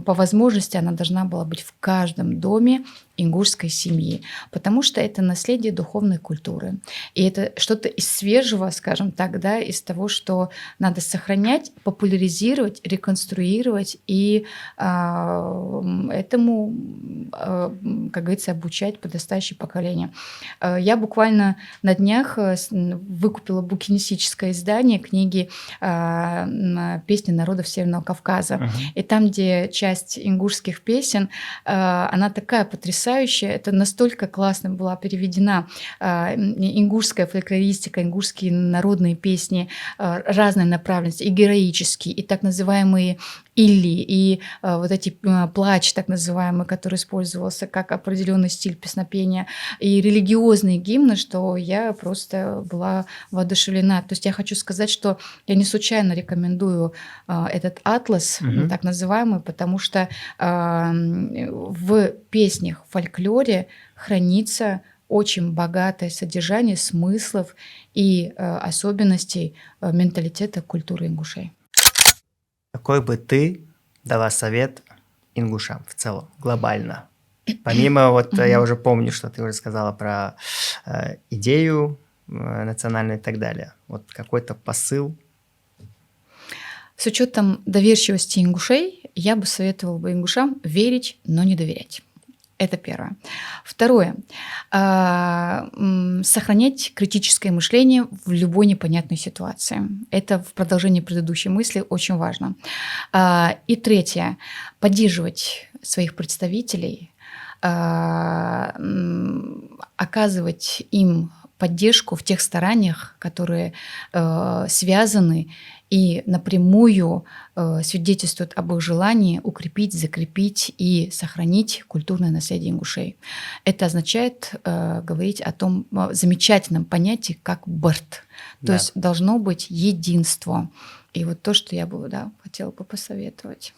по возможности она должна была быть в каждом доме ингушской семьи, потому что это наследие духовной культуры. И это что-то из свежего, скажем так, да, из того, что надо сохранять, популяризировать, реконструировать и этому, как говорится, обучать подрастающее поколение. Я буквально на днях выкупила букинистическое издание книги «Песни народов Северного Кавказа». И там, где часть ингушских песен, она такая потрясающая, это настолько классно была переведена ингушская фольклористика, ингушские народные песни разной направленности, и героические, и так называемые илли, и вот эти плач, так называемый, который использовался как определенный стиль песнопения, и религиозные гимны, что я просто была воодушевлена. То есть я хочу сказать, что я не случайно рекомендую этот атлас, так называемый, потому что в песнях, в фольклоре хранится очень богатое содержание смыслов и особенностей менталитета культуры ингушей. Какой бы ты дала совет ингушам в целом, глобально? Помимо, вот я уже помню, что ты уже сказала про идею национальную и так далее. Вот какой-то посыл. С учетом доверчивости ингушей, я бы советовала бы ингушам верить, но не доверять. Это первое. Второе. Сохранять критическое мышление в любой непонятной ситуации. Это в продолжении предыдущей мысли очень важно. И третье. Поддерживать своих представителей, оказывать им поддержку в тех стараниях, которые связаны и напрямую свидетельствуют об их желании укрепить, закрепить и сохранить культурное наследие ингушей. Это означает говорить о том замечательном понятии, как «бырт». То есть должно быть единство. И вот то, что я бы хотела бы посоветовать.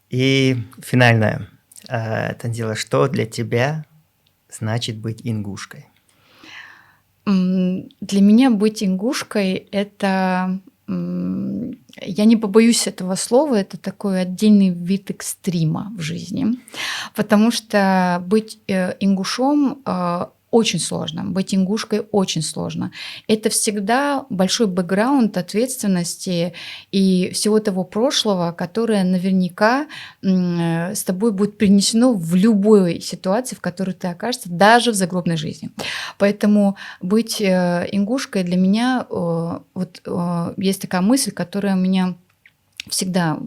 И финальное. Танзила, что для тебя значит быть ингушкой? Для меня быть ингушкой – это, я не побоюсь этого слова, это такой отдельный вид экстрима в жизни, потому что быть ингушом очень сложно, быть ингушкой очень сложно. Это всегда большой бэкграунд ответственности и всего того прошлого, которое наверняка с тобой будет принесено в любой ситуации, в которой ты окажешься, даже в загробной жизни. Поэтому быть ингушкой для меня, есть такая мысль, которая у меня всегда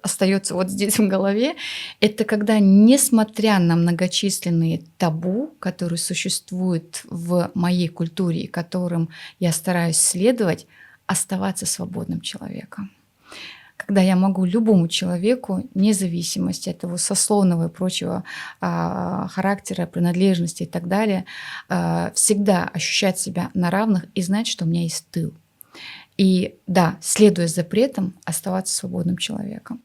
остается вот здесь в голове, это когда, несмотря на многочисленные табу, которые существуют в моей культуре и которым я стараюсь следовать, оставаться свободным человеком. Когда я могу любому человеку, вне зависимости от его сословного и прочего характера, принадлежности и так далее, всегда ощущать себя на равных и знать, что у меня есть тыл. И да, следуя запретам, оставаться свободным человеком.